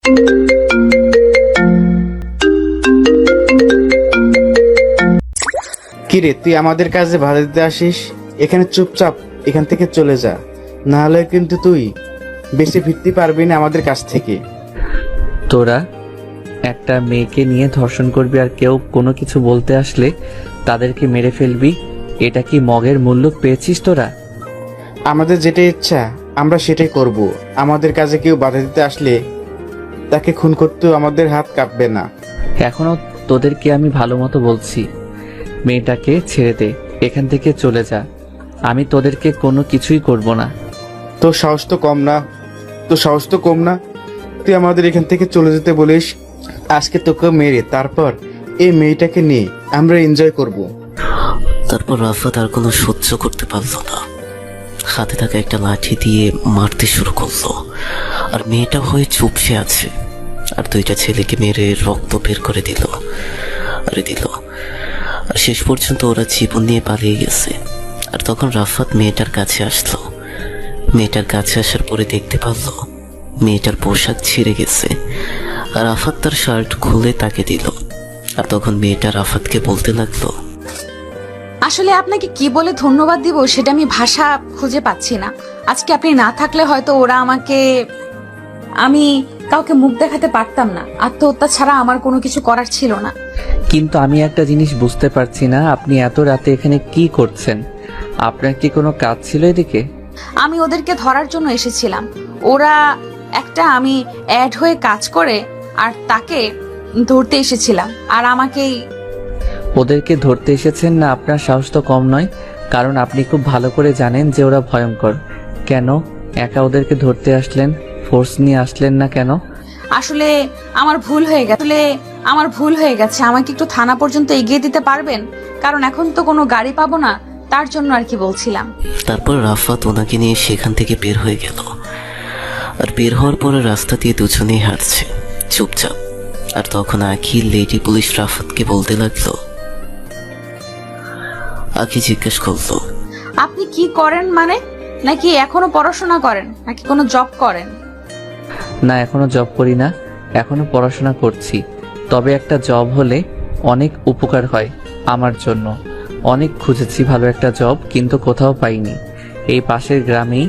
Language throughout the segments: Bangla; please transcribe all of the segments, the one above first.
কিরে, তুই আমাদের কাজে বাধা দিতে আসিস? এখানে চুপচাপ এখান থেকে চলে যা, না হলে কিন্তু তুই বেঁচে ফিরতে পারবি না আমাদের কাছ থেকে। তোরা একটা মেয়েকে নিয়ে ধর্ষণ করবি আর কেউ কোনো কিছু বলতে আসলে তাদেরকে মেরে ফেলবি, এটা কি মগের মূল্য পেয়েছিস তোরা? আমাদের যেটা ইচ্ছা আমরা সেটাই করব। আমাদের কাজে কেউ বাধা দিতে আসলে তাকে খুন করতেও আমাদের হাত কাঁপবে না। এখনো তোদেরকে আমি ভালো মতো বলছি, মেয়েটাকে ছেড়ে দে, এখান থেকে চলে যা। আমি তোদেরকে কোনো কিছুই করব না। তোর সাহস তো কম না, তোর সাহস তো কম না। তুই আমাদের এখান থেকে চলে যেতে বলিস, আজকে তোকে মেরে তারপর এই মেয়েটাকে নিয়ে আমরা এনজয় করব। তারপর রাফাত আর কোনো সহ্য করতে পারল না, হাতে থাকা একটা লাঠি দিয়ে মারতে শুরু করলো। আর মেয়েটা হয়ে চুপসে আছে, আর দুইটা ছেলেকে মেরে রক্ত বের করে দিল। আর শেষ পর্যন্ত ওরা জীবন নিয়ে পালিয়ে গেছে। আর তখন রাফাত মেয়েটার কাছে আসলো। মেয়েটার কাছে আসার পরে দেখতে পারল মেয়েটার পোশাক ছিঁড়ে গেছে। আর রাফাত তার শার্ট খুলে তাকে দিল। আর তখন মেয়েটা রাফাতকে বলতে লাগলো, আসলে আপনাকে কি বলে ধন্যবাদ দিব সেটা আমি ভাষা খুঁজে পাচ্ছি না। আজকে আপনি না থাকলে হয়তো আমি কাউকে মুখ দেখাতে পারতাম না। আত্মহত্যা ছাড়া আমার কোনো কিছু করার ছিল না। কিন্তু আমি একটা জিনিস বুঝতে পারছি না, আপনি এত রাতে এখানে কি করছেন? আপনার কি কোনো কাজ ছিল এদিকে? আমি ওদেরকে ধরার জন্য এসেছিলাম। ওরা আমি অ্যাড হয়ে কাজ করে আর তাকে ধরতে এসেছিলাম। আর আমাকেই ওদেরকে ধরতে এসেছেন না? আপনার সাহস তো কম নয়, কারণ আপনি খুব ভালো করে জানেন যে ওরা ভয়ঙ্কর। কেন একা ওদেরকে ধরতে আসলেন? ফোর্স নিয়ে আসলেন না কেন? আসলে আমার ভুল হয়ে গেছে। আমাকে একটু থানা পর্যন্ত এগিয়ে দিতে পারবেন? কারণ এখন তো কোনো গাড়ি পাবো না, তার জন্য আর কি বলছিলাম। তারপর রাফাত ওনাকে নিয়ে সেখান থেকে বের হয়ে গেল। আর বের হওয়ার পরে রাস্তা দিয়ে দুজনেই হাঁটছে চুপচাপ। আর তখন আখি লেডি পুলিশ রাফাতকে বলতে লাগলো। আখি জিজ্ঞেস করলো, আপনি কি করেন? মানে নাকি এখনো পড়াশোনা করেন, নাকি কোনো জব করেন? না, এখনো জব করি না, এখনো পড়াশোনা করছি। তবে একটা জব হলে অনেক উপকার হয় আমার জন্য। অনেক খুঁজেছি ভালো একটা জব, কিন্তু কোথাও পাইনি। এই পাশের গ্রামেই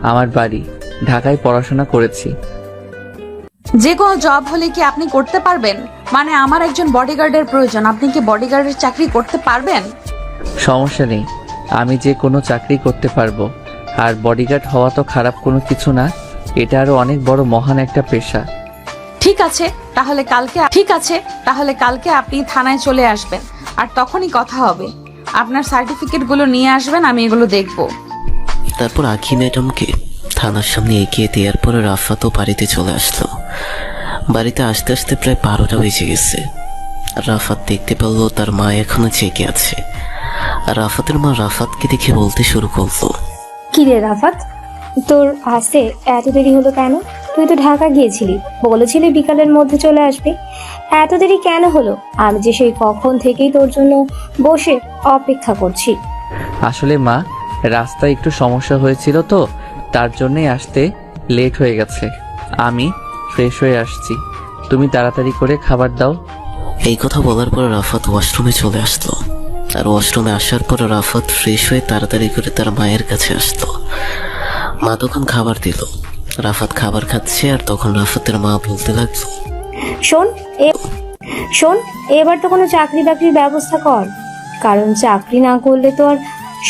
আমার বাড়ি, ঢাকায় পড়াশোনা করেছি। যে কোনো জব হলে কি আপনি করতে পারবেন? মানে আমার একজন বডিগার্ডের প্রয়োজন, আপনি কি বডিগার্ডের চাকরি করতে পারবেন? সমস্যা নেই, আমি যে কোনো চাকরি করতে পারবো। আর বডিগার্ড হওয়া তো খারাপ কোনো কিছু না, এটা আরো অনেক বড় মহান একটা পেশা। ঠিক আছে, তাহলে কালকে আপনি থানায় চলে আসবেন, আর তখনই কথা হবে। আপনার সার্টিফিকেটগুলো নিয়ে আসবেন, আমি এগুলো দেখব। তারপর আখি ম্যাডামকে থানার সামনে এগিয়ে দেওয়ার পরে রাফাতও বাড়িতে চলে আসলো। বাড়িতে আসতে আসতে প্রায় 12টা বেজে গেছে। আর রাফাত দেখতে পেলো তার মা এখনো জেগে আছে। আর রাফাতের মা রাফাতকে দেখে বলতে শুরু করলো, কি রে রাফাত, তোর আসতে এত দেরি হলো কেন? তুই তো ঢাকা গিয়েছিলি, বলেছিলি বিকালের মধ্যে চলে আসবি। এত দেরি কেন হলো? আমি যে সেই কখন থেকেই তোর জন্য বসে অপেক্ষা করছি। আসলে মা, রাস্তায় একটু সমস্যা হয়েছিল তো, তার জন্যই আসতে লেট হয়ে গেছে। আমি ফ্রেশ হয়ে আসছি, তুমি তাড়াতাড়ি করে খাবার দাও। এই কথা বলার পর রাফাত ওয়াশরুমে চলে আসলো। আর ওয়াশরুমে আসার পর রাফাত ফ্রেশ হয়ে তাড়াতাড়ি করে তার মায়ের কাছে আসলো। মা তখন খাবার দিল। রাফাত খাবার খাচ্ছে। আর তখন রাফাতের মা বলতে লাগলো, শোন, এবার তো কোনো চাকরি বাকরির ব্যবস্থা কর, কারণ চাকরি না করলে তো আর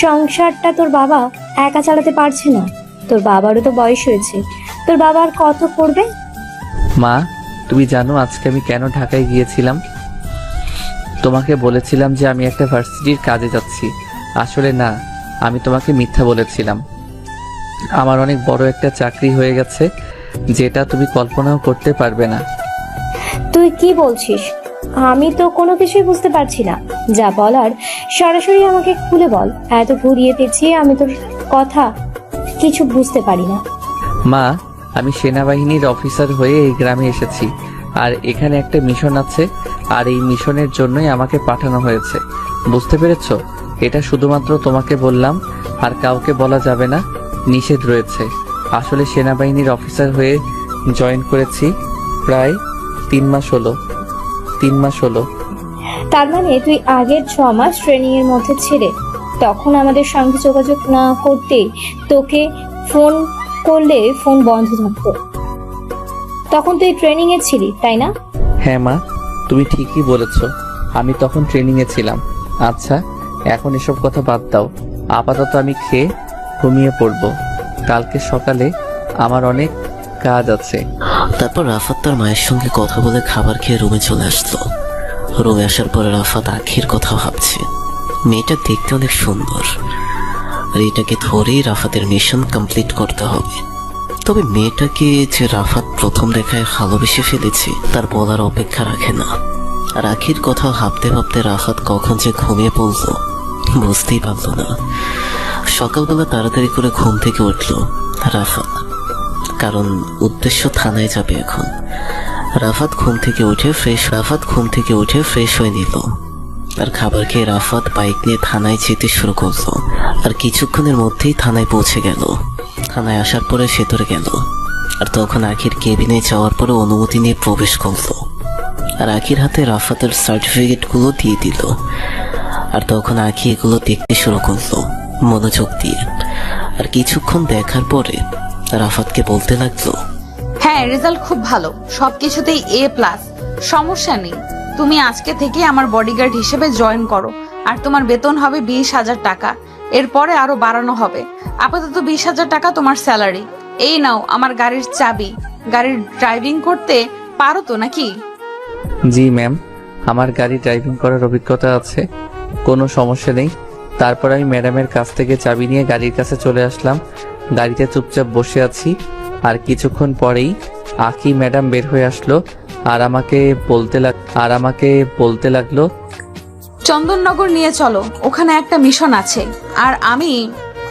সংসারটা তোর বাবা একা চালাতে পারছে না। তোর বাবারও তো বয়স হয়েছে, তোর বাবা আর কত করবে? মা, তুমি জানো আজকে আমি কেন ঢাকায় গিয়েছিলাম? তোমাকে বলেছিলাম যে আমি একটা ভার্সিটির কাজে যাচ্ছি। আসলে না, আমি তোমাকে মিথ্যা বলেছিলাম। আমার অনেক বড় একটা চাকরি হয়ে গেছে, যেটা তুমি কল্পনাও করতে পারবে না। তুই কি বলছিস? আমি তো কোনো কিছুই বুঝতে পারছি না। যা বলার সরাসরি আমাকে খুলে বল। এত ঘুরিয়ে পেঁচিয়ে আমি তোর কথা কিছু বুঝতে পারি না। মা, আমি সেনাবাহিনীর অফিসার হয়ে এই গ্রামে এসেছি। আর এখানে একটা মিশন আছে, আর এই মিশনের জন্যই আমাকে পাঠানো হয়েছে। বুঝতে পেরেছো? এটা শুধুমাত্র তোমাকে বললাম, আর কাউকে বলা যাবে না, নিষেধ রয়েছে। আসলে সেনাবাহিনীর অফিসার হয়ে জয়েন করেছি, প্রায় 3 মাস হলো। 3 মাস হলো। তার মানে তুই আগের 6 মাস ট্রেনিং এর মধ্যে ছিলে, তখন আমাদের সঙ্গে যোগাযোগ না করতেই তোকে ফোন করলে ফোন বন্ধ থাকতো, তখন তুই ট্রেনিং এ ছিলি তাই না? হ্যাঁ মা, তুমি ঠিকই বলেছো, আমি তখন ট্রেনিংয়ে ছিলাম। আচ্ছা, এখন এসব কথা বাদ দাও। আপাতত আমি খেয়ে ঘুমিয়ে পড়বো। কালকে সকালে আমার অনেক কাজ আছে। তারপর রাফাত তার মায়ের সঙ্গে কথা বলে খাবার খেয়ে রুমে চলে আসলো। রুমে আসার পরে রাফাত আখির কথা ভাবছে। মেয়েটা দেখতে অনেক সুন্দর, আর এটাকে ধরেই রাফাতের মিশন কমপ্লিট করতে হবে। তবে মেয়েটাকে যে রাফাত প্রথম দেখায় ভালোবেসে ফেলেছে তার বলার অপেক্ষা রাখে না। আর আখির কথা ভাবতে ভাবতে রাফাত কখন যে ঘুমিয়ে পড়ল বুঝতেই পারল না। সকালবেলা তাড়াতাড়ি করে ঘুম থেকে উঠল রাফাত, কারণ উদ্দেশ্য থানায় যাবে এখন। রাফাত ঘুম থেকে উঠে ফ্রেশ হয়ে নিল। আর খাবার খেয়ে রাফাত বাইক নিয়ে থানায় যেতে শুরু করলো। আর কিছুক্ষণের মধ্যেই থানায় পৌঁছে গেল। থানায় আসার পরে ভেতরে গেল। আর তখন আখির কেবিনে যাওয়ার পরে অনুমতি নিয়ে প্রবেশ করলো। আর আখির হাতে রাফাতের সার্টিফিকেটগুলো দিয়ে দিল। আর তখন আখি এগুলো দেখতে শুরু করলো মনোযোগ দিয়ে। আর কিছুক্ষণ দেখার পরে রাফাতকে বলতে লাগলো, হ্যাঁ, রেজাল্ট খুব ভালো, সবকিছুতেই A+। সমস্যা নেই, তুমি আজকে থেকে আমার বডিগার্ড হিসেবে জয়েন করো। আর তোমার বেতন হবে 20,000 টাকা, এরপরে আরো বাড়ানো হবে। আপাতত 20,000 টাকা তোমার স্যালারি। এই নাও আমার গাড়ির চাবি। গাড়ির ড্রাইভিং করতে পারো তো নাকি? জি ম্যাম, আমার গাড়ি ড্রাইভিং করার অভিজ্ঞতা আছে, কোনো সমস্যা নেই। তারপর আমি ম্যাডামের কাছ থেকে চাবি নিয়ে গাড়ির কাছে চলে আসলাম। গাড়িতে চুপচাপ বসে আছি। আর কিছুক্ষণ পরেই আখি ম্যাডাম বের হয়ে আসলো। আর আমাকে বলতে লাগলো, চন্দননগর নিয়ে চলো, ওখানে একটা মিশন আছে। আর আমি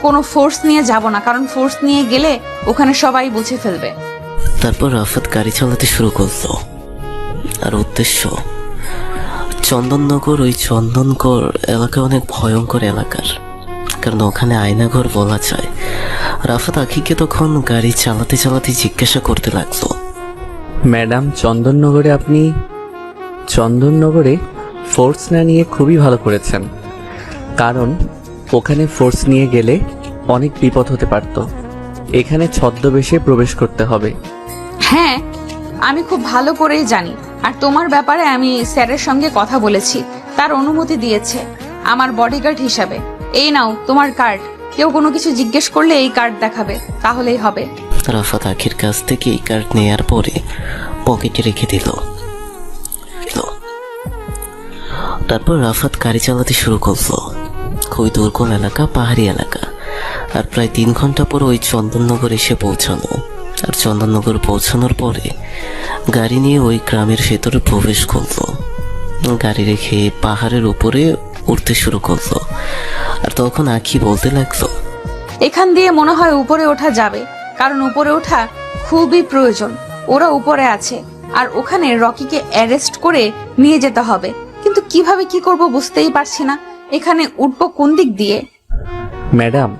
কোনো ফোর্স নিয়ে যাব না, কারণ ফোর্স নিয়ে গেলে ওখানে সবাই বুঝে ফেলবে। তারপর রাফাত গাড়ি চালাতে শুরু করলো। আর উদ্দেশ্য চন্দননগর। ওই চন্দননগর এলাকা অনেক ভয়ঙ্কর এলাকার, কারণ ওখানে আয়নাঘর বলা যায়। রাফাত আখিকে তখন গাড়ি চালাতে চালাতে জিজ্ঞাসা করতে লাগলো, ম্যাডাম চন্দননগরে ফোর্স না নিয়ে খুবই ভালো করেছেন, কারণ ওখানে ফোর্স নিয়ে গেলে অনেক বিপদ হতে পারত। এখানে ছদ্মবেশে প্রবেশ করতে হবে। হ্যাঁ, আমি খুব ভালো করেই জানি। আর তোমার ব্যাপারে আমি স্যারের সঙ্গে কথা বলেছি, তার অনুমতি দিয়েছে আমার বডিগার্ড হিসাবে। এই নাও তোমার কার্ড, কেউ কোনো কিছু জিজ্ঞেস করলে এই কার্ড দেখাবে, তাহলেই হবে। রাফাত আখির কাছ থেকে এই কার্ড নেয়ার পরে পকেটে রেখে দিল। তারপর রাফাত গাড়ি চালাতে শুরু করলো। খুবই দুর্গম এলাকা, পাহাড়ি এলাকা। আর প্রায় 3 ঘন্টা পর ওই চন্দননগর এসে পৌঁছানো। আর চন্দননগর পৌঁছানোর পরে গাড়ি নিয়ে ওই গ্রামের ভেতরে প্রবেশ করলো। গাড়ি রেখে পাহাড়ের উপরে উঠতে শুরু করলো। আর তখন আখি বলতে লাগলো, এখান দিয়ে মনে হয় উপরে ওঠা যাবে, কারণ উপরে ওঠা খুবই প্রয়োজন। ওরা উপরে আছে, আর ওখানে রকিকে অ্যারেস্ট করে নিয়ে যেতে হবে। কিন্তু কিভাবে কি করব বুঝতেই পারছি না। এখানে উঠবো কোন দিক দিয়ে? ম্যাডাম,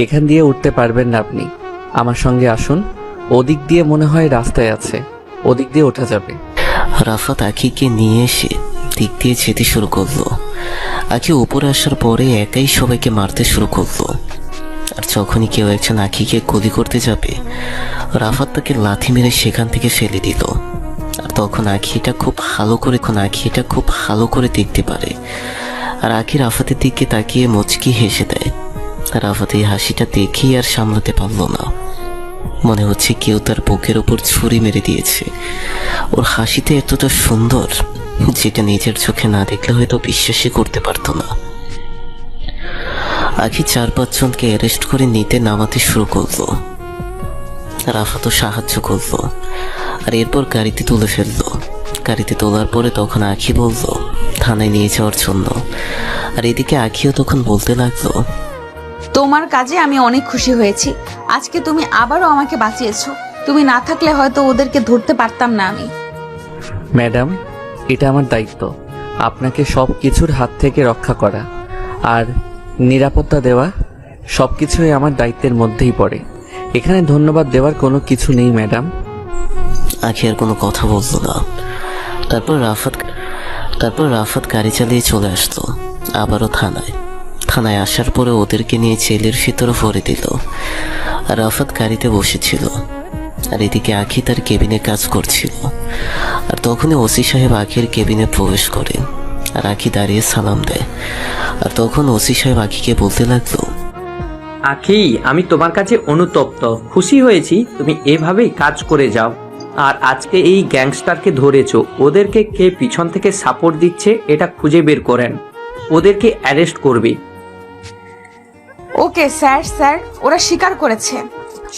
এখান দিয়ে উঠতে পারবেন না আপনি, আমার সঙ্গে আসুন। ওদিক দিয়ে মনে হয় রাস্তায় আছে, ওদিক দিয়ে ওঠা যাবে। রাফাত আখিকে নিয়ে এসে দিক দিয়ে যেতে শুরু করলো। আখি উপরে আসার পরে একাই সবাইকে মারতে শুরু করলো। আর যখনই কেউ একজন আখিকে গুলি করতে যাবে, রাফাত তাকে লাথি মেরে সেখান থেকে ফেলে দিল। আর তখন আখিটা খুব ভালো করে দেখতে পারে। আর আখি রাফাতের দিকে তাকিয়ে মুচকি হেসে দেয়। রাফাত এই হাসিটা দেখেই আর সামলাতে পারল না। মনে হচ্ছে কেউ তার বুকের উপর ছুরি মেরে দিয়েছে। ওর হাসিতে এতটা সুন্দর, যেটা নিজের চোখে না দেখলে হয়তো বিশ্বাসই করতে পারতো না। আখি 4-5 জনকে অ্যারেস্ট করে নিতে নামাতে শুরু করলো। রাফাতও সাহায্য করলো। আর এরপর গাড়িতে তুলে ফেললো। গাড়িতে তোলার পরে তখন আখি বলল থানায় নিয়ে যাওয়ার জন্য। আর এদিকে আখিও তখন বলতে লাগলো, তোমার কাজে আমি অনেক খুশি হয়েছি। আজকে তুমি আবারও আমাকে বাঁচিয়েছো। তুমি না থাকলে হয়তো ওদেরকে ধরতে পারতাম না আমি। ম্যাডাম, এটা আমার দায়িত্ব, আপনাকে সব কিছুর হাত থেকে রক্ষা করা আর নিরাপত্তা দেওয়া। সব কিছুই আমার দায়িত্বের মধ্যেই পড়ে। এখানে ধন্যবাদ দেওয়ার কোনো কিছু নেই ম্যাডাম। আখি আর কোনো কথা বলতো না। তারপর রাফাত গাড়ি চালিয়ে চলে আসতো আবারও থানায় আসার পরে ওদেরকে নিয়ে জেলের ভিতরে ভরে দিল। আর রাফাত গাড়িতে বসেছিল, আর এদিকে আখি তার কেবিনে কাজ করছিল। আর তখনই ওসি সাহেব আখির কেবিনে প্রবেশ করে, আর আখি দাঁড়িয়ে সালাম দেয়। আর তখন ওসি সাহেব আখিকে বলতে লাগলো, আখি, আমি তোমার কাছে অনুতপ্ত। খুশি হয়েছি তুমি এভাবেই কাজ করে যাও। আর আজকে এই গ্যাংস্টারকে ধরেছো, ওদেরকে কে পিছন থেকে সাপোর্ট দিচ্ছে এটা খুঁজে বের করেন, ওদেরকে অ্যারেস্ট করবে। ওকে স্যার, ওরা স্বীকার করেছে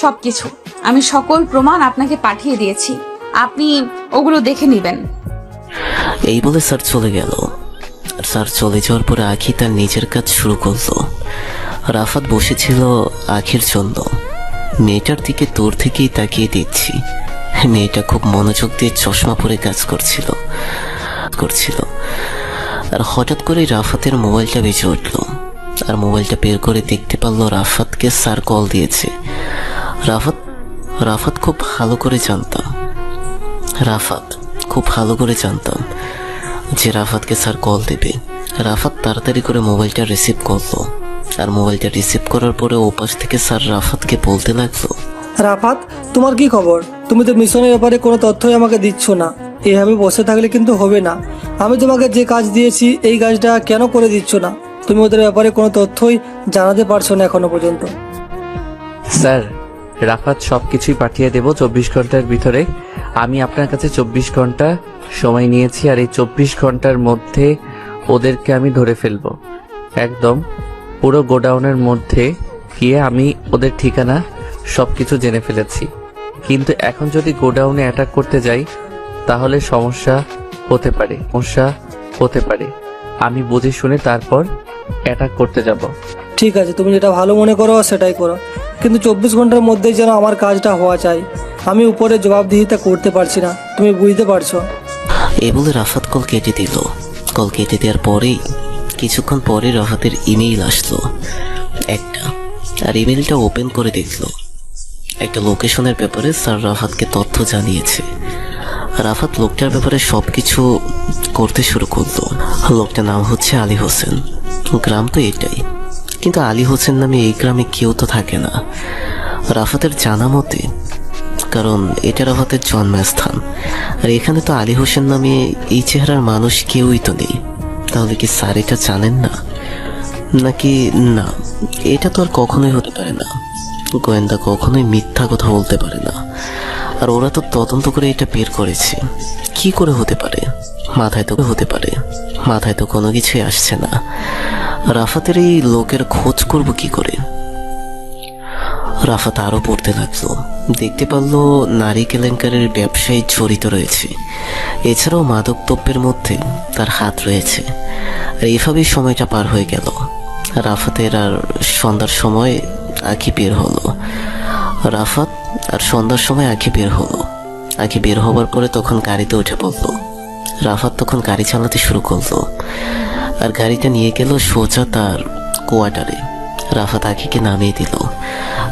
সবকিছু। আমি সকল প্রমাণ আপনাকে পাঠিয়ে দিয়েছি, আপনি ওগুলো দেখে নেবেন। এই বলে স্যার চলে গেল। আর স্যার চলে যাওয়ার পরে আখি তার নিজের কাজ শুরু করলো। রাফাত বসেছিল আখির জন্য। মেয়েটার দিকে দূর থেকেই তাকিয়ে দিচ্ছি। মেয়েটা খুব মনোযোগ দিয়ে চশমা পরে কাজ করছিল। আর হঠাৎ করে রাফাতের মোবাইলটা বেজে উঠল। আর মোবাইলটা বের করে দেখতে পারলো রাফাতকে স্যার কল দিয়েছে। রাফাত খুব ভালো করে জানতাম যে রাফাতকে স্যার কল দেবে। রাফাত তাড়াতাড়ি করে মোবাইলটা রিসিভ করলো। আর মোবাইলটা রিসিভ করার পরে ওপাশ থেকে স্যার রাফাতকে বলতে লাগলো, রাফাত, তোমার কি খবর? তুমি তো মিশনের ব্যাপারে কোনো তথ্যই আমাকে দিচ্ছ না। এইভাবে বসে থাকলে কিন্তু হবে না। আমি তোমাকে যে কাজ দিয়েছি এই কাজটা কেন করে দিচ্ছ না? তুমি ওদের ব্যাপারে কোনো তথ্যই জানাতে পারছো না এখনো পর্যন্ত। স্যার, রাফাত সব কিছুই পাঠিয়ে দেব 24 ঘন্টার ভিতরে। আমি আপনার কাছে 24 ঘন্টা সময় নিয়েছি, আর এই 24 ঘন্টার মধ্যে ওদেরকে আমি ধরে ফেলবো। একদম পুরো গোডাউনের মধ্যে গিয়ে আমি ওদের ঠিকানা সবকিছু জেনে ফেলেছি। কিন্তু এখন যদি গোডাউনে অ্যাটাক করতে যাই তাহলে সমস্যা হতে পারে। আমি বুঝে শুনে তারপর অ্যাটাক করতে যাব। ঠিক আছে, তুমি যেটা ভালো মনে করো সেটাই করো, কিন্তু 24 ঘন্টার মধ্যেই যেন আমার কাজটা হওয়া চাই। আমি উপরে জবাবদিহিতা করতে পারছি না, তুমি বুঝতে পারছো? এই বলে রাফাত কল কেটে দিল। কল কেটে দেওয়ার পরেই কিছুক্ষণ পরে রাফাতের ইমেইল আসলো একটা। আর ইমেইলটা ওপেন করে দেখলো একটা লোকেশনের ব্যাপারে স্যার রাফাতকে তথ্য জানিয়েছে। রাফাত লোকটার ব্যাপারে সবকিছু করতে শুরু করলো। লোকটার নাম হচ্ছে আলী হোসেন, গ্রাম তো এটাই, কিন্তু আলী হোসেন নামে এই গ্রামে কেউ তো থাকে না রাফাতের জানা মতে, কারণ এটা রাফাতের জন্মস্থান। আর এখানে তো আলী হোসেন নামে এই চেহারার মানুষ কেউই তো নেই। তাহলে কি স্যার এটা জানেন না, নাকি না? এটা তো আর কখনোই হতে পারে না। গোয়েন্দা কখনোই মিথ্যা কথা বলতে পারে না। আর ওরা তো তদন্ত করে এটা বের করেছে। কি করে হতে পারে? মাথায় তো কোনো কিছুই আসছে না। রাফাতের এই লোকের খোঁজ করব কি করে? রাফাত আরো পড়তে লাগলো। দেখতে পারলো নারী কেলেঙ্কারির ব্যবসায়ী জড়িত রয়েছে, এছাড়াও মাদক দ্রব্যের মধ্যে তার হাত রয়েছে। আর এইভাবেই সময়টা পার হয়ে গেল। রাফাতের আর সন্ধ্যার সময় আখি বের হলো। আখি বের হবার পরে তখন গাড়িতে উঠে পড়লো। রাফাত তখন গাড়ি চালাতে শুরু করলো। আর গাড়িটা নিয়ে গেল সোজা তার কোয়ার্টারে। রাফাত আখিকে নামিয়ে দিল।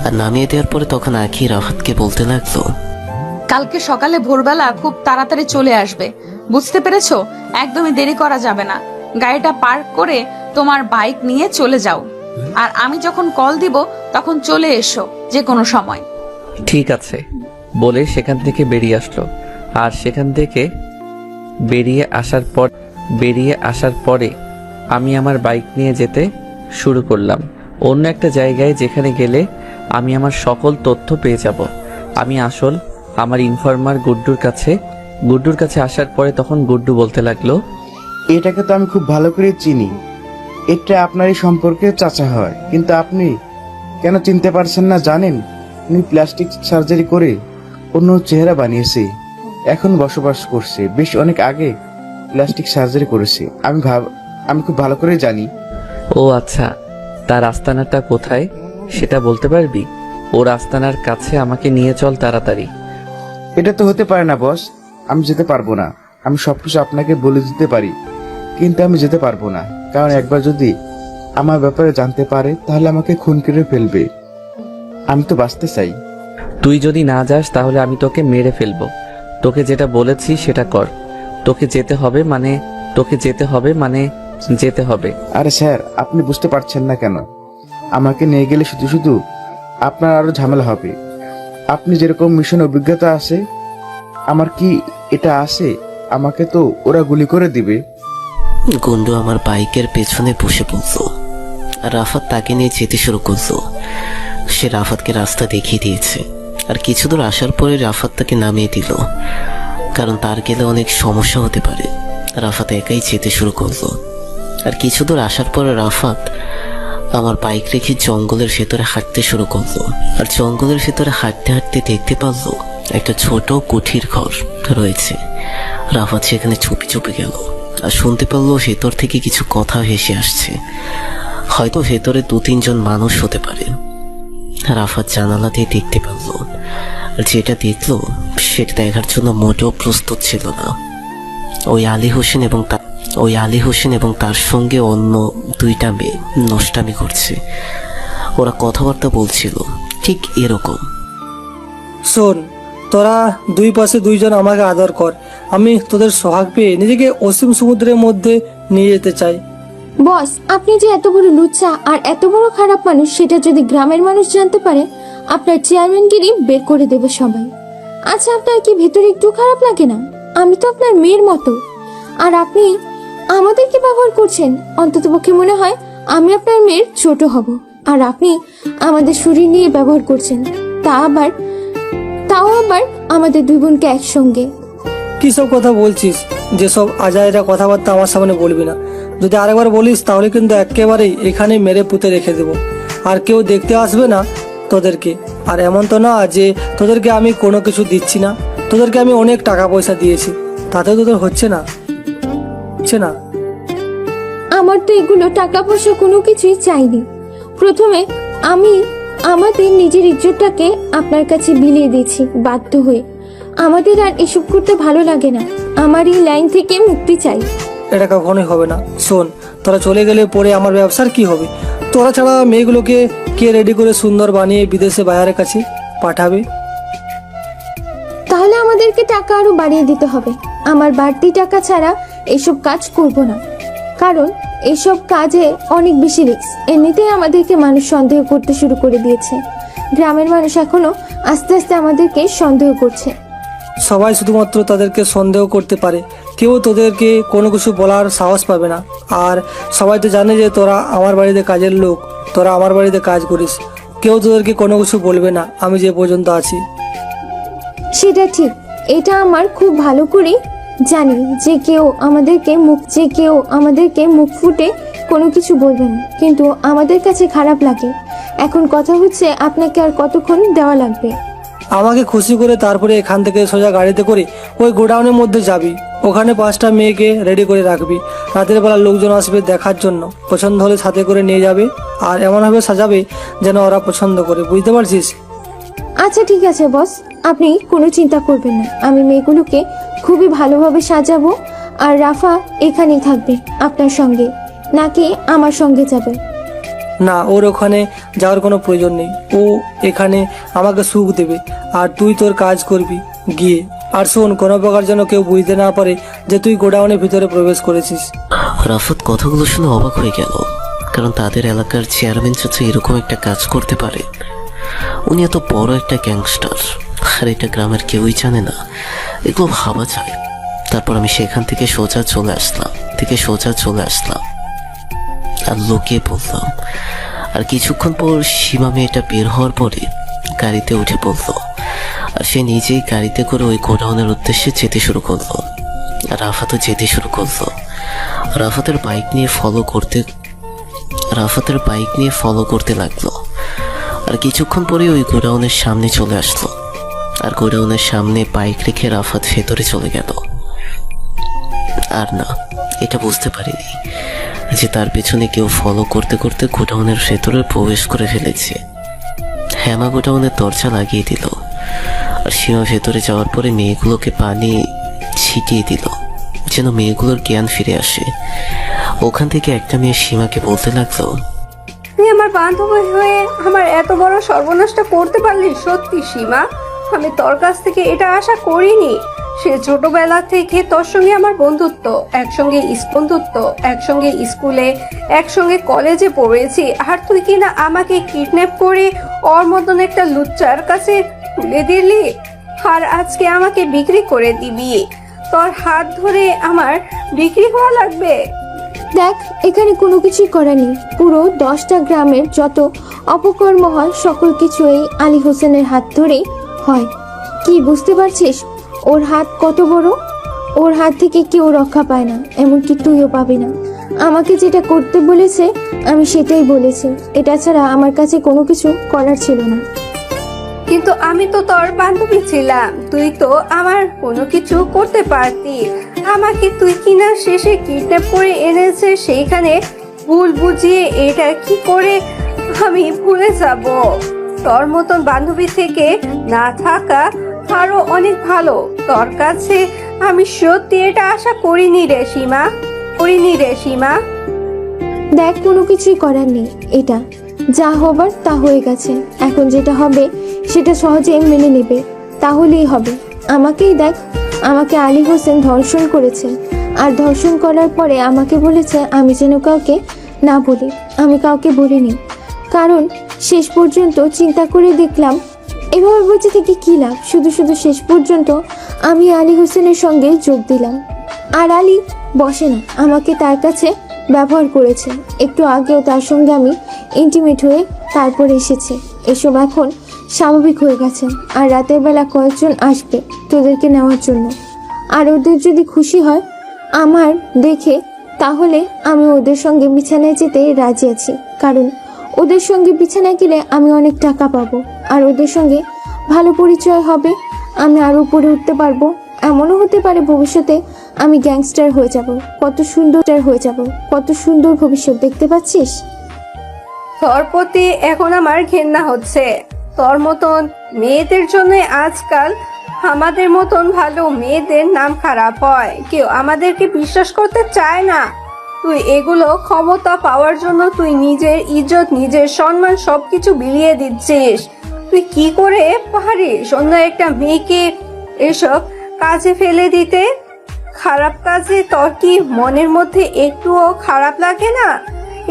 আর নামিয়ে দেওয়ার পরে তখন আখি রাফাতকে বলতে লাগলো, কালকে সকালে ভোরবেলা খুব তাড়াতাড়ি চলে আসবে, বুঝতে পেরেছো? একদমই দেরি করা যাবে না। গাড়িটা পার্ক করে তোমার বাইক নিয়ে চলে যাও, আর আমি যখন কল দিব তখন চলে এসো যে কোনো সময়। ঠিক আছে বলে সেখান থেকে বেরিয়ে আসলো। আর সেখান থেকে বেরিয়ে আসার পরে আমি আমার বাইক নিয়ে যেতে শুরু করলাম অন্য একটা জায়গায়, যেখানে গেলে আমি আমার সকল তথ্য পেয়ে যাব। আমি আমার ইনফরমার গুড্ডুর কাছে আসার পরে তখন গুড্ডু বলতে লাগলো, এটাকে তো আমি খুব ভালো করে চিনি, এটা আপনারই সম্পর্কে চাচা হয়, কিন্তু আপনি কেন চিনতে পারছেন না জানেন? উনি প্লাস্টিক সার্জারি করে অন্য চেহারা বানিয়েছে, এখন বসবাস করছে। বেশ অনেক আগে প্লাস্টিক সার্জারি করেছে। আমি খুব ভালো করে জানি। ও আচ্ছা, তার আস্তানাটা কোথায় সেটা বলতে পারবি? ওর আস্তানার কাছে আমাকে নিয়ে চল তাড়াতাড়ি। এটা তো হতে পারে না বস, আমি যেতে পারবো না। আমি সবকিছু আপনাকে বলে দিতে পারি, কিন্তু আমি যেতে পারবো না, কারণ একবার যদি আমার ব্যাপারে জানতে পারে তাহলে আমাকে খুন করে ফেলবে। আমি তো বাঁচতে চাই। তুই যদি না যাস তাহলে আমি তোকে মেরে ফেলবো। তোকে যেটা বলেছি সেটা কর। তোকে যেতে হবে মানে যেতে হবে। আরে স্যার, আপনি বুঝতে পারছেন না কেন? আমাকে নিয়ে গেলে শুধু শুধু আপনার আরো ঝামেলা হবে। আপনি যেরকম মিশন অভিজ্ঞতা আছে, আমার কি এটা আছে? আমাকে তো ওরা গুলি করে দিবে। গুন্ডু আমার বাইকের পেছনে বসে পড়লো আর রাফাত তাকে নিয়ে যেতে শুরু করলো। সে রাফাতকে রাস্তা দেখিয়ে দিয়েছে আর কিছু দূর আসার পরে রাফাত তাকে নামিয়ে দিল, কারণ তার গেলে অনেক সমস্যা হতে পারে। রাফাত একাই যেতে শুরু করলো আর কিছু দূর আসার পরে রাফাত আমার বাইক রেখে জঙ্গলের ভেতরে হাঁটতে শুরু করলো। আর জঙ্গলের ভেতরে হাঁটতে হাঁটতে দেখতে পারলো একটা ছোট কুঠির ঘর রয়েছে। রাফাত সেখানে চুপি চুপি গেল আর শুনতে পারলো ভেতর থেকে কিছু কথা ভেসে আসছে। হয়তো ভেতরে 2-3 জন মানুষ হতে পারে। রাফাত জানালা দিয়ে দেখতে পারলো, আর যেটা দেখলো সেটা দেখার জন্য মোটেও প্রস্তুত ছিল না। ওই আলী হোসেন এবং তার সঙ্গে অন্য 2টা মেয়ে নষ্টামি করছে। ওরা কথাবার্তা বলছিল ঠিক এরকম। শোন, তোরা দুই পাশে 2 জন আমাকে আদর কর। আমি তোদের সোহাগ পেয়ে নিজেকে অসীম সমুদ্রের মধ্যে নিয়ে যেতে চাই। বস, আপনি যে এত বড় লুচ্চা আর এত বড় খারাপ মানুষ, সেটা যদি গ্রামের মানুষ জানতে পারে, আপনার চেয়ারম্যানগিরি বের করে দেবে সবাই। আচ্ছা, আপনার কি ভেতরে একটু খারাপ লাগে না? আমি তো আপনার মেয়ের মতো, আর আপনি আমাদেরকে ব্যবহার করছেন। অন্ততপক্ষে মনে হয় আমি আপনার মেয়ের ছোট হব, আর আপনি আমাদের শরীর নিয়ে ব্যবহার করছেন, তাও আবার আমাদের 2 বোনকে একসঙ্গে। কি সব কথা বলছিস? যেসব আজাইরা কথাবার্তা আমার সামনে বলবি না। যদি আরেকবার বলিস তাহলে কিন্তু একেবারেই এখানে মেরে পুঁতে রেখে দেবো, আর কেউ দেখতে আসবে না তোদেরকে। আর এমন তো না যে তোদেরকে আমি কোনো কিছু দিচ্ছি না। তোদেরকে আমি অনেক টাকা পয়সা দিয়েছি, তাতেও তোদের হচ্ছে না। আমার তো এগুলো টাকা পয়সা কোনো কিছুই চাইনি। প্রথমে আমি আমাদের নিজের ইজ্জতটাকে আপনার কাছে বিলিয়ে দিয়েছি বাধ্য হয়ে। আমাদের আর এসব করতে ভালো লাগে না। আমার এই লাইন থেকে মুক্তি চাই। এটা কখনোই হবে না। শোন, তোরা চলে গেলে পরে আমার ব্যবসার কি হবে? তোরা ছাড়া মেয়েগুলোকে কে রেডি করে সুন্দর বানিয়ে বিদেশে বাইরের কাছে পাঠাবে? তাহলে আমাদেরকে টাকা আরো বাড়িয়ে দিতে হবে। আমার বাড়তি টাকা ছাড়া এসব কাজ করব না, কারণ এসব কাজে অনেক বেশি রিস্ক। এমনিতেই আমাদেরকে মানুষ সন্দেহ করতে শুরু করে দিয়েছে। গ্রামের মানুষ এখনো আস্তে আস্তে আমাদেরকে সন্দেহ করছে। সবাই শুধুমাত্র তাদেরকে সন্দেহ করতে পারে, কেউ তোদেরকে কোনো কিছু বলার সাহস পাবে না। আর সবাই তো জানে যে তোরা আমার বাড়িতে কাজের লোক, তোরা আমার বাড়িতে কাজ করিস। কেউ তোদেরকে কোনো কিছু বলবে না আমি যে পর্যন্ত আছি। সেটা ঠিক, এটা আমার খুব ভালো করে জানি যে কেউ আমাদেরকে মুখ ফুটে কোনো কিছু বলবে না, কিন্তু আমাদের কাছে খারাপ লাগে। এখন কথা হচ্ছে, আপনাকে আর কতক্ষণ দেওয়া লাগবে? আমাকে খুশি করে তারপরে এখান থেকে সোজা গাড়িতে করে ওই গোডাউনের মধ্যে যাবি। ওখানে 5টা মেয়েকে রেডি করে রাখবি। রাতের বেলা লোকজন আসবে দেখার জন্য, পছন্দ হলে সাথে করে নিয়ে যাবে, আর এমনভাবে সাজাবে যেন ওরা পছন্দ করে। বুঝতে পারছিস? আচ্ছা ঠিক আছে বস, আপনি কোনো চিন্তা করবেন না। আমি মেয়েগুলোকে খুবই ভালোভাবে সাজাবো। আর রাফা এখানেই থাকবে আপনার সঙ্গে, নাকি আমার সঙ্গে যাবে? না, ওর ওখানে যাওয়ার কোনো প্রয়োজন নেই। ও এখানে আমাকে সুখ দেবে, আর তুই তোর কাজ করবি গিয়ে। আর শোন, কোনো প্রকার যেন কেউ বুঝতে না পারে যে তুই গোডাউনের ভিতরে প্রবেশ করেছিস। রাফাত কথাগুলো শুনে অবাক হয়ে গেল, কারণ তাদের এলাকার চেয়ারম্যান চাচা এরকম একটা কাজ করতে পারে। উনি এত বড় একটা গ্যাংস্টার, আর এটা গ্রামের কেউই জানে না। এগুলো ভাবা যায়। তারপর আমি সেখান থেকে সোজা চলে আসলাম আর লুকিয়ে পড়লাম। আর কিছুক্ষণ পর সীমা মেয়েটা বের হওয়ার পরে গাড়িতে উঠে পড়লো, আর সে নিজেই গাড়িতে করে ওই গোডাউনের উদ্দেশ্যে যেতে শুরু করলো। আর রাফাতও যেতে শুরু করলো। রাফাতের বাইক নিয়ে ফলো করতে লাগলো। আর কিছুক্ষণ পরে ওই গোডাউনের সামনে চলে আসলো। আর গোডাউনের সামনে বাইক রেখে রাফাত ভেতরে চলে গেল। আর না, এটা বুঝতে পারিনি যে তার পেছনে কেউ ফলো করতে করতে গোডাউনের ভেতরে প্রবেশ করে ফেলেছে। হেমা গোডাউনের দরজা লাগিয়ে দিল, আর সীমা ভেতরে যাওয়ার পরে মেয়েগুলোকে পানি ছিটিয়ে দিল যেন মেয়েগুলোর জ্ঞান ফিরে আসে। ওখান থেকে একটা মেয়ে সীমাকে বলতে লাগলো, তুই আমার বান্ধবী হয়ে আমার এত বড় সর্বনাশটা করতে পারলি? সত্যি সীমা, আমি তোর কাছ থেকে এটা আশা করিনি। সে ছোটবেলা থেকে তোর সঙ্গে আমার বন্ধুত্ব, একসঙ্গে স্কুলে, একসঙ্গে কলেজে পড়েছি, আর তুই কিনা আমাকে কিডন্যাপ করে ওর মতন একটা লুচ্চার কাছে তুলে দিলি, আর আজকে আমাকে বিক্রি করে দিবি? তোর হাত ধরে আমার বিক্রি হওয়া লাগবে? দেখ, এখানে কোনো কিছুই করার নেই। পুরো 10টা গ্রামের যত অপকর্ম হয় সকল কিছু এই আলী হোসেনের হাত ধরেই হয়। কি বুঝতে পারছিস ওর হাত কত বড়? ওর হাত থেকে কেউ রক্ষা পায় না, এমনকি তুইও পাবি না। আমাকে যেটা করতে বলেছে আমি সেটাই বলেছি, এটা ছাড়া আমার কাছে কোনো কিছু করার ছিল না। কিন্তু আমি তো তোর বান্ধবী ছিলাম, তুই তো আমার কোনো কিছু করতে পারতি। আমাকে তুই কিনা শেষে কিডন্যাপ করে এনেছে, সেইখানে ভুল বুঝিয়ে এটা কি করে আমি ভুলে যাব? তোর মতন বান্ধবী থেকে না থাকা আরো অনেক ভালো। তোর কাছে আমি সত্যি এটা আশা করিনি রে সীমা। দেখ, কোনো কিছুই করার নেই, এটা যা হবার তা হয়ে গেছে। এখন যেটা হবে সেটা সহজে মেনে নেবে, তাহলেই হবে। আমাকেই দেখ, আমাকে আলী হোসেন ধর্ষণ করেছে, আর ধর্ষণ করার পরে আমাকে বলেছে আমি যেন কাউকে না বলি। আমি কাউকে বলিনি, কারণ শেষ পর্যন্ত চিন্তা করে দেখলাম এভাবে বেঁচে থেকে কী লাভ। শুধু শুধু শেষ পর্যন্ত আমি আলী হোসেনের সঙ্গে যোগ দিলাম, আর আলী বসে না, আমাকে তার কাছে ব্যবহার করেছে। একটু আগেও তার সঙ্গে আমি ইন্টিমেট হয়ে তারপরে এসেছে। এসব এখন স্বাভাবিক হয়ে গেছে, আর রাতের বেলা কয়েকজন আসবে তোদেরকে নেওয়ার জন্য। আর ওদের যদি খুশি হয় আমার দেখে, তাহলে আমি ওদের সঙ্গে বিছানায় যেতে রাজি আছি, কারণ ওদের সঙ্গে বিছানায় গেলে আমি অনেক টাকা পাবো, আর ওদের সঙ্গে ভালো পরিচয় হবে, আমি আরও উপরে উঠতে পারবো। এমনও হতে পারে ভবিষ্যতে আমি গ্যাংস্টার হয়ে যাব। কত সুন্দর ভবিষ্যৎ দেখতে পাচ্ছিস? তোর প্রতি এখন আমার ঘেন্না হচ্ছে। তোর মতন মেয়েদের জন্য আজকাল আমাদের মতন ভালো মেয়েদের নাম খারাপ হয়, কেউ আমাদেরকে বিশ্বাস করতে চায় না। তুই এগুলো ক্ষমতা পাওয়ার জন্য তুই নিজের ইজ্জত, নিজের সম্মান সবকিছু বিলিয়ে দিচ্ছিস। তুই কি করে পারিস অন্য একটা মেয়েকে এসব কাজে ফেলে দিতে? খারাপ কাজে তোর কি মনের মধ্যে একটুও খারাপ লাগে না?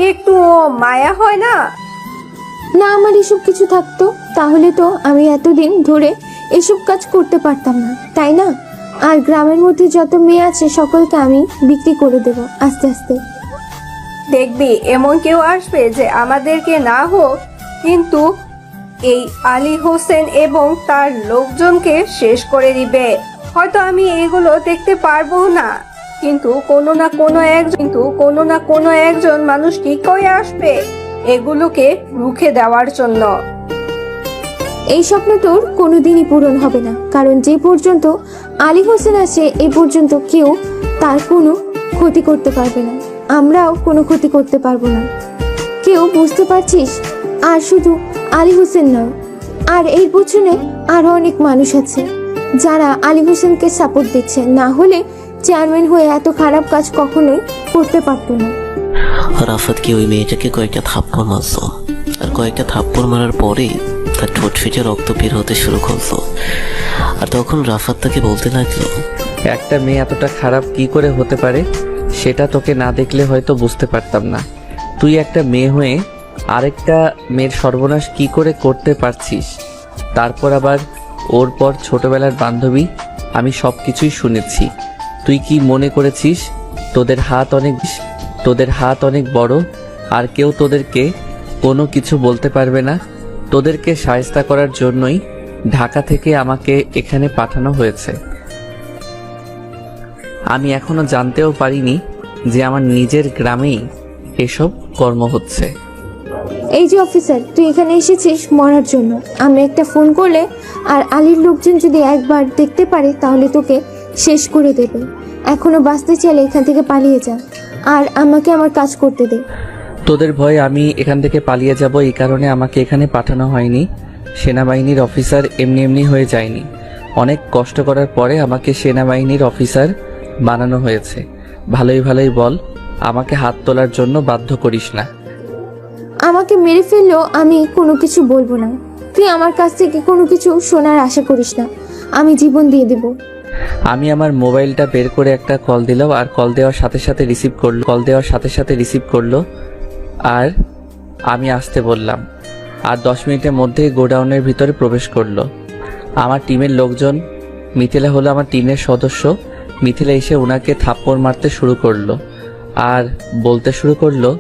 একটুও মায়া হয় না? না, আমার এসব কিছু থাকতো তাহলে তো আমি এতদিন ধরে এসব কাজ করতে পারতাম না, তাই না? আর গ্রামের মধ্যে যত মেয়ে আছে সকলকে আমি বিক্রি করে দেব আস্তে আস্তে। দেখবি এমন কেউ আসবে যে আমাদেরকে না হোক, কিন্তু এই আলী হোসেন এবং তার লোকজনকে শেষ করে দিবে। হয়তো আমি এগুলো দেখতে পারবো না, কিন্তু কোনো না কোনো একজন মানুষ ঠিকই আসবে এগুলোকে রুখে দেওয়ার জন্য। এই স্বপ্ন তোর কোনোদিনই পূরণ হবে না, কারণ যে পর্যন্ত আলী হোসেন আছে এ পর্যন্ত কেউ তার কোনো ক্ষতি করতে পারবে না, আমরাও কোনো ক্ষতি করতে পারবো না। কেউ বুঝতে পারছিস? আর শুধু আলী হোসেন নয়, আর এর পিছনে আরো অনেক মানুষ আছে যারা আলী হোসেনকে সাপোর্ট দিচ্ছে, না হলে চেয়ারম্যান হয়ে এত খারাপ কাজ কখনোই করতে পারতো না। রাফাত কি ওই মেয়েটাকে কয়েকটা থাপ্পড় মারলো, আর কয়েকটা থাপ্পড় মারার পরেই তার ঠোঁট ফেটে রক্ত বের হতে শুরু করলো। আর তখন রাফাত তাকে বলতে লাগলো, একটা মেয়ে এতটা খারাপ কি করে হতে পারে সেটা তোকে না দেখলে হয়তো বুঝতে পারতাম না। তুই একটা মেয়ে হয়ে আরেকটা মেয়ের সর্বনাশ কি করে করতে পারছিস? তারপর আবার ওর পর ছোটবেলার বান্ধবী, আমি সব কিছুই শুনেছি। তুই কি মনে করেছিস তোদের হাত অনেক বড় আর কেউ তোদেরকে কোনো কিছু বলতে পারবে না? তোদেরকে শায়েস্তা করার জন্যই ঢাকা থেকে আমাকে এখানে পাঠানো হয়েছে। আমি এখনো জানতেও পারিনি যে আমার নিজের গ্রামেই এসব কর্ম হচ্ছে। এই যে অফিসার, তুই এখানে এসেছিস মরার জন্য। আমি একটা ফোন করলে আর আলীর লোকজন যদি একবার দেখতে পারে তাহলে তোকে শেষ করে দেবে। এখনো বাঁচতে চাইলে এখান থেকে পালিয়ে যা, আর আমাকে আমার কাজ করতে দে। তোদের ভয়ে আমি এখান থেকে পালিয়ে যাব, এই কারণে আমাকে এখানে পাঠানো হয়নি। সেনাবাহিনীর অফিসার এমনি এমনি হয়ে যায়নি, অনেক কষ্ট করার পরে আমাকে সেনাবাহিনীর অফিসার বানানো হয়েছে। ভালোই বল, আমাকে হাত তোলার জন্য বাধ্য করিস না। আমাকে মেরে ফেললেও আমি কোনো কিছু বলবো না। তুই আমার কাছ থেকে কোনো কিছু শোনার আশা করিস না, আমি জীবন দিয়ে দেব। আমি আমার মোবাইলটা বের করে একটা কল দিলাম, আর কল দেওয়ার সাথে সাথে রিসিভ করলো আর আমি আসতে বললাম, আর 10 মিনিটের মধ্যেই গোডাউনের ভিতরে প্রবেশ করলো। আমার টিমের লোকজন, মিথিলা হলো আমার টিমের সদস্য। মিথিলা এসে ওনাকে থাপ্পড় মারতে শুরু করলো আর বলতে শুরু করলো,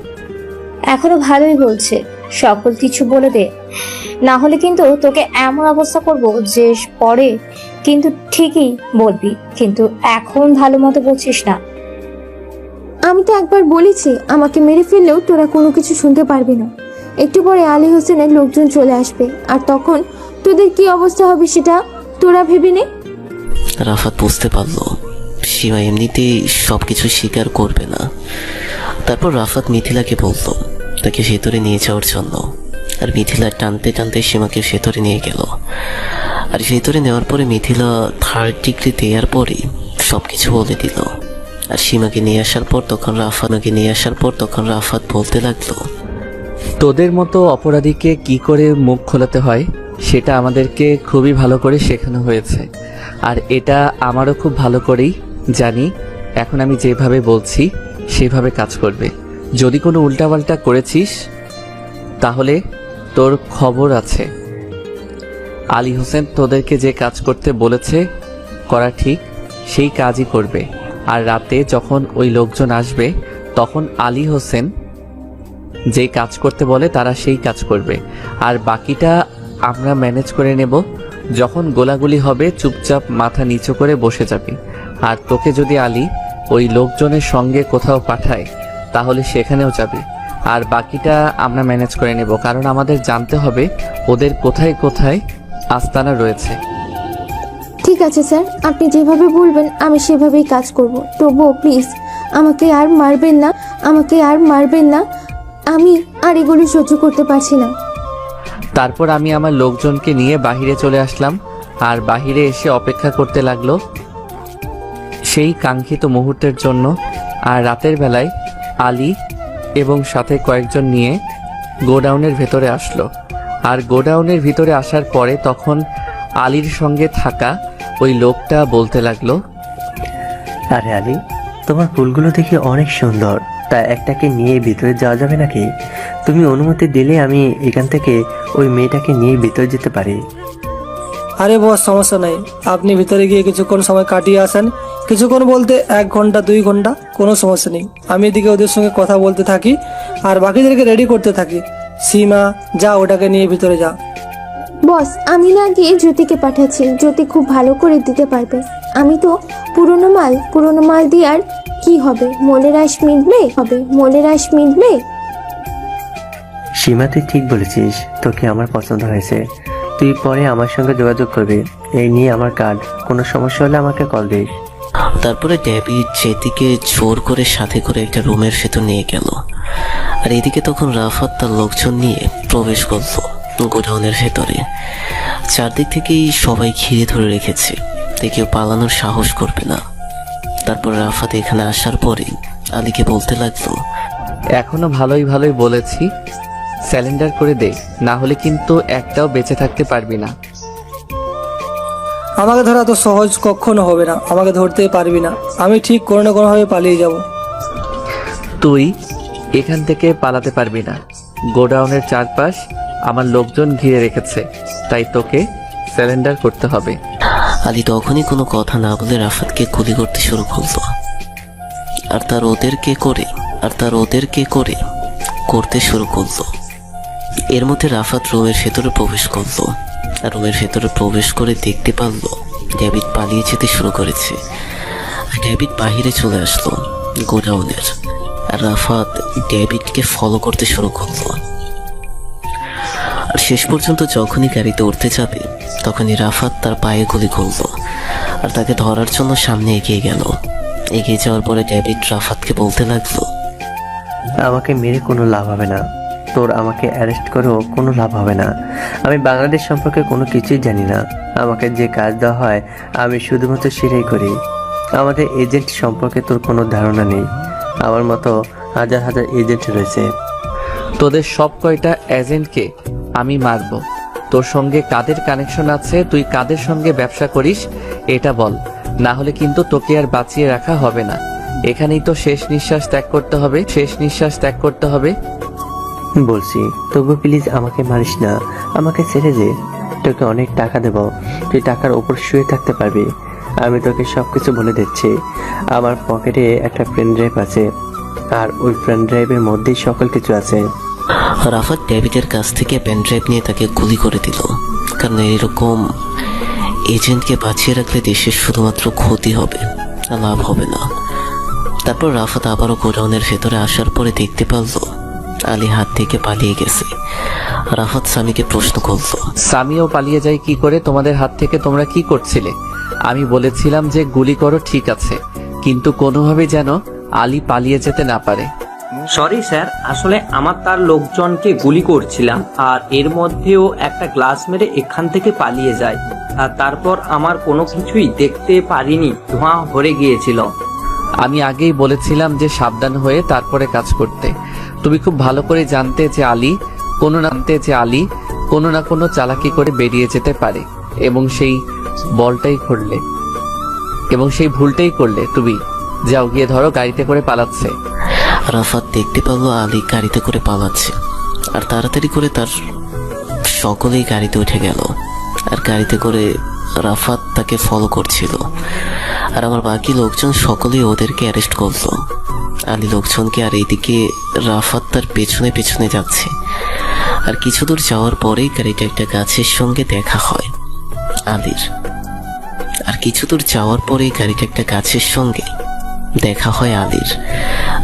এখনো ভালোই বলছে, সকল কিছু বলে দে, না হলে কিন্তু তোকে এমন অবস্থা করব যে পরে কিন্তু ঠিকই বলবি, কিন্তু এখন ভালো মতো বলছিস না। আমি তো একবার বলেছি আমাকে মেরে ফেললেও তোরা কোনো কিছু শুনতে পারবি না। একটু পরে আলী হোসেনের লোকজন চলে আসবে, আর তখন তোদের কি অবস্থা হবে সেটা তোরা ভেবে নে। রাফাত বুঝতে পারলো সীমা এমনিতেই সবকিছু স্বীকার করবে না। তারপর রাফাত মিথিলাকে বলল তাকে ভেতরে নিয়ে যাওয়ার জন্য, আর মিথিলা টানতে টানতে সীমাকে ভেতরে নিয়ে গেল। আর ভেতরে নেওয়ার পরে মিথিলা 3rd ডিগ্রি দেওয়ার পরে সবকিছু বলে দিল। আর সীমাকে নিয়ে আসার পর তখন রাফাত বলতে লাগলো, তোদের মতো অপরাধীকে কি করে মুখ খোলাতে হয় সেটা আমাদেরকে খুবই ভালো করে শেখানো হয়েছে, আর এটা আমারও খুব ভালো করেই জানি। এখন আমি যেভাবে বলছি সেভাবে কাজ করবে। যদি কোনো উল্টাপাল্টা করেছিস তাহলে তোর খবর আছে। আলী হোসেন তোদেরকে যে কাজ করতে বলেছে করা ঠিক সেই কাজই করবে, আর রাতে যখন ওই লোকজন আসবে তখন আলী হোসেন যে কাজ করতে বলে তারা সেই কাজ করবে, আর বাকিটা আমরা ম্যানেজ করে নেব। যখন গোলাগুলি হবে চুপচাপ মাথা নিচু করে বসে যাবি, আর তোকে যদি আলী ওই লোকজনের সঙ্গে কোথাও পাঠায় তাহলে সেখানেও যাবি, আর বাকিটা আমরা ম্যানেজ করে নেব, কারণ আমাদের জানতে হবে ওদের কোথায় কোথায় আস্তানা রয়েছে। ঠিক আছে স্যার, আপনি যেভাবে বলবেন আমি সেভাবেই কাজ করব। তবুও প্লিজ আমাকে আর মারবেন না, আমি আর এগুলো সহ্য করতে পারছি না। তারপর আমি আমার লোকজনকে নিয়ে বাহিরে চলে আসলাম, আর বাহিরে এসে অপেক্ষা করতে লাগলো সেই কাঙ্ক্ষিত মুহূর্তের জন্য। আর রাতের বেলায় আলী এবং সাথে কয়েকজন নিয়ে গোডাউনের ভেতরে আসলো, আর গোডাউনের ভিতরে আসার পরে তখন আলীর সঙ্গে থাকা ওই লোকটা বলতে লাগলো, আরে আলী, তোমার ফুলগুলো দেখে অনেক সুন্দর, তা একটাকে নিয়ে ভিতরে যাওয়া যাবে নাকি? তুমি অনুমতি দিলে আমি এখান থেকে ওই মেয়েটাকে নিয়ে ভিতরে যেতে পারি। আরে বস, সমস্যা নাই, আপনি ভিতরে গিয়ে কিছুক্ষণ সময় কাটিয়ে আসেন। কিছুক্ষণ বলতে 1 ঘন্টা 2 ঘন্টা, কোনো সমস্যা নেই। আমি এদিকে ওদের সঙ্গে কথা বলতে থাকি আর বাকিদেরকে রেডি করতে থাকি। সীমা, যা ওটাকে নিয়ে ভিতরে যা। বস, আমি না গিয়ে জ্যোতিকে পাঠাচ্ছি, জ্যোতি খুব ভালো করে দিতে পারবে। আমি তো পুরনো মাল দিয়ে আর কি হবে, মোলের আঁশ মিটবে। সীমা, তুই ঠিক বলেছিস, তোকে আমার পছন্দ হয়েছে। তুই পরে আমার সঙ্গে যোগাযোগ করবি, এই নিয়ে আমার কার্ড, কোনো সমস্যা হলে আমাকে কল দিস। তারপরে ডেভিড যেদিকে জোর করে সাথে করে একটা রুমের ভেতর নিয়ে গেল, আর এদিকে তখন রাফাত তার লোকজন নিয়ে প্রবেশ করলো গোডাউনের ভেতরে। চারদিক থেকেই সবাই ঘিরে ধরে রেখেছে, কেউ পালানোর সাহস করবে না। তারপর রাফাত এখানে আসার পরে আলীকে বলতে লাগলো, এখনো ভালোই বলেছি, স্যালেন্ডার করে দে, না হলে কিন্তু একটাও বেঁচে থাকতে পারবি না। আমাকে ধরা তো সহজ কখনো হবে না, আমাকে ধরতেই পারবি না। আমি ঠিক কোনো না কোনোভাবে পালিয়ে যাব। তুই এখান থেকে পালাতে পারবি না, গোডাউনের চারপাশ আমার লোকজন ঘিরে রেখেছে, তাই তোকে স্যালেন্ডার করতে হবে। আলী তখনই কোনো কথা না বলে রাফাতকে গুলি করতে শুরু করলো, আর তার ওদেরকে করে করতে শুরু করলো। এর মধ্যে রাফাত রুমের ভেতরে প্রবেশ করলো, আর রুমের ভেতরে প্রবেশ করে দেখতে পারলো ডেভিড পালিয়ে যেতে শুরু করেছে। ডেভিড বাহিরে চলে আসলো গোডাউনের, আর রাফাত ডেভিডকে ফলো করতে শুরু করলো। আর শেষ পর্যন্ত যখনই গাড়িতে উঠতে যাবে তখনই রাফাত তার পায়ে গুলি করলো, আর তাকে ধরার জন্য সামনে এগিয়ে গেল। এগিয়ে যাওয়ার পরে ডেভিড রাফাতকে বলতে লাগলো, আমাকে মেরে কোনো লাভ হবে না, তোর আমাকে অ্যারেস্ট করেও কোনো লাভ হবে না। আমি বাংলাদেশ সম্পর্কে কোনো কিছুই জানি না। আমাকে যে কাজ দেওয়া হয় আমি শুধুমাত্র সেটাই করি। আমাদের এজেন্ট সম্পর্কে তোর কোনো ধারণা নেই। আমার মতো হাজার হাজার এজেন্ট রয়েছে। তোদের সব কয়টা এজেন্টকে আমি মারব। তোর সঙ্গে কাদের কানেকশন আছে, তুই কাদের সঙ্গে ব্যবসা করিস এটা বল, না হলে কিন্তু তোকে আর বাঁচিয়ে রাখা হবে না। এখানেই তো শেষ নিঃশ্বাস ত্যাগ করতে হবে, শেষ নিঃশ্বাস ত্যাগ করতে হবে। বলছি তবু প্লিজ আমাকে মারিস না, আমাকে ছেড়ে দে। তোকে অনেক টাকা দেব, তুই টাকার উপর শুয়ে থাকতে পারবি। আমি তোকে সবকিছু বলে দিচ্ছি। আমার পকেটে একটা পেন ড্রাইভ আছে, আর ওই পেন ড্রাইভের মধ্যেই সকল কিছু আছে। রাফাত ডেভিডের কাছ থেকে পেন ড্রাইভ নিয়ে তাকে গুলি করে দিল, কারণ এরকম এজেন্টকে বাঁচিয়ে রাখলে দেশের শুধুমাত্র ক্ষতি হবে, লাভ হবে না। তারপর রাফাত আবারও গোডাউনের ভেতরে আসার পরে দেখতে পারল আলী হাত থেকে পালিয়ে গেছে। রাফাত স্বামীকে প্রশ্ন করল, সামিও পালিয়ে যায় কি করে তোমাদের হাত থেকে? তোমরা কি করছিলে? আমি বলেছিলাম যে গুলি করো, ঠিক আছে, কিন্তু কোনোভাবে যেন আলী পালিয়ে যেতে না পারে। সরি স্যার, আসলে আমার তার লোকজনকে গুলি করছিলাম, আর এর মধ্যেও একটা গ্লাস মেরে এখান থেকে পালিয়ে যায়, আর তারপর আমার কোনো কিছুই দেখতে পারিনি, ধোঁয়া ভরে গিয়েছিল। আমি আগেই বলেছিলাম যে সাবধান হয়ে তারপরে কাজ করতে। তুমি খুব ভালো করে জানতে যে আলী কোনো না কোনো চালাকি করে বেরিয়ে যেতে পারে, এবং সেই ভুলটাই করলে তুমি। যাও গিয়ে ধরো, গাড়িতে করে পালাচ্ছে। রাফাত দেখতে পেল আলী গাড়িতে করে পালাচ্ছে, আর তাড়াতাড়ি করে তার সকলেই গাড়িতে উঠে গেল, আর গাড়িতে করে রাফাত তাকে ফলো করছিল। আর আমার বাকি লোকজন সকলেই ওদেরকে অ্যারেস্ট করলো, আলী লোকজনকে। আর এইদিকে রাফাত তার পেছনে পেছনে যাচ্ছে। আর কিছু দূর যাওয়ার পরেই গাড়িটা একটা গাছের সঙ্গে দেখা হয় আলীর।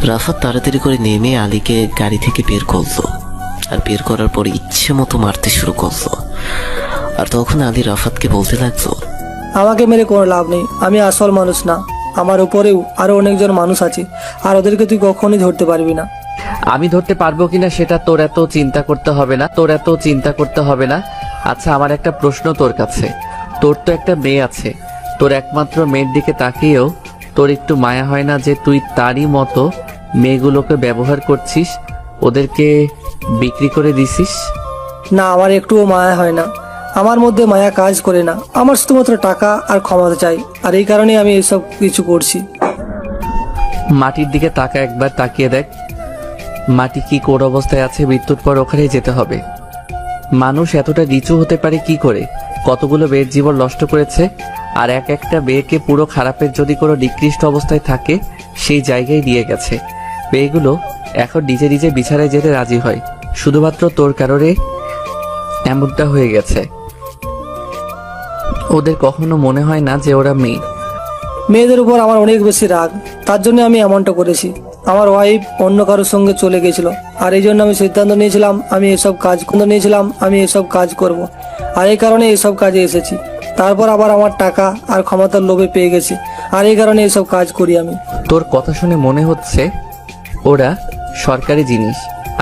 রাফাত তাড়াতাড়ি করে নেমে আলীকে গাড়ি থেকে বের করলো, আর বের করার পরে ইচ্ছে মতো মারতে শুরু করলো। আর তখন আলী রাফাতকে বলতে লাগলো, আমাকে মেরে কোনো লাভ নেই, আমি আসল মানুষ না। আমার উপরেও আরো অনেকজন মানুষ আছে, আর ওদেরকে তুই কখনোই ধরতে পারবি না। আমি ধরতে পারবো কিনা সেটা তোর এত চিন্তা করতে হবে না। আচ্ছা, আমার একটা প্রশ্ন তোর কাছে। তোর তো একটা মেয়ে আছে, তোর একমাত্র মেয়ের দিকে তাকিয়েও তোর একটু মায়া হয় না যে তুই তারই মতো মেয়েগুলোকে ব্যবহার করছিস, ওদেরকে বিক্রি করে দিছিস? না, আমার একটুও মায়া হয় না। আমার মধ্যে মায়া কাজ করে না। আমার শুধুমাত্র টাকা আর ক্ষমতা চাই, আর এই কারণেই আমি এসব কিছু করছি। মাটির দিকে একবার তাকিয়ে দেখ, মাটি কি কোন অবস্থায় আছে। মৃত্যুর পর ওখানেই যেতে হবে। মানুষ এতটা নিচু হতে পারে কি করে? কতগুলো মেয়ের জীবন নষ্ট করেছে, আর একটা মেয়েকে পুরো খারাপের যদি কোনো নিকৃষ্ট অবস্থায় থাকে সেই জায়গায় নিয়ে গেছে। মেয়েগুলো এখন নিজে নিজে বিছানায় যেতে রাজি হয়, শুধুমাত্র তোর কারণে এমনটা হয়ে গেছে। ওদের কখনো মনে হয় না যে ওরা মেয়ে। মেয়েদের উপর আমার অনেক বেশি রাগ, তার জন্য আমি এমনটা করেছি। আমার ওয়াইফ অন্য কারোর সঙ্গে চলে গেছিল, আর এই জন্য আমি সিদ্ধান্ত নিয়েছিলাম আমি এসব কাজ করব, আর এই কারণে এসব কাজে এসেছি। তারপর আবার আমার টাকা আর ক্ষমতার লোভে পেয়ে গেছি, আর এই কারণে এসব কাজ করি আমি। তোর কথা শুনে মনে হচ্ছে ওরা সরকারি জিনিস,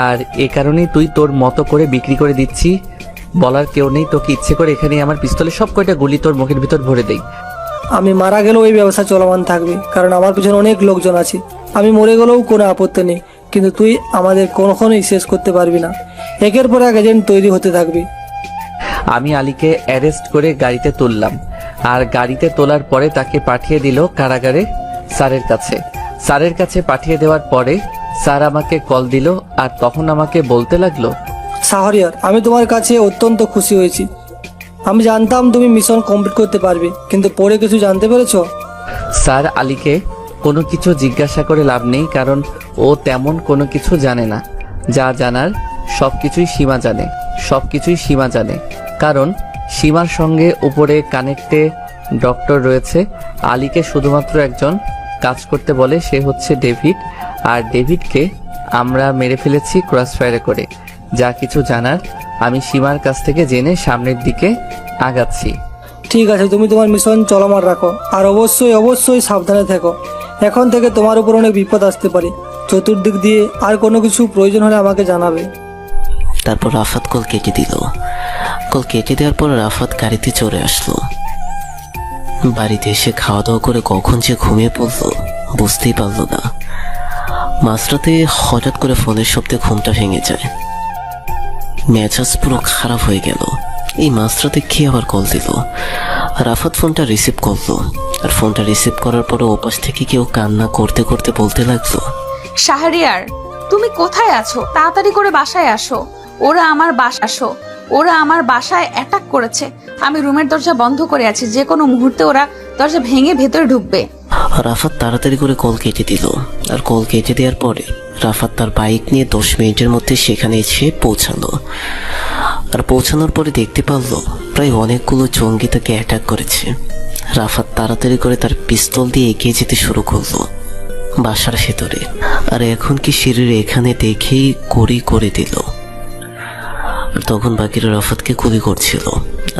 আর এ কারণেই তুই তোর মতো করে বিক্রি করে দিচ্ছি। বলার কেউ নেই, তোকে ইচ্ছে করে এখানে আমার পিস্তলে সব কয়টা গুলি তোর মুখের ভিতর ভরে দেই। আমি মারা গেলেও এই ব্যবসা চলমান থাকবে, কারণ আমার পিছনে অনেক লোকজন আছে। আমি মরে গেলেও কোনো আপত্তি নেই, কিন্তু তুই আমাদের কখনোই শেষ করতে পারবি না। একের পর এক এজেন্ট তৈরি হতে থাকবি। আমি আলীকে অ্যারেস্ট করে গাড়িতে তুললাম, আর গাড়িতে তোলার পরে তাকে পাঠিয়ে দিল কারাগারে স্যারের কাছে পাঠিয়ে দেওয়ার পরে স্যার আমাকে কল দিল, আর তখন আমাকে বলতে লাগলো, শাহরিয়ার, আমি তোমার কাছে অত্যন্ত খুশি হয়েছি। আমি জানতাম তুমি মিশন কমপ্লিট করতে পারবে, কিন্তু পরে কিছু জানতে পেরেছো? স্যার আলীকে কোনো কিছু জিজ্ঞাসা করে লাভ নেই, কারণ ও তেমন কোনো কিছু জানে না। যা জানার সবকিছুই সীমা জানে, কারণ সীমার সঙ্গে উপরে কানেক্টে ডক্টর রয়েছে। আলীকে শুধুমাত্র একজন কাজ করতে বলে, সে হচ্ছে ডেভিড, আর ডেভিডকে আমরা মেরে ফেলেছি ক্রসফায়ারে করে। যা কিছু জানার আমি সীমার কাছ থেকে জেনে সামনের দিকে আগাচ্ছি। ঠিক আছে, তুমি তোমার মিশন চলমান রাখো, আর অবশ্যই সাবধানে থেকো। এখন থেকে তোমার উপর অনেক বিপদ আসতে পারে, চতুর্দিক দিয়ে। আর কোনো কিছু প্রয়োজন হলে আমাকে জানাবে। তারপর রাফাত কল কেটে দিল। কল কেটে দেওয়ার পর রাফাত গাড়িতে চড়ে আসলো। বাড়িতে এসে খাওয়া দাওয়া করে কখন যে ঘুমিয়ে পড়লো বুঝতেই পারলো না। মাঝরাতে হঠাৎ করে ফোনের শব্দে ঘুমটা ভেঙে যায়। মেজাজ পুরো খারাপ হয়ে গেল। এই মাঝরাতে কে আবার কল দিল? রাফাত ফোনটা রিসিভ করলো, আর ফোনটা রিসিভ করার পরে ওপাশ থেকে কেউ কান্না করতে করতে বলতে লাগলো, শাহরিয়ার, তুমি কোথায় আছো? তাড়াতাড়ি করে বাসায় আসো। ওরা আমার বাসায় অ্যাটাক করেছে। আমি রুমের দরজা বন্ধ করে আছি, যে কোনো মুহূর্তে ওরা দরজা ভেঙে ভেতরে ঢুকবে। রাফাত তাড়াতাড়ি করে কল কেটে দিল। আর কল কেটে দেওয়ার পরে রাফাত তার বাইক নিয়ে 10 মিনিটের মধ্যে সেখানে এসে পৌঁছালো। আর পৌঁছানোর পরে দেখতে পারলো প্রায় অনেকগুলো জঙ্গি তাকে অ্যাটাক করেছে। রাফাত তাড়াতাড়ি করে তার পিস্তল দিয়ে এগিয়ে যেতে শুরু করলো বাসার ভেতরে। আর এখন কি সিঁড়ির এখানে দেখেই কড়ি করে দিল। আর তখন বাকিরা রাফাতকে গুলি করছিল।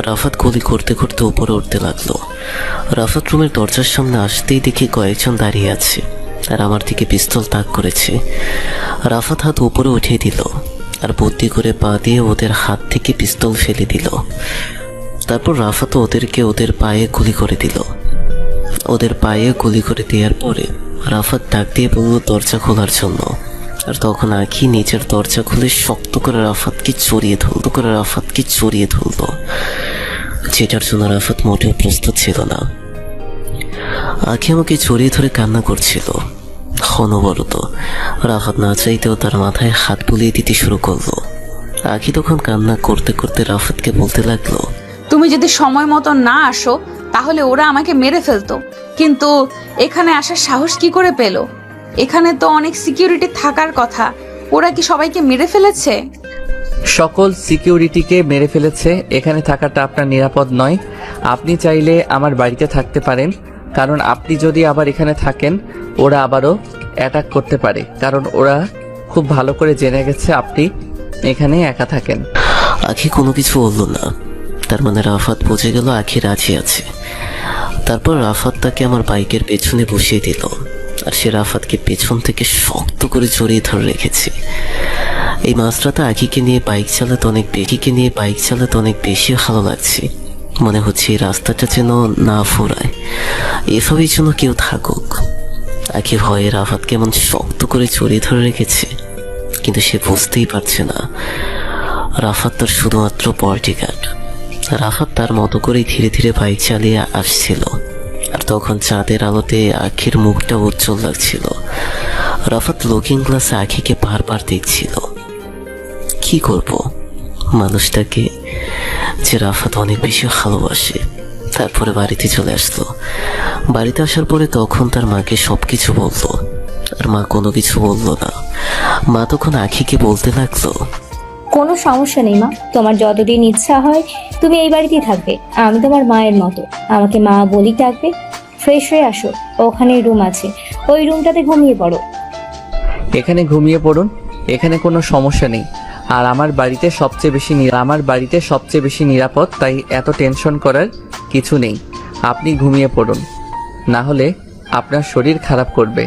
রাফাত গুলি করতে করতে উপরে উঠতে লাগলো। রাফাত রুমের দরজার সামনে আসতেই দেখি কয়েকজন দাঁড়িয়ে আছে আর আমার দিকে পিস্তল তাক করেছে। রাফাত হাত উপরে উঠিয়ে দিল আর বুদ্ধি করে পা দিয়ে ওদের হাত থেকে পিস্তল ফেলে দিল। তারপর রাফাত ওদেরকে ওদের পায়ে গুলি করে দিল। ওদের পায়ে গুলি করে দেওয়ার পরে রাফাত ডাক দিয়ে বলল দরজা খোলার জন্য। আর তখন আঁখি নিচের দরজা খুলে শক্ত করে রাফাতকে চড়িয়ে ধরল, যেটার জন্য রাফাত মোটেও প্রস্তুত ছিল না। আঁখি আমাকে জড়িয়ে ধরে কান্না করছিল অনবরত। রাফাত না চাইতেও তার মাথায় হাত বুলিয়ে দিতে শুরু করলো। আঁখি তখন কান্না করতে করতে রাফাতকে বলতে লাগলো, তুমি যদি সময় মতো না আসো তাহলে ওরা আমাকে মেরে ফেলতো, কিন্তু এখানে আসার সাহস কি করে পেলো? এখানে তো অনেক সিকিউরিটি থাকার কথা, ওরা কি সবাইকে মেরে ফেলেছে? সকল সিকিউরিটিকে মেরে ফেলেছে। এখানে থাকাটা আপনার নিরাপদ নয়। আপনি চাইলে আমার বাড়িতে থাকতে পারেন, কারণ আপনি যদি আবার এখানে থাকেন ওরা আবারও অ্যাটাক করতে পারে, কারণ ওরা খুব ভালো করে জেনে গেছে আপনি এখানে একা থাকেন। আঁখি কোনো কিছু বললো না। তার মানে রাফাত বুঝে গেল আঁখি রাজি আছে। তারপর রাফাত তাকে আমার বাইকের পেছনে বসিয়ে দিল আর সে রাফাতকে পেছন থেকে শক্ত করে জড়িয়ে ধরে রেখেছে। এই মাঝরাতে আঁখিকে নিয়ে বাইক চালাতে অনেক বেশি ভালো লাগছে। মনে হচ্ছে এই রাস্তাটা যেন না ফুরায়, এভাবেই যেন কেউ থাকুক। আঁখি ভয়ে রাফাতকে এমন শক্ত করে জড়িয়ে ধরে রেখেছে, কিন্তু সে বুঝতেই পারছে না রাফাত তার শুধুমাত্র বডিগার্ড। রাফাত তার মতো করেই ধীরে ধীরে বাইক চালিয়ে আসছিল। আর তখন চাঁদের আলোতে আঁখির মুখটা উজ্জ্বল লাগছিল। রাফাত লুকিং গ্লাসে আঁখিকে বারবার দেখছিল। কি করব মানুষটাকে যে রাফাত অনেক বেশি ভালোবাসে। তারপরে বাড়িতে চলে আসলো। বাড়িতে আসার পরে তখন তার মাকে সবকিছু বললো, আর মা কোনো কিছু বললো না। মা তখন আঁখিকে বলতে লাগলো, কোনো সমস্যা নেই মা, তোমার যতদিন ইচ্ছা হয় তুমি এই বাড়িতেই থাকবে। আমি তোমার মায়ের মতো, আমাকে মা বলি ডাকবে। ফ্রেশ হয়ে আসো, ওখানে রুম আছে, ওই রুমটাতে ঘুমিয়ে পড়ো। এখানে ঘুমিয়ে পড়ুন, এখানে কোনো সমস্যা নেই। আর আমার বাড়িতে সবচেয়ে বেশি নিরাপদ, তাই এত টেনশন করার কিছু নেই। আপনি ঘুমিয়ে পড়ুন, না হলে আপনার শরীর খারাপ করবে।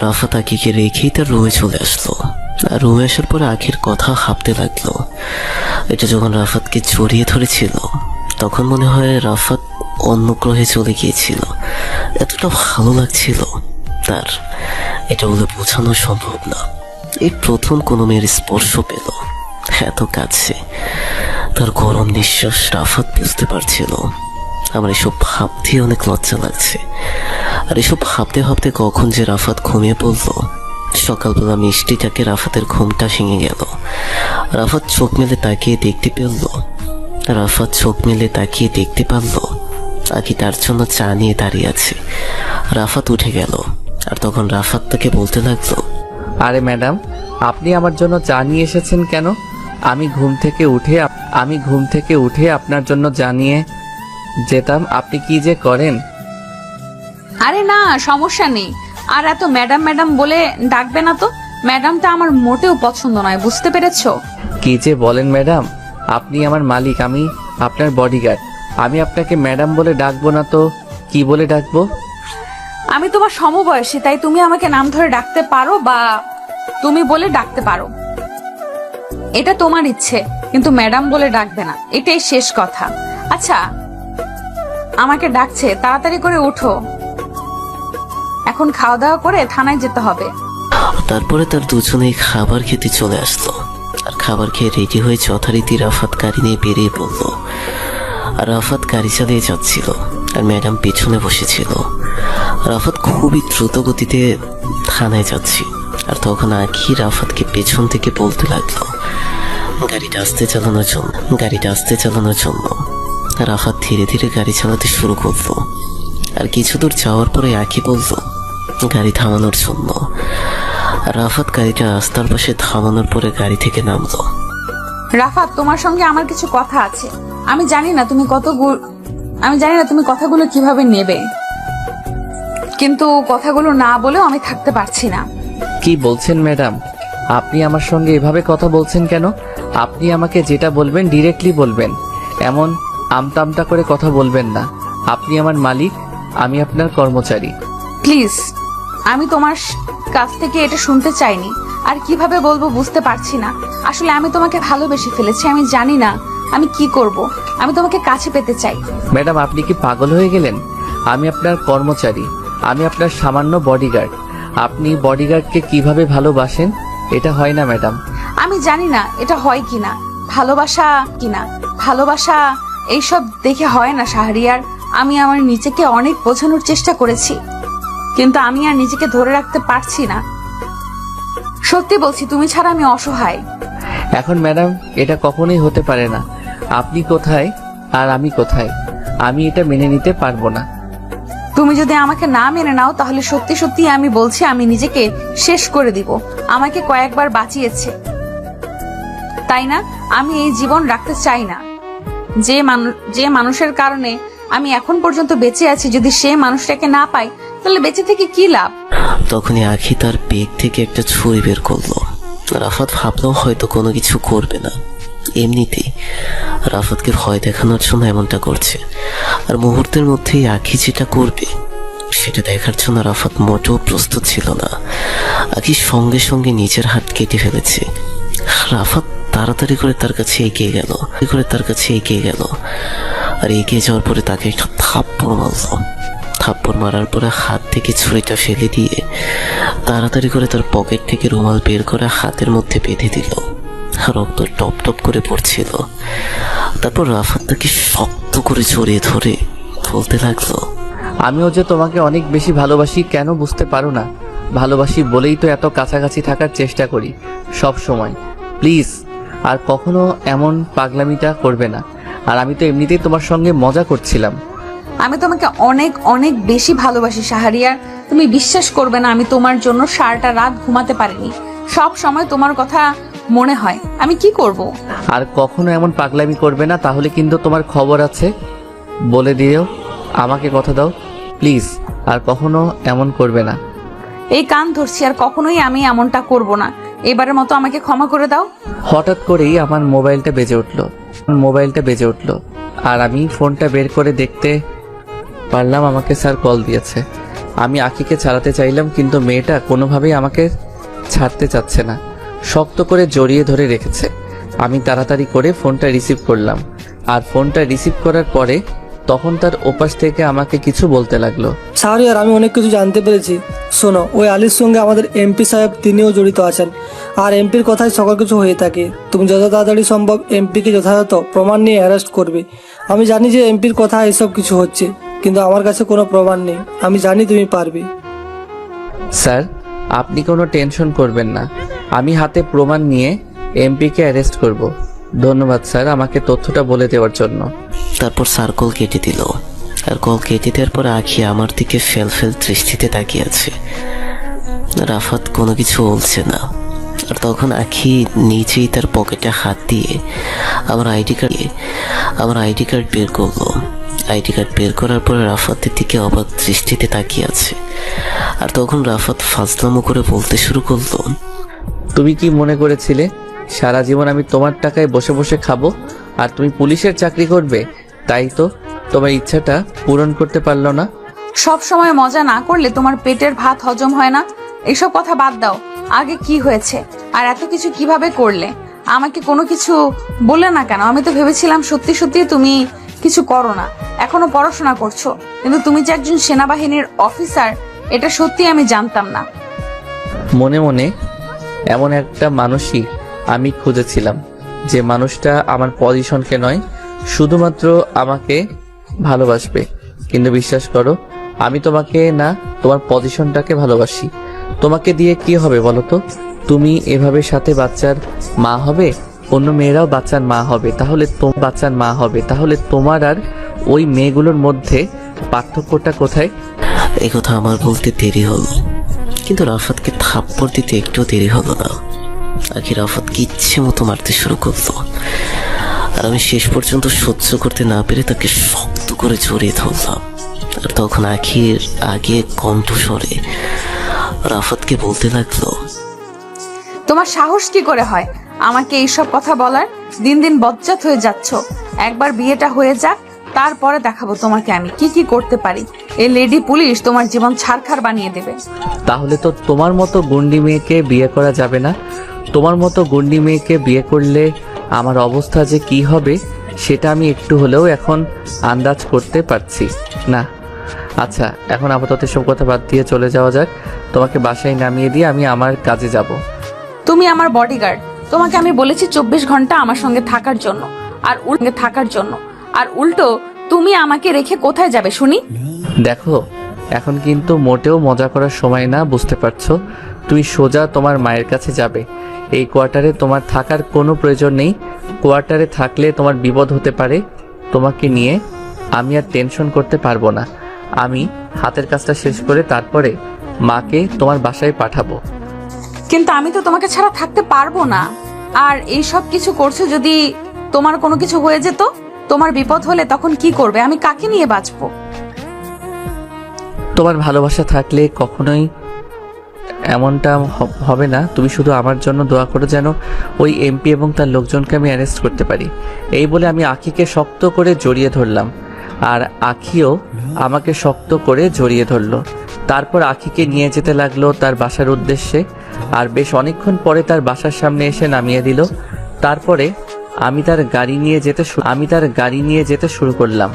রাফাত আঁখিকে রেখেই তার রুমে চলে আসলো। আর রুমে আসার পরে আঁখির কথা ভাবতে লাগলো। এটা যখন রাফাতকে জড়িয়ে ধরেছিল তখন মনে হয় রাফাত অন্য গ্রহে চলে গিয়েছিল। এতটা ভালো লাগছিল তার, এটা বলে বোঝানো সম্ভব না। এই প্রথম কোনো মেয়ের স্পর্শ পেল এত কাছে, তার গরম নিঃশ্বাস রাফাত বুঝতে পারছিল। আমার এসব ভাবতেই অনেক লজ্জা লাগছে। আর এসব ভাবতে ভাবতে কখন যে রাফাত ঘুমিয়ে পড়ল। সকালবেলা মিষ্টিটাকে রাফাতের ঘুমটা ভেঙে গেল। রাফাত চোখ মেলে তাকিয়ে দেখতে পারল আঁখি তার জন্য চা নিয়ে দাঁড়িয়ে আছে। রাফাত উঠে গেল। আর তখন রাফাত তাকে বলতে লাগলো, আরে ম্যাডাম, আপনি আমার জন্য চা নিয়ে এসেছেন কেন? আমি ঘুম থেকে উঠে আপনার জন্য জানিয়ে যেতাম। আপনি কি যে করেন। আরে না, সমস্যা নেই। আর এত ম্যাডাম ম্যাডাম বলে ডাকবে না তো। ম্যাডামটা আমার মোটেও পছন্দ নয়, বুঝতে পেরেছো? কি যে বলেন ম্যাডাম, আপনি আমার মালিক, আমি আপনার বডিগার্ড। আমি আপনাকে ম্যাডাম বলে ডাকবো না তো কি বলে ডাকবো? আমি তোমার সমবয়সী, তাই তুমি আমাকে নাম ধরে ডাকতে পারো বা তুমি বলে ডাকতে পারো, এটা তোমার ইচ্ছে, কিন্তু ম্যাডাম বলে ডাকবে না, এটাই শেষ কথা। আচ্ছা, আমাকে ডাকছে, তাড়াতাড়ি করে উঠো, এখন খাওয়া দাওয়া করে থানায় যেতে হবে। তারপরে তার দুজনেই খাবার খেতে চলে আসলো। আর খাবার খেয়ে রেডি হয়ে যথারীতি রাফাত গাড়ি নিয়ে বেরিয়ে পড়লো। আর রাফাত গাড়ি চালিয়ে যাচ্ছিল। আর ম্যাডাম পেছনে বসেছিল। রাফাত খুবই দ্রুত গতিতে থানায় যাচ্ছি, আর তখন আখি রাফাতকে পেছন থেকে বলতে লাগলো গাড়িটা আস্তে চালানোর জন্য। রাফাত ধীরে ধীরে গাড়ি চালাতে শুরু করলো, আর কিছু দূর যাওয়ার পরে আখি বলল গাড়ি থামানোর জন্য। রাফাত গাড়িটা রাস্তার পাশে থামানোর পরে গাড়ি থেকে নামলো। রাফাত, তোমার সঙ্গে আমার কিছু কথা আছে। আমি জানি না তুমি কথাগুলো কিভাবে নেবে, কিন্তু কথাগুলো না বলেও আমি থাকতে পারছি না। কি বলছেন ম্যাডাম? আপনি আমার সঙ্গে এভাবে কথা বলছেন কেন? আপনি আমাকে যেটা বলবেন ডিরেক্টলি বলবেন, এমন আমতামতা করে কথা বলবেন না। আপনি আমার মালিক, আমি আপনার কর্মচারী। প্লিজ, আমি তোমার কাছ থেকে এটা শুনতে চাইনি, আর কিভাবে বলবো বুঝতে পারছি না। আসলে আমি তোমাকে ভালোবেসে ফেলেছি, আমি জানি না আমি কি করব। আমি তোমাকে কাছে পেতে চাই। ম্যাডাম, আপনি কি পাগল হয়ে গেলেন? আমি আপনার কর্মচারী, আমি আপনার সামান্য বডিগার্ড। আপনি বডিগার্ডকে কিভাবে ভালোবাসেন? এটা হয় না ম্যাডাম। আমি জানি না এটা হয় কিনা, ভালোবাসা এইসব দেখে হয় না শাহরিয়ার। আমি আমার নিজেকে অনেক বোঝানোর চেষ্টা করেছি, কিন্তু আমি আর নিজেকে ধরে রাখতে পারছি না। সত্যি বলছি, তুমি ছাড়া আমি অসহায়। এখন ম্যাডাম, এটা কখনোই হতে পারে না। আপনি কোথায় আর আমি কোথায়? আমি এটা মেনে নিতে পারবো না। তুমি যদি আমাকে না মেনে নাও, তাহলে সত্যি সত্যি আমি বলছি আমি নিজেকে শেষ করে দিব। আমাকে কয়েকবার বাঁচিয়েছে, তাই না? আমি এই জীবন রাখতে চাই না। যে মানুষের কারণে আমি এখন পর্যন্ত বেঁচে আছি, যদি সে মানুষটাকে না পাই, তাহলে বেঁচে থেকে কি লাভ? তখনই আখি তার বেগ থেকে একটা ছুরি বের করলো। রাফাত ভাবলো হয়তো কোনো কিছু করবে না, এমনিতেই রাফাতকে ভয় দেখানোর জন্য এমনটা করছে। আর মুহূর্তের মধ্যেই আখি যেটা করবে সেটা দেখার জন্য রাফাত মোটেও প্রস্তুত ছিল না। আখি সঙ্গে সঙ্গে নিজের হাত কেটে ফেলেছে। রাফাত তাড়াতাড়ি করে তার কাছে এগিয়ে গেল, আর এগিয়ে যাওয়ার পরে তাকে একটা থাপ্পড় মারার পরে হাত থেকে ছুরিটা ফেলে দিয়ে তাড়াতাড়ি করে তার পকেট থেকে রুমাল বের করে হাতের মধ্যে বেঁধে দিল। রক্ত টপ টপ করে পড়ছিল। তারপর রাফাত তাকে শক্ত করে জড়িয়ে ধরে বলতে লাগলো, আমিও যে তোমাকে অনেক বেশি ভালোবাসি, কেন বুঝতে পারো না? ভালোবাসি বলেই তো এত কাছাকাছি থাকার চেষ্টা করি সব সময়। প্লিজ, আর কখনো এমন পাগলামিটা করবে না। আর আমি তো এমনিতেই তোমার সঙ্গে মজা করছিলাম। আমি তোমাকে অনেক অনেক বেশি ভালোবাসি শাহরিয়ার। তুমি বিশ্বাস করবে না, আমি তোমার জন্য সারাটা রাত ঘুমাতে পারিনি। সব সময় তোমার কথা মনে হয়। আমি কি করব? আর কখনো এমন পাগলামি করবে না, তাহলে কিন্তু তোমার খবর আছে। বলে দিও, আমাকে কথা দাও প্লিজ, আর কখনো এমন করবে না। এই কান ধরছি, আর কখনোই আমি এমনটা করব না। এবারের মতো আমাকে ক্ষমা করে দাও। হঠাৎ করেই আমার মোবাইলটা বেজে উঠলো, আর আমি ফোনটা বের করে দেখতে পারলাম আমাকে স্যার কল দিয়েছে। আমি আখিকে ছাড়াতে চাইলাম, কিন্তু মেয়েটা কোনোভাবেই আমাকে ছাড়তে চাচ্ছে না, শক্ত করে জড়িয়ে ধরে রেখেছে। আমি তাড়াতাড়ি করে ফোনটা রিসিভ করলাম, আর ফোনটা রিসিভ করার পরে তখন তার ওপাশ থেকে আমাকে কিছু বলতে লাগলো। শাহরিয়ার, আমি অনেক কিছু জানতে পেরেছি। শোনো, ওই আলীর সঙ্গে আমাদের এমপি সাহেব তিনিও জড়িত আছেন, আর এমপির কথাই সকল কিছু হয়ে থাকে। তুমি যত তাড়াতাড়ি সম্ভব এমপিকে যথাযথ প্রমাণ নিয়ে অ্যারেস্ট করবে। আমি জানি যে এমপির কথা এসব কিছু হচ্ছে, কিন্তু আমার কাছে কোনো প্রমাণ নেই। আমি জানি তুমি পারবে। স্যার, আপনি কোনো টেনশন করবেন না, আমি হাতে প্রমাণ নিয়ে এমপিকে অ্যারেস্ট করব। ধন্যবাদ স্যার আমাকে তথ্যটা বলে দেওয়ার জন্য। তারপর স্যার কল কেটে দিল। আর কল কেটে দেওয়ার পর আখি আমার দিকে ফেল দৃষ্টিতে তাকিয়ে আছে। রাফাত কোনো কিছু বলছে না। আর তখন আখি নিজেই তার পকেটে হাত দিয়ে আমার আইডি কার্ড বের করলো। আইডি কার্ড বের করার পরে রাফাতের দিকে অবাক দৃষ্টিতে তাকিয়ে আছে। আর তখন রাফাত ফাজলামো করে বলতে শুরু করলো, তুমি কি মনে করেছিলে সারা জীবন আমি তোমার টাকায় বসে বসে খাবো আর তুমি পুলিশের চাকরি করবে? তাই তো তোমার ইচ্ছাটা পূরণ করতে পারলো না। সব সময় মজা না করলে তোমার পেটের ভাত হজম হয় না। এইসব কথা বাদ দাও। আগে কি হয়েছে আর এত কিছু কিভাবে করলে? আমাকে কোনো কিছু বললে না কেন? আমি তো ভেবেছিলাম সত্যি সত্যি তুমি কিছু করো না, এখনো পড়াশোনা করছো, কিন্তু তুমি যে একজন সেনাবাহিনীর অফিসার এটা সত্যি আমি জানতাম না। মনে মনে এমন একটা মানুষই আমি খুঁজেছিলাম, যে মানুষটা আমার পজিশনকে নয়, শুধুমাত্র আমাকে ভালোবাসবে। কিন্তু বিশ্বাস করো, আমি তোমাকে না, তোমার পজিশনটাকে ভালোবাসি। তোমাকে দিয়ে কি হবে বলো তো? তুমি এভাবে সাথে বাচ্চার মা হবে, অন্য মেয়েরাও বাচ্চার মা হবে, তাহলে তোমার আর ওই মেয়েগুলোর মধ্যে পার্থক্যটা কোথায়? এই কথা আমার বলতে দেরি হলো, কিন্তু রাফাতকে থাপ্পড় দিতে একটু দেরি হলো না। আগে রাফাতকে ইচ্ছে মতো মারতে শুরু করলো, আর আমি শেষ পর্যন্ত সহ্য করতে না পেরে তাকে শক্ত করে জড়িয়ে ধরলাম। আর তখন আখির আগে কণ্ঠস্বরে রাফাতকে বলতে লাগলো, তোমার সাহস কি করে হয় আমাকে এইসব কথা বলার? দিন দিন বজ্জাত হয়ে যাচ্ছ। একবার বিয়েটা হয়ে যাক, তারপরে দেখাবো তোমাকে আমি কি কি করতে পারি। এই লেডি পুলিশ তোমার জীবন ছারখার বানিয়ে দেবে। তাহলে তো তোমার মতো গুন্ডি মেয়েকে বিয়ে করা যাবে না। তোমার মতো গুন্ডি মেয়েকে বিয়ে করলে আমার অবস্থা যে কি হবে সেটা আমি একটু হলেও এখন আন্দাজ করতে পারছি না। আচ্ছা, এখন আপাতত সব কথা বাদ দিয়ে চলে যাওয়া যাক। তোমাকে বাসায় নামিয়ে দিয়ে আমি আমার কাজে যাব। তুমি আমার বডিগার্ড, তোমাকে আমি বলেছি 24 ঘন্টা আমার সঙ্গে থাকার জন্য, আর উল্টো তুমি আমাকে রেখে কোথায় যাবে শুনি? দেখো, এখন কিন্তু মোটেও মজা করার সময় না, বুঝতে পারছো? তুমি সোজা তোমার মায়ের কাছে যাবে। এই কোয়ার্টারে তোমার থাকার কোনো প্রয়োজন নেই। কোয়ার্টারে থাকলে তোমার বিপদ হতে পারে। তোমাকে নিয়ে আমি আর টেনশন করতে পারবো না। আমি হাতের কাজটা শেষ করে তারপরে মাকে তোমার বাসায় পাঠাবো। কিন্তু আমি তো তোমাকে ছাড়া থাকতে পারবো না। আর এই সব কিছু করছো, যদি তোমার কোনো কিছু হয়ে যেত, তোমার বিপদ হলে তখন কি করবে? আমি কাকে নিয়ে বাঁচবো? তোমার ভালোবাসা থাকলে কখনোই এমনটা হবে না। তুমি শুধু আমার জন্য দোয়া করো যেন ওই এমপি এবং তার লোকজনকে আমি অ্যারেস্ট করতে পারি। এই বলে আমি আখিকে শক্ত করে জড়িয়ে ধরলাম, আর আখিও আমাকে শক্ত করে জড়িয়ে ধরলো। তারপর আখিকে নিয়ে যেতে লাগলো তার বাসার উদ্দেশ্যে, আর বেশ অনেকক্ষণ পরে তার বাসার সামনে এসে নামিয়ে দিল। তারপরে আমি তার গাড়ি নিয়ে যেতে শুরু করলাম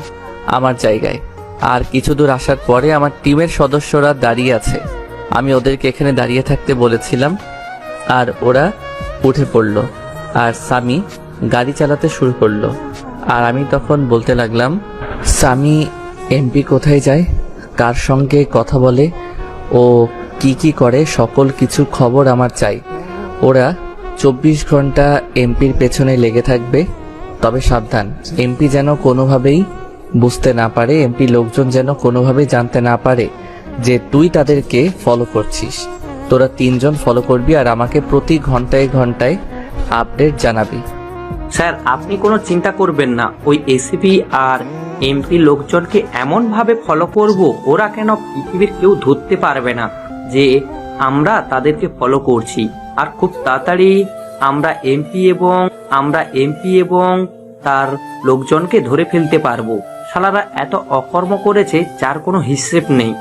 আমার জায়গায়। আর কিছু দূর আসার পরে আমার টিমের সদস্যরা দাঁড়িয়ে আছে। আমি ওদেরকে এখানে দাঁড়িয়ে থাকতে বলেছিলাম, আর ওরা উঠে পড়লো, আর সামি গাড়ি চালাতে শুরু করলো। আর আমি তখন বলতে লাগলাম, সামি এমপি কোথায় যায়, কার সঙ্গে কথা বলে, ও কি কি করে, সকল কিছু খবর আমার চাই। ওরা 24 ঘন্টা এমপির পেছনে লেগে থাকবে। তবে সাবধান, এমপি যেন কোনোভাবেই বুঝতে না পারে, এমপি লোকজন যেন কোনোভাবেই জানতে না পারে যে তুই তাদেরকে ফলো করছিস। তোরা 3 জন ফলো করবি আর আমাকে প্রতি ঘন্টায় ঘন্টায় আপডেট জানাবি। স্যার, আপনি কোনো চিন্তা করবেন না। ওই এসিপি আর এমপি লোকজনকে এমন ভাবে ফলো করব, ওরা কেন পৃথিবীর কেউ ধরতে পারবে না যে আমরা তাদেরকে ফলো করছি। আর খুব তাড়াতাড়ি আমরা এমপি এবং তার লোকজনকে ধরে ফেলতে পারবো। শালারা এত অকর্ম করেছে যার কোনো হিসেব নেই।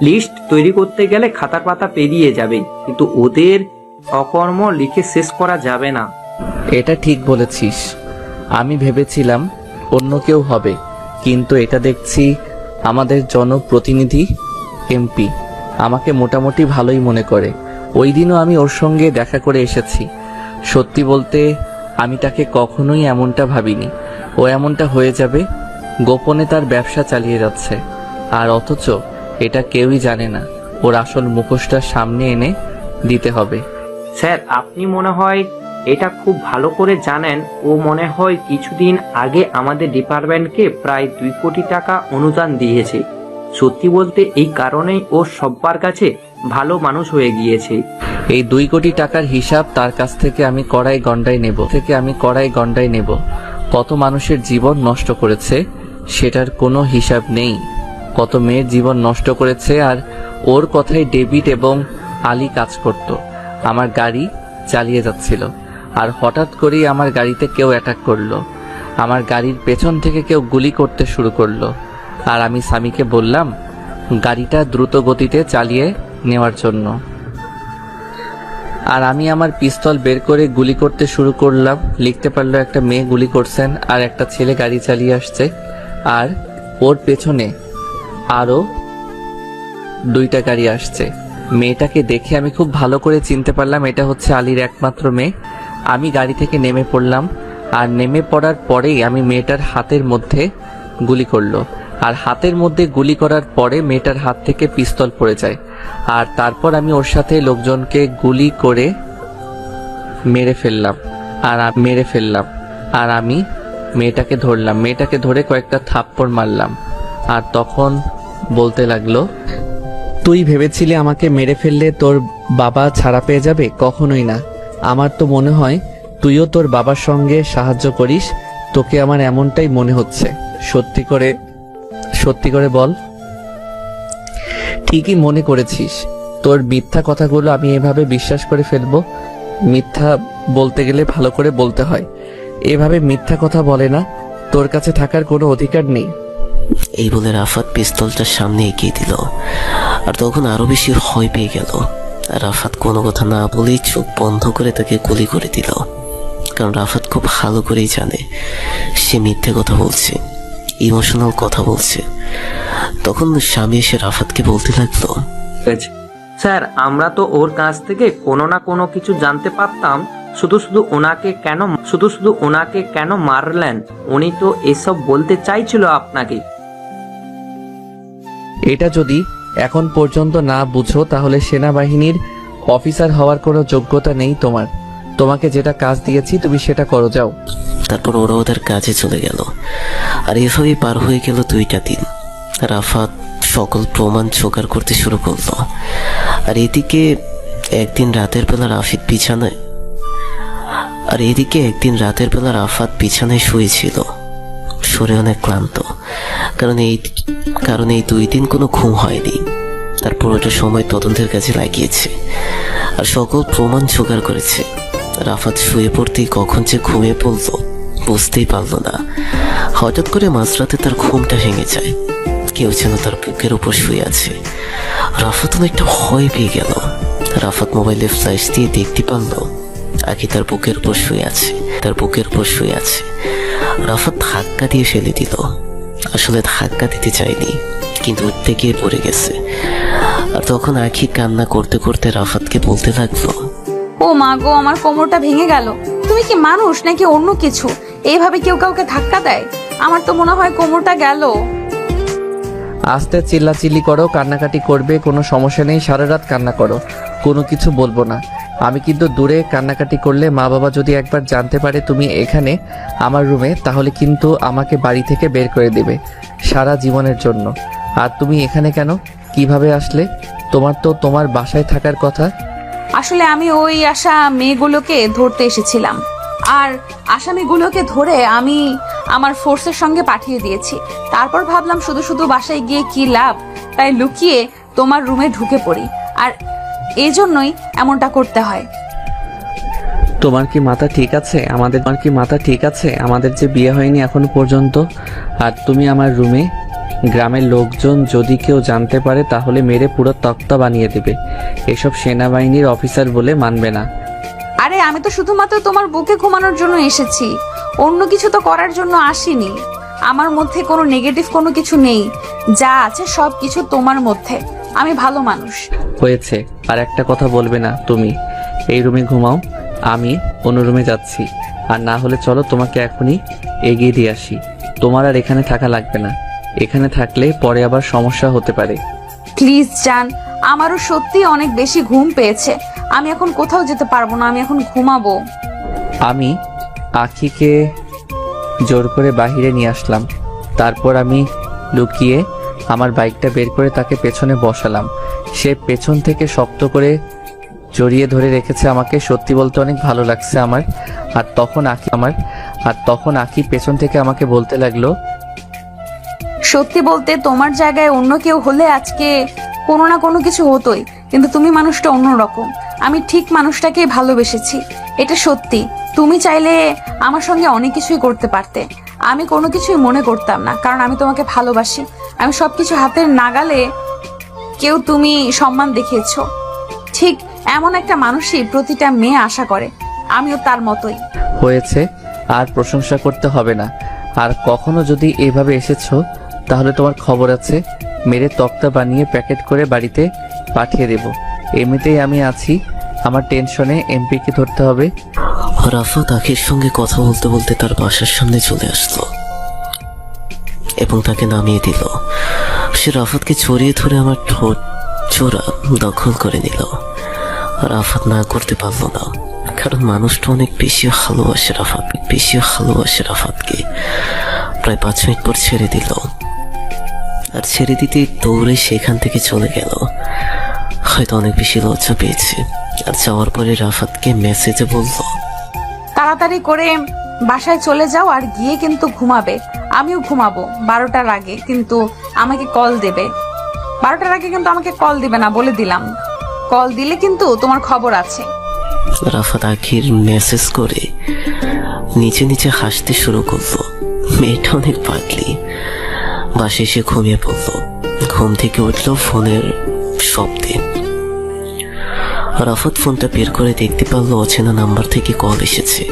লিস্ট তৈরি করতে গেলে খাতার পাতা পেরিয়ে যাবে, কিন্তু ওদের অকর্ম লিখে শেষ করা যাবে না। এটা ঠিক বলেছিস। আমি ভেবেছিলাম অন্য কেউ হবে, কিন্তু এটা দেখছি আমাদের জনপ্রতিনিধি এমপি আমাকে মোটামুটি ভালোই মনে করে। ওই দিনও আমি ওর সঙ্গে দেখা করে এসেছি। সত্যি বলতে আমি তাকে কখনোই এমনটা ভাবিনি ও এমনটা হয়ে যাবে। গোপনে তার ব্যবসা চালিয়ে যাচ্ছে, আর অথচ এটা কেউই জানে না। ওর আসল মুখোশটা সামনে এনে দিতে হবে। স্যার, আপনি মনে হয় এটা খুব ভালো করে জানেন। ও মনে হয় কিছুদিন আগে আমাদের ডিপার্টমেন্টকে প্রায় 2 কোটি টাকা অনুদান দিয়েছে। সত্যি বলতে এই কারণেই ও সবার কাছে ভালো মানুষ হয়ে গিয়েছে। এই 2 কোটি টাকার হিসাব তার কাছ থেকে আমি কড়াই গন্ডায় নেব। কত মানুষের জীবন নষ্ট করেছে সেটার কোনো হিসাব নেই। কত মেয়ের জীবন নষ্ট করেছে, আর ওর কথায় ডেভিড এবং আলী কাজ করত। আমার গাড়ি চালিয়ে যাচ্ছিল, আর হঠাৎ করেই আমার গাড়িতে কেউ অ্যাটাক করলো। আমার গাড়ির পেছন থেকে কেউ গুলি করতে শুরু করলো, আর আমি সামিকে বললাম গাড়িটা দ্রুত গতিতে চালিয়ে নেওয়ার জন্য। আর আমি আমার পিস্তল বের করে গুলি করতে শুরু করলাম। লিখতে পারলো একটা মেয়ে গুলি করছেন, আর একটা ছেলে গাড়ি চালিয়ে আসছে, আর ওর পেছনে আরো 2টা গাড়ি আসছে। মেয়েটাকে দেখে আমি খুব ভালো করে চিনতে পারলাম এটা হচ্ছে আলীর একমাত্র মেয়ে। আমি গাড়ি থেকে নেমে পড়লাম, আর নেমে পড়ার পরেই আমি মেয়েটার হাতের মধ্যে গুলি করলো। আর হাতের মধ্যে গুলি করার পরে মেয়েটার হাত থেকে পিস্তল পড়ে যায়। আর তারপর আমি ওর সাথে লোকজনকে গুলি করে মেরে ফেললাম। আর আমি মেয়েটাকে ধরলাম, মেয়েটাকে ধরে কয়েকটা থাপ্পড় মারলাম। আর তখন বলতে লাগলো, তুই ভেবেছিলি আমাকে মেরে ফেললে তোর বাবা ছাড়া পেয়ে যাবে? কখনোই না। আমার তো মনে হয় তুইও তোর বাবার সঙ্গে সাহায্য করিস, তোকে আমার এমনটাই মনে হচ্ছে। সত্যি করে বল। ঠিকই মনে করেছিস। তোর মিথ্যা কথাগুলো আমি এভাবে বিশ্বাস করে ফেলবো? মিথ্যা বলতে গেলে ভালো করে বলতে হয়, এভাবে মিথ্যা কথা বলে না। তোর কাছে থাকার কোনো অধিকার নেই। এই বলে রাফাত পিস্তলটার সামনে এগিয়ে দিল। আর তখন আরো বেশি ভয় পেয়ে গেল। রাফাত কোনো কথা না বলেই চোখ বন্ধ করে তাকে গুলি করে দিল। কারণ রাফাত খুব ভালো করেই জানে সে মিথ্যে কথা বলছে, ইমোশনাল কথা বলছে। তখন স্বামী এসে রাফাতকে বলতে লাগলো, স্যার, আমরা তো ওর কাছ থেকে কোনো না কোনো কিছু জানতে পারতাম। শুধু শুধু ওনাকে কেন মারলেন? উনি তো এসব বলতে চাইছিল আপনাকে। এটা যদি এখন পর্যন্ত না বুঝো তাহলে সেনাবাহিনীর অফিসার হওয়ার কোনো যোগ্যতা নেই তোমার। তোমাকে যেটা কাজ দিয়েছি তুমি সেটা করো, যাও। তারপর ওরা ওদের কাজে চলে গেল। আর এভাবেই পার হয়ে গেল 2টা দিন। রাফাত সকল প্রমাণ জোগাড় করতে শুরু করলো। আর এদিকে একদিন রাতের বেলা রাফাত বিছানায় শুয়েছিল। শরীর অনেক ক্লান্ত, কারণ এই 2 দিন কোনো ঘুম হয়নি। তার পুরোটা সময় তদন্তের কাজে লাগিয়েছে আর সকল প্রমাণ জোগাড় করেছে। রাফাত শুয়ে পড়তেই কখন যে ঘুমিয়ে পড়ল বুঝতেই পারল না। হঠাৎ করে মাঝরাতে তার ঘুমটা ভেঙে যায়। কেউ যেন তার বুকের উপর শুয়ে আছে। রাফাত অনেকটা ভয় পেয়ে গেল। রাফাত মোবাইলে ফ্ল্যাশ দিয়ে দেখতে পারল আখি তার বুকের উপর শুয়ে আছে। রাফাত ধাক্কা দিয়ে ফেলে দিল। আসলে ধাক্কা দিতে চায়নি, কিন্তু উঠতে গিয়ে পড়ে গেছে। আর তখন আখি কান্না করতে করতে রাফাতকে বলতে লাগলো, ও মা গো, আমার কোমরটা ভেঙে গেল। তুমি কি মানুষ নাকি অন্য কিছু? এইভাবে কেউ কাউকে ধাক্কা দেয়? আমার তো মনে হয় কোমরটা গেল। আস্তে চিল্লাচিল্লি করো, কান্নাকাটি করবে, কোনো সমস্যা নেই। সারা রাত কান্না করো, কোনো কিছু বলবো না। আমি কিন্তু দূরে কান্নাকাটি করলে মা বাবা যদি একবার জানতে পারে তুমি এখানে আমার রুমে, তাহলে কিন্তু আমাকে বাড়ি থেকে বের করে দেবে সারা জীবনের জন্য। আর তুমি এখানে কেন, কিভাবে আসলে? তোমার তো তোমার বাসায় থাকার কথা। আসলে আমি ওই মেয়েগুলোকে ধরতে এসেছিলাম, আর আসামিগুলোকে ধরে আমি আমার ফোর্সের সঙ্গে পাঠিয়ে দিয়েছি। তারপর ভাবলাম শুধু শুধু বাসায় গিয়ে কি লাভ, তাই লুকিয়ে তোমার রুমে ঢুকে পড়ি। আর এই জন্যই এমনটা করতে হয়। তোমার কি মাথা ঠিক আছে? আমাদের যে বিয়ে হয়নি এখনো পর্যন্ত, আর তুমি আমার রুমে। গ্রামের লোকজন যদি কেউ জানতে পারে তাহলে মেরে পুরো তক্তা বানিয়ে দেবে। এসব সেনাবাহিনীর অফিসার বলে মানবে না। আরে আমি তো শুধুমাত্র তোমার বুকে ঘুমানোর জন্য এসেছি, অন্য কিছু তো করার জন্য আসিনি। আমার মধ্যে কোনো নেগেটিভ কোনো কিছু নেই, যা আছে সব কিছু তোমার মধ্যে। আমি ভালো মানুষ। হয়েছে, আর একটা কথা বলবে না। তুমি এই রুমে ঘুমাও, আমি অন্য রুমে যাচ্ছি। আর না হলে চলো তোমাকে এখনই এগিয়ে দিয়ে আসি। তোমার আর এখানে থাকা লাগবে না। এখানে থাকলে পরে আবার সমস্যা হতে পারে। প্লিজ জান, আমারও সত্যি অনেক বেশি ঘুম পেয়েছে। আমি এখন কোথাও যেতে পারবো না, আমি এখন ঘুমাবো। আমি আখিকে জোর করে বাহিরে নিয়ে আসলাম। তারপর আমি লুকিয়ে আমার বাইকটা বের করে তাকে পেছনে বসালাম। সে পেছন থেকে শক্ত করে জড়িয়ে ধরে রেখেছে আমাকে। সত্যি বলতে অনেক ভালো লাগছে আমার। আর তখন আখি পেছন থেকে আমাকে বলতে লাগলো, সত্যি বলতে তোমার জায়গায় অন্য কেউ হলে আজকে কোনো না কোনো কিছু হতোই, কিন্তু তুমি মানুষটা অন্যরকম। আমি ঠিক মানুষটাকেই ভালোবেসেছি, এটা সত্যি। তুমি চাইলে আমার সঙ্গে অনেক কিছুই করতে পারতে, আমি কোনো কিছুই মনে করতাম না, কারণ আমি তোমাকে ভালোবাসি। আমি সবকিছু হাতের নাগালে কেউ তুমি সম্মান দেখিয়েছো। ঠিক এমন একটা মানুষই প্রতিটা মেয়ে আশা করে, আমিও তার মতোই। হয়েছে, আর প্রশংসা করতে হবে না। আর কখনো যদি এভাবে এসেছো তাহলে তোমার খবর আছে। মেরে তক্তা বানিয়ে প্যাকেট করে বাড়িতে পাঠিয়ে দেব। এমনিতেই আমি আছি, আমার টেনশনে এমপিকে ধরতে হবে। রাফাত আখির সঙ্গে কথা বলতে বলতে তার বাসার সামনে চলে আসলো। এবং তাকে নামিয়ে দিল। সে রাফাতকে ছড়িয়ে ধরে আমার ঠোঁট চোরা দখল করে নিল। রাফাত না করতে পারলো না, কারণ মানুষটা অনেক বেশি ভালোবাসে রাফাতকে। প্রায় 5 মিনিট পর ছেড়ে দিল, আর ছেড়ে দিতে দৌড়ে সেখান থেকে চলে গেল। হয়তো অনেক বেশি লজ্জা পেয়েছে। আর যাওয়ার পরে রাফাতকে মেসেজে বলল, তাড়াতাড়ি করে বাসায় চলে যাও আর গিয়ে কিন্তু ঘুমাবে। আমিও ঘুমাবো 12টার আগে, কিন্তু আমাকে কল দেবে। 12টার আগে কিন্তু আমাকে কল দিবে না, বলে দিলাম। কল দিলে কিন্তু তোমার খবর আছে। রাফাত আখির মেসেজ করে নিচে নিচে হাসতে শুরু করলো। মেয়েটা অনেক পাগলি। বাসে এসে ঘুমিয়ে পড়লো। ঘুম থেকে উঠলো ফোনের শব্দে। রাফাত ফোনটা বের করে দেখতে পারলো অচেনা নাম্বার থেকে কল এসেছে।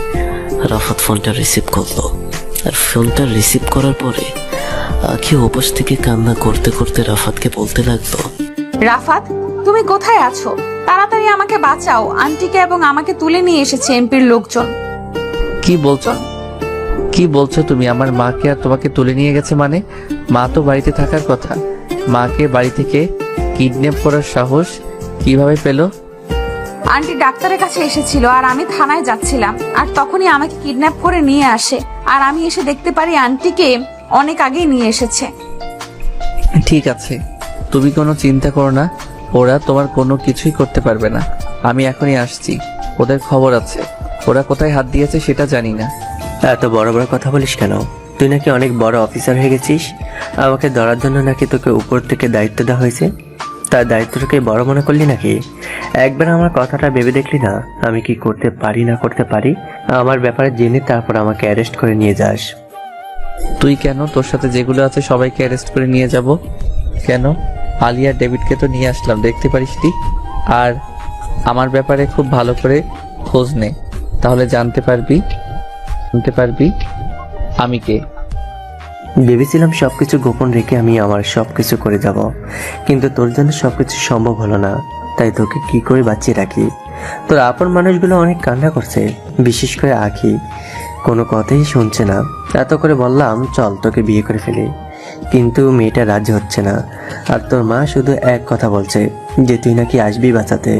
রাফাত ফোনটা রিসিভ করলো, আর ফোনটা রিসিভ করার পরে আখি ওপাশ থেকে কান্না করতে করতে রাফাতকে বলতে লাগলো, রাফাত, তুমি কোথায় আছো? তাড়াতাড়ি আমাকে বাঁচাও। আন্টিকে এবং আমাকে তুলে নিয়ে এসেছে এমপির লোকজন। কি বলছো তুমি? আমার মাকে আর তোমাকে তুলে নিয়ে গেছে মানে? মা তো বাড়িতে থাকার কথা। মাকে বাড়ি থেকে কিডন্যাপ করার সাহস কিভাবে পেলো? আন্টি ডাক্তারের কাছে এসেছিল আর আমি থানায় যাচ্ছিলাম, আর তখনই আমাকে কিডন্যাপ করে নিয়ে আসে। আর আমি এসে দেখতে পারি আন্টিকে অনেক আগেই নিয়ে এসেছে। ঠিক আছে, তুমি কোনো চিন্তা করো না, ওরা তোমার কোনো কিছুই করতে পারবে না। আমি এখনই আসছি, ওদের খবর আছে। ওরা কোথায় হাত দিয়েছে সেটা জানি না। এত বড় বড় কথা বলিস কেন? তুই নাকি অনেক বড় অফিসার হয়ে গেছিস। আমাকে ধরার জন্য নাকি তোকে উপর থেকে দায়িত্ব দেওয়া হয়েছে। তার দায়িত্বটাকে বড় মনে করলি নাকি? একবার আমার কথাটা ভেবে দেখলি না আমি কি করতে পারি না করতে পারি? আমার ব্যাপারে জেনে তারপর আমাকে অ্যারেস্ট করে নিয়ে যাস। তুই কেন? তোর সাথে যেগুলো আছে সবাইকে অ্যারেস্ট করে নিয়ে যাব কেন? আলিয়া ডেভিডকে তো নিয়ে আসলাম, দেখতে পারিসনি? আর আমার ব্যাপারে খুব ভালো করে খোঁজ নে, তাহলে জানতে পারবি আমি কে। ভেবেছিলাম সবকিছু গোপন রেখে আমি আমার সবকিছু করে যাব, কিন্তু তোর জন্য সবকিছু সম্ভব হলো না। তাই তোকে কি করে বাঁচিয়ে রাখি? তোর আপন মানুষগুলো অনেক কান্না করছে, বিশেষ করে আখি। কোনো কথাই শুনছে না। এত করে বললাম চল তোকে বিয়ে করে ফেলি, কিন্তু মেয়েটা রাজি হচ্ছে না। আর তোর মা শুধু এক কথা বলছে যে তুই নাকি আসবি বাঁচাতে।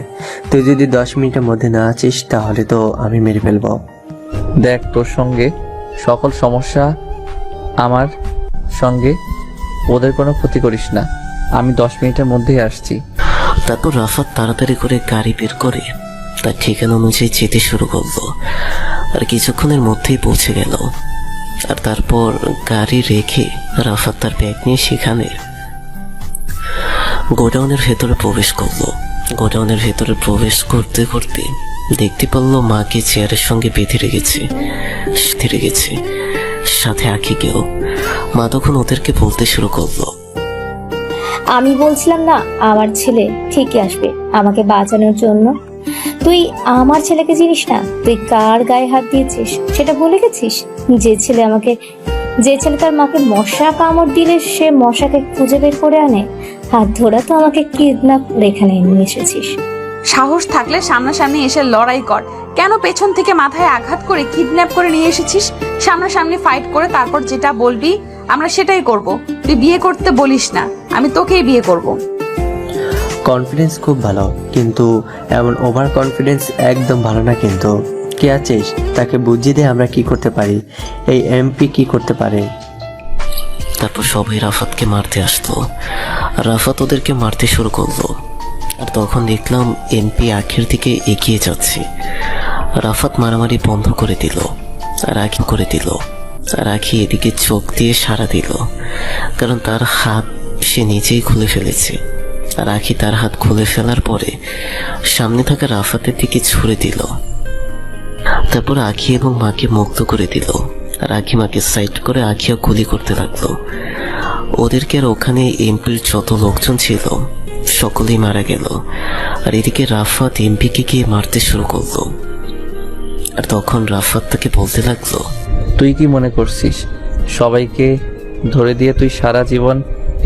তুই যদি 10 মিনিটের মধ্যে না আছিস তাহলে তো আমি মেরে ফেলবো। দেখ, তোর সঙ্গে সকল সমস্যা আমার সঙ্গে, ওদের কোনো ক্ষতি করিস না। আমি 10 মিনিটের মধ্যেই আসছি। তারপর রাফাত তাড়াতাড়ি করে গাড়ি বের করে তার ঠিকানা অনুযায়ী যেতে শুরু করলো। আর কিছুক্ষণের মধ্যেই পৌঁছে গেল। আর তারপর গাড়ি রেখে রাফাত তার ব্যাগ নিয়ে সেখানে গোডাউনের ভেতরে প্রবেশ করলো। গোডাউনের ভেতরে প্রবেশ করতে করতে দেখতে পারলো মাকে চেয়ারের সঙ্গে বেঁধে রেখেছে, সাথে আখিকেও। মা তখন ওদেরকে বলতে শুরু করলো, আমি বলছিলাম না আমার ছেলে ঠিকই আসবে আমাকে বাঁচানোর জন্য। তুই আমার ছেলেকে চিনিস না? তুই কার গায়ে হাত দিয়েছিস সেটা ভুলে গেছিস? যে ছেলে তার মাকে মশা কামড় দিলে সে মশাকে খুঁজে বের করে আনে, হাত ধরা তো আমাকে কিডন্যাপ করে এখানে নিয়ে এসেছিস। সাহস থাকলে সামনাসামনি এসে লড়াই কর। কেন পেছন থেকে মাথায় আঘাত করে কিডন্যাপ করে নিয়ে এসেছিস? সামনাসামনি ফাইট করে তারপর যেটা বলবি আমরা সেটাই করব। তুই বিয়ে করতে বলিস না, আমি তোকেই বিয়ে করব। কনফিডেন্স খুব ভালো, কিন্তু এমন ওভার কনফিডেন্স একদম ভালো না। কিন্তু কে আছিস তাকে বুঝিয়ে দে আমরা কি করতে পারি, এই এমপি কি করতে পারে। তারপর সবাই রাফাতকে মারতে আসলো। রাফাত ওদেরকে মারতে শুরু করলো। আর তখন দেখলাম এমপি আখির দিকে এগিয়ে যাচ্ছে। রাফাত মারামারি বন্ধ করে দিল, আর আখি এদিকে চোখ দিয়ে সাড়া দিল, কারণ তার হাত সে নিজেই খুলে ফেলেছে। আর আখি তার হাত খুলে ফেলার পরে সামনে থাকা রাফাতের দিকে ছুড়ে দিল। তারপর আখি এবং মাকে মুক্ত করে দিল। আর আখি মাকে সাইড করে আখিও গুলি করতে লাগলো। ওদেরকে আর ওখানে এমপির যত লোকজন ছিল সকলেই মারা গেল। আর এদিকে রাফাত এমপিকে গিয়ে মারতে শুরু করলো। আর তখন রাফাত তাকে বলতে লাগলো, তুই কি মনে করছিস সবাইকে ধরে দিয়ে তুই সারা জীবন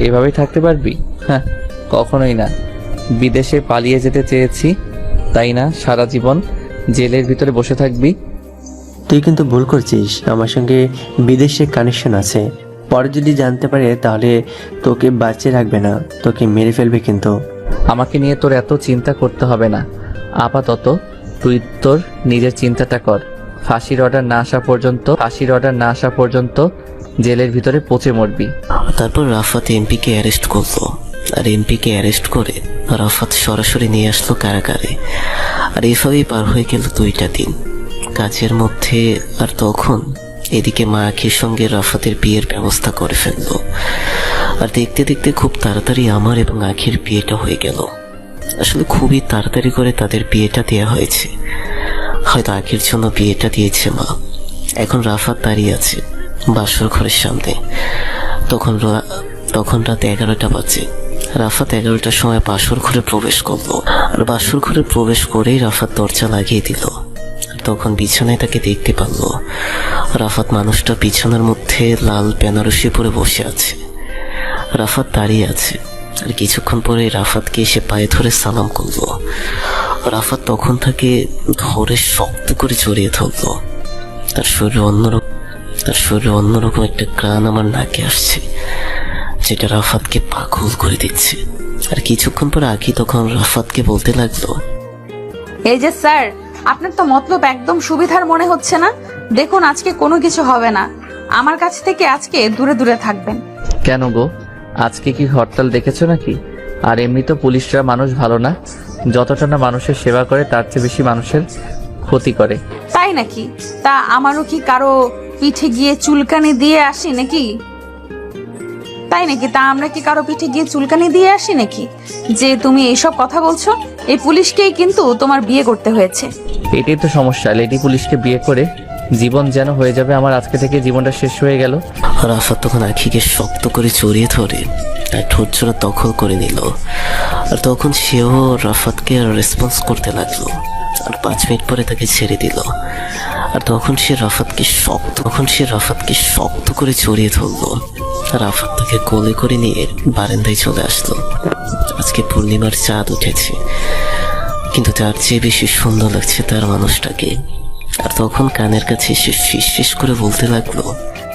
এভাবেই থাকতে পারবি? হ্যাঁ, কখনোই না। বিদেশে পালিয়ে যেতে চেয়েছি, তাই না সারা জীবন জেলের ভিতরে বসে থাকবি? তুই কিন্তু ভুল করছিস, আমার সঙ্গে বিদেশে কানেকশন আছে। পরে যদি জানতে পারে তাহলে তোকে বাঁচিয়ে রাখবে না, তোকে মেরে ফেলবে কিন্তু। আমাকে নিয়ে তোর এত চিন্তা করতে হবে না। আপাতত তুই তোর নিজের চিন্তাটা কর। ফাঁসির অর্ডার না আসা পর্যন্ত জেলের ভিতরে পচে মরবি। তারপর রাফাত এমপিকে অ্যারেস্ট করলো, আর এমপিকে অ্যারেস্ট করে রাফাত সরাসরি নিয়ে আসলো কারাগারে। আর এভাবেই পার হয়ে গেল 2টা দিন কাজের মধ্যে। আর তখন এদিকে মা আখির সঙ্গে রাফাতের বিয়ের ব্যবস্থা করে ফেললো। আর দেখতে দেখতে খুব তাড়াতাড়ি আমার এবং আখির বিয়েটা হয়ে গেল। আসলে খুবই তাড়াতাড়ি করে তাদের বিয়েটা দেওয়া হয়েছে। হয়তো আখির জন্য বিয়েটা দিয়েছে মা। এখন রাফাত দাঁড়িয়ে আছে বাসর ঘরের সামনে। তখন রাত 11টা বাজে। রাফাত 11টার সময় বাসর ঘরে প্রবেশ করলো। আর বাসর ঘরে প্রবেশ করেই রাফাত দরজা লাগিয়ে দিল। তখন বিছানায় তাকে দেখতে পারল। রাফাত মানুষটা বিছানার মধ্যে লাল বেনারসি পরে বসে আছে। রাফাত দাঁড়িয়ে আছে। আর কিছুক্ষণ পরে রাফাতকে এসে পায়ে ধরে সালাম করলো। রাফাত তখন তাকে ধরে শক্ত করে জড়িয়ে ধরলো। তার শরীরে অন্যরকম একটা গ্রান আমার নাকে আসছে, যেটা রাফাতকে পাগল করে দিচ্ছে। আর কিছুক্ষণ পরে আখি তখন রাফাতকে বলতে লাগলো, এই যে স্যার, আপনার তো মতলব একদম সুবিধার মনে হচ্ছে না। দেখুন, আজকে কোনো কিছু হবে না। আমার কাছ থেকে আজকে দূরে দূরে থাকবেন। কেন গো, আজকে কি হরতাল দেখেছো নাকি? আর এমনি তো পুলিশরা মানুষ ভালো না, যতটা না মানুষের সেবা করে তার চেয়ে বেশি মানুষের ক্ষতি করে। তাই নাকি? তা আমারও কি কারো পিঠে গিয়ে চুলকানি দিয়ে আসি নাকি? তা আমরা কি কারো পিঠে গিয়ে চুলকানি দিয়ে আসি নাকি যে তুমি এইসব কথা বলছো? এই পুলিশকেই কিন্তু তোমার বিয়ে করতে হয়েছে। এটাই তো সমস্যা, লেডি পুলিশকে বিয়ে করে জীবন যেন হয়ে যাবে আমার। আজকে থেকে জীবনটা শেষ হয়ে গেল। রাফাত তখন আখিকে শক্ত করে জড়িয়ে ধরে আর ঠোঁট জোড়া দখল করে নিল। আর তখন সেও রাফাতকে রেসপন্স করতে লাগলো। আর 5 মিনিট পরে তাকে ছেড়ে দিল। আর তখন সে রাফাতকে শক্ত করে জড়িয়ে ধরলো। রাফাত তাকে কোলে করে নিয়ে বারান্দায় চলে আসলো। আজকে পূর্ণিমার চাঁদ উঠেছে, কিন্তু তার চেয়ে বেশি সুন্দর লাগছে তার মানুষটাকে। আর তখন কানের কাছে এসে ফিস করে বলতে লাগলো,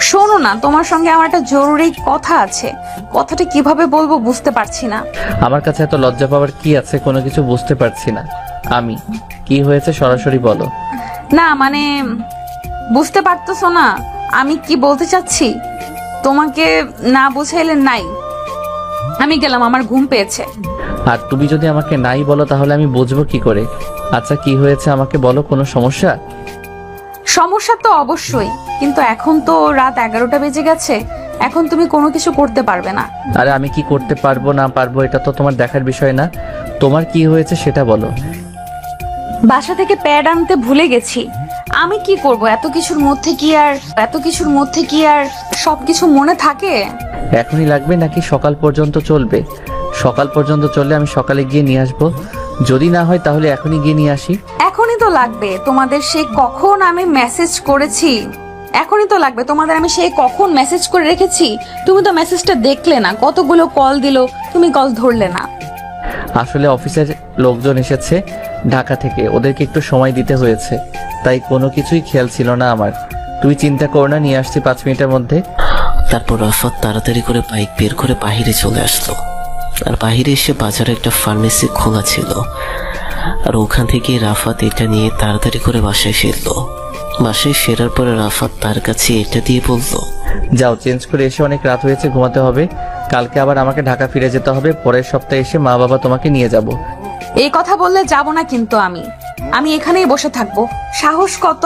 শোনো না, তোমার সঙ্গে আমার একটা জরুরি কথা আছে। কথাটা কিভাবে বলবো বুঝতে পারছি না। আমার কাছে এত লজ্জা পাওয়ার কি আছে? কোনো কিছু বুঝতে পারছি না আমি। কি হয়েছে সরাসরি বলো। না মানে, বুঝতে পারতেছো না আমি কি বলতে চাচ্ছি? তোমাকে না বুঝাইলে নাই। আমি গেলাম, আমার ঘুম পেয়েছে। আর তুমি যদি আমাকে নাই বলো তাহলে আমি বুঝবো কি করে? আচ্ছা কি হয়েছে আমাকে বলো। কোনো সমস্যা? সমস্যা তো অবশ্যই, কিন্তু এখন তো রাত 11টা বেজে গেছে। এখন তুমি কোনো কিছু করতে পারবে না। আরে আমি কি করতে পারবো না পারবো এটা তো তোমার দেখার বিষয় না। তোমার কি হয়েছে সেটা বলো। বাসা থেকে প্যাড আনতে ভুলে গেছি। আমি কি করব? এত কিছুর মধ্যে কি আর সবকিছু মনে থাকে? এখনই লাগবে নাকি সকাল পর্যন্ত চলবে? সকাল পর্যন্ত চললে আমি সকালে গিয়ে নিয়ে আসবো। যদি না হয় তাহলে এখনই গিয়ে নিয়ে আসি। এখনই তো লাগবে। তোমাদের সেই কখন আমি মেসেজ করেছি। এখনই তো লাগবে তোমাদের। আমি সেই কখন মেসেজ করে রেখেছি। তুমি তো মেসেজটা দেখলে না। কতগুলো কল দিল, তুমি কল ধরলে না। আসলে অফিসের লোকজন এসেছে ঢাকা থেকে, ওদেরকে একটু সময় দিতে হয়েছে, তাই কোনো কিছুই খেয়াল ছিল না আমার। তুই চিন্তা কর না, নিয়ে আসছি 5 মিনিটের মধ্যে। তারপর রাফাত তাড়াতাড়ি করে বাইক বের করে বাহিরে চলে আসলো। আর বাহিরে এসে বাজারে একটা ফার্মেসি খোলা ছিল। আর ওখান থেকে রাফাত এটা নিয়ে তাড়াতাড়ি করে বাসায় ফিরলো। বাসায় ফেরার পরে রাফাত তার কাছে এটা দিয়ে বলল, যাও চেঞ্জ করে এসে, অনেক রাত হয়েছে, ঘুমাতে হবে। কালকে আবার আমাকে ঢাকা ফিরে যেতে হবে। পরের সপ্তাহে এসে মা বাবা তোমাকে নিয়ে যাব। এই কথা বললে যাব না কিন্তু আমি এখানেই বসে থাকবো। সাহস কত?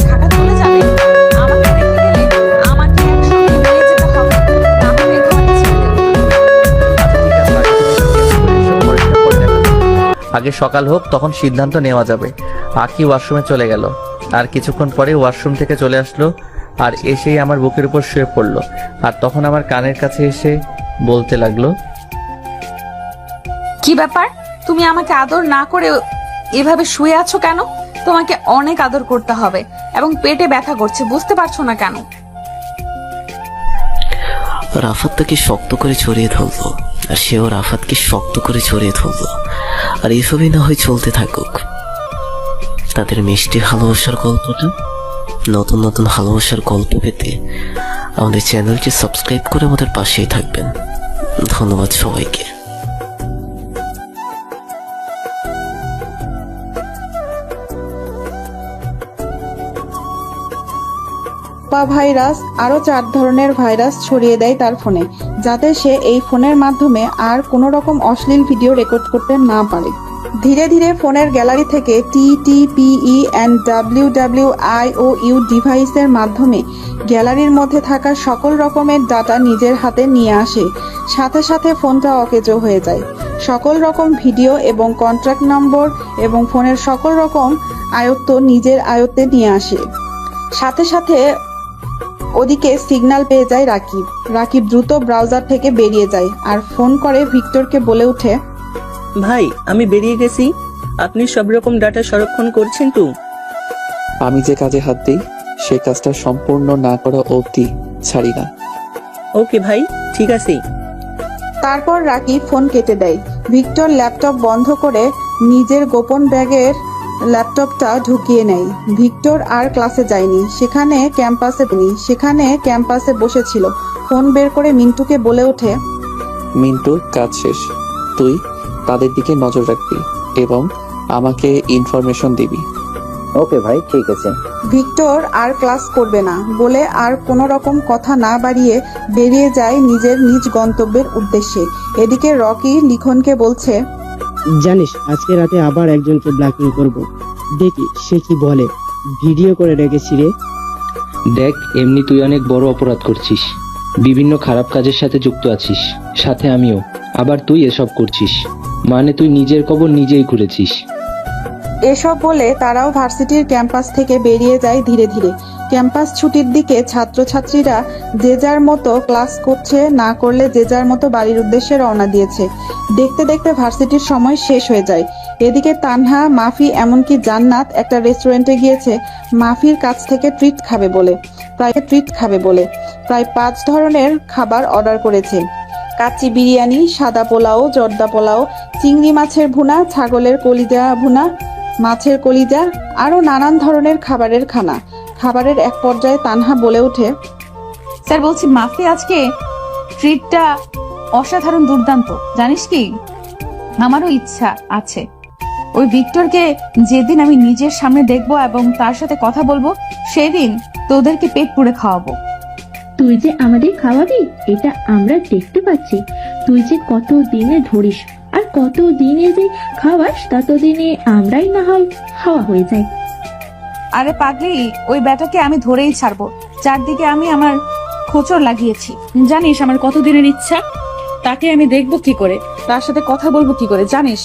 ঢাকা চলে যাবে, আমাকে রেখে গেলে আমাকে একসঙ্গে নিয়ে যেতে হবে। তাহলে ঘরে ছেড়ে দেব। আগে সকাল হোক, তখন সিদ্ধান্ত নেওয়া যাবে। আকি ওয়াশরুমে চলে গেল। আর কিছুক্ষণ পরে ওয়াশরুম থেকে চলে আসলো। আর এসেই আমার বুকের উপর শুয়ে পড়লো। আর তখন আমার কানের কাছে এসে বলতে লাগলো, কি ব্যাপার? তুমি আমাকে আদর না করে এভাবে শুয়ে আছো কেন? তোমাকে অনেক আদর করতে হবে এবং পেটে ব্যথা করছে, বুঝতে পারছো না কেন? রাফাত তাকে শক্ত করে জড়িয়ে ধরলো। আর সেও রাফাতকে শক্ত করে জড়িয়ে ধরলো। আর এভাবেই না হয় চলতে থাকুক তাদের মিষ্টি ভালোবাসার গল্পটা। নতুন নতুন ভালোবাসার গল্প পেতে আমাদের চ্যানেলটি সাবস্ক্রাইব করে আমাদের পাশেই থাকবেন। ধন্যবাদ সবাইকে। ভাইরাস আরও 4 ধরনের ভাইরাস ছড়িয়ে দেয় তার ফোনে, যাতে সে এই ফোনের মাধ্যমে আর কোনো রকম অশ্লীল ভিডিও রেকর্ড করতে না পারে। ধীরে ধীরে ফোনের গ্যালারি থেকে TTPE and WWIOU ডিভাইসের মাধ্যমে গ্যালারির মধ্যে থাকা সকল রকমের ডাটা নিজের হাতে নিয়ে আসে। সাথে সাথে ফোনটা অকেজো হয়ে যায়। সকল রকম ভিডিও এবং কন্ট্রাক্ট নম্বর এবং ফোনের সকল রকম আয়ত্ত নিজের আয়ত্তে নিয়ে আসে। সাথে সাথে ওদিকে সিগন্যাল পেয়ে যায় রাকিব দ্রুত ব্রাউজার থেকে বেরিয়ে যায় আর ফোন করে ভিক্টরকে বলে ওঠে, ভাই আমি বেরিয়ে গেছি, আপনি সব রকম ডাটা সংরক্ষণ করছেন তো? আমি যে কাজে হাত দিই সে কাজটা সম্পূর্ণ না করা অবধি ছাড়ি না। ওকে ভাই, ঠিক আছে। তারপর রাকিব ফোন কেটে দেয়। ভিক্টর ল্যাপটপ বন্ধ করে নিজের গোপন ব্যাগের ল্যাপটপটা ঢুকিয়ে নেয়। ভিক্টর আর ক্লাসে যায়নি, সেখানে ক্যাম্পাসে বসেছিল। ফোন বের করে মিন্টুকে বলে ওঠে, মিন্টু, কাজ শেষ। তুই তাদের দিকে নজর রাখবি এবং আমাকে ইনফরমেশন দিবি। ওকে ভাই, ঠিক আছে। ভিক্টর আর ক্লাস করবে না বলে আর কোনো রকম কথা না বাড়িয়ে বেরিয়ে যায় নিজের নিজ গন্তব্যের উদ্দেশ্যে। এদিকে রকি লিখনকে বলছে, জানিস আজকে রাতে আবার একজনকে ব্ল্যাকমেল করব, দেখি সে কি বলে। ভিডিও করে রেখেছি রে। দেখ, এমনি তুই অনেক বড় অপরাধ করছিস, বিভিন্ন খারাপ কাজের সাথে যুক্ত আছিস, সাথে আমিও। আবার তুই এসব করছিস মানে তুই নিজের কবর নিজেই করেছিস। এসব বলে তারাও ভার্সিটির ক্যাম্পাস থেকে বেরিয়ে যায় ধীরে ধীরে। ক্যাম্পাস ছুটির দিকে ছাত্রছাত্রীরা যে যার মতো ক্লাস করছে, না করলে যে যার মতো বাড়ির উদ্দেশ্যে রওনা দিয়েছে। দেখতে দেখতে ভার্সিটির সময় শেষ হয়ে যায়। এদিকে তানহা, মাফি এমনকি জান্নাত একটা রেস্টুরেন্টে গিয়েছে মাফির কাছ থেকে ট্রিট খাবে বলে। প্রায় 5 ধরনের খাবার অর্ডার করেছে। কাচ্চি বিরিয়ানি, সাদা পোলাও, জর্দা পোলাও, চিংড়ি মাছের ভুনা, ছাগলের কলিজা ভুনা, মাছের কলিজা, আরো নানান ধরনের খাবারের এক পর্যায়ে তানহা বলে ওঠে, স্যার বলছি মাফি আজকে ট্রিটটা অসাধারণ দুর্দান্ত, জানিস কি? আমারও ইচ্ছা আছে ওই ভিক্টরকে যেদিন আমি নিজের সামনে দেখবো এবং তার সাথে কথা বলবো সেদিন তোদেরকে পেট পুড়ে খাওয়াবো। তুই যে আমাদের খাওয়াবি এটা আমরা দেখতে পাচ্ছি। তুই যে কত দিনে ধরিস আর কত দিনে যে খাওয়াস ততদিনে আমরাই না হয় খাওয়া হয়ে যাই। আরে পাগলি, ওই ব্যাটাকে আমি ধরেই ছাড়বো। চারদিকে আমি আমার খোঁচর লাগিয়েছি, জানিস আমার কত দিনের ইচ্ছা। তাকে আমি দেখবো কি করে, তার সাথে কথা বলবো কি করে, জানিস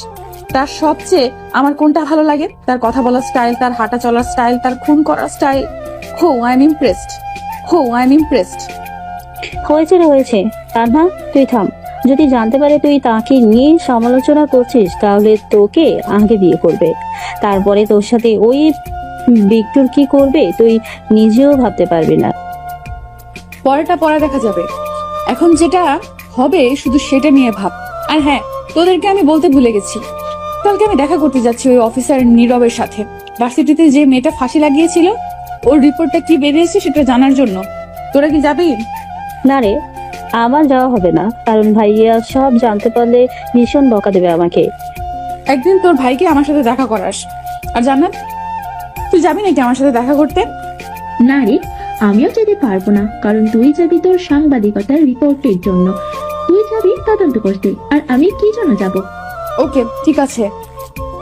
তার সবচেয়ে আমার কোনটা ভালো লাগে? তার কথা বলার স্টাইল, তার হাঁটা চলার স্টাইল, তার খুন করার স্টাইল। I am impressed. হয়েছে তানহা, তুই থাম। যদি জানতে পারে তুই তাকে নিয়ে সমালোচনা করছিস তাহলে তোকে আগে বিয়ে করবে, তারপরে তোর সাথে ওই ভিক্টর কি করবে তুই নিজেও ভাবতে পারবি না। পরেটা পরে দেখা যাবে, এখন যেটা হবে শুধু সেটা নিয়ে ভাব। আর হ্যাঁ, তোদেরকে আমি বলতে ভুলে গেছি, কালকে আমি দেখা করতে যাচ্ছি ওই অফিসার নীরবের সাথে। ভার্সিটিতে যে মেয়েটা ফাঁসি লাগিয়েছিল ওর রিপোর্টটা কি বেরিয়েছে সেটা জানার জন্য। তোরা কি যাবি? না রে, আমার যাওয়া হবে না, কারণ ভাইয়া সব জানতে পারলে ভীষণ বকা দেবে আমাকে। একদিন তোর ভাইকে আমার সাথে দেখা করাস। আর জান্নাত, তুই যাবি নাকি আমার সাথে দেখা করতে? না রে, আমিও যেতে পারবো না, কারণ তুই যাবি তোর সাংবাদিকতার রিপোর্টের জন্য, তুই যাবি তদন্ত করতে, আর আমি কি জন্য যাব? ওকে, ঠিক আছে,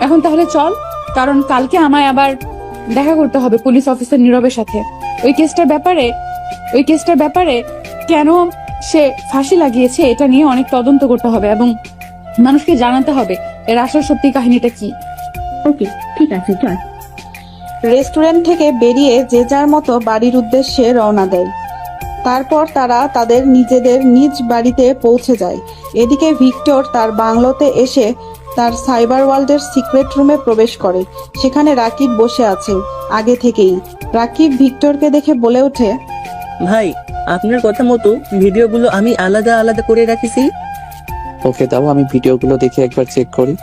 এখন তাহলে চল, কারণ কালকে আমায় আবার দেখা করতে হবে পুলিশ অফিসার নীরবের সাথে। ওই কেসটার ব্যাপারে কেন সে ফাঁসি লাগিয়েছে এটা নিয়ে অনেক তদন্ত করতে হবে এবং মানুষকে জানাতে হবে এর আসল সত্যি কাহিনীটা কি। ওকে, ঠিক আছে, চল। রেস্টুরেন্ট থেকে বেরিয়ে যে যার মতো বাড়ির উদ্দেশ্যে রওনা দেয়। তারপর তারা তাদের নিজেদের নিজ বাড়িতে পৌঁছে যায়। এদিকে ভিক্টর তার বাংলোতে এসে তার সাইবার ওয়ার্ল্ডের সিক্রেট রুমে প্রবেশ করে। সেখানে রাকিব বসে আছে আগে থেকেই। রাকিব ভিক্টরকে দেখে বলে ওঠে, ভাই আপনার কথা মতো ভিডিওগুলো আমি আলাদা আলাদা করে রাখিছি। ওকে দাও, আমি ভিডিওগুলো দেখে একবার চেক করি।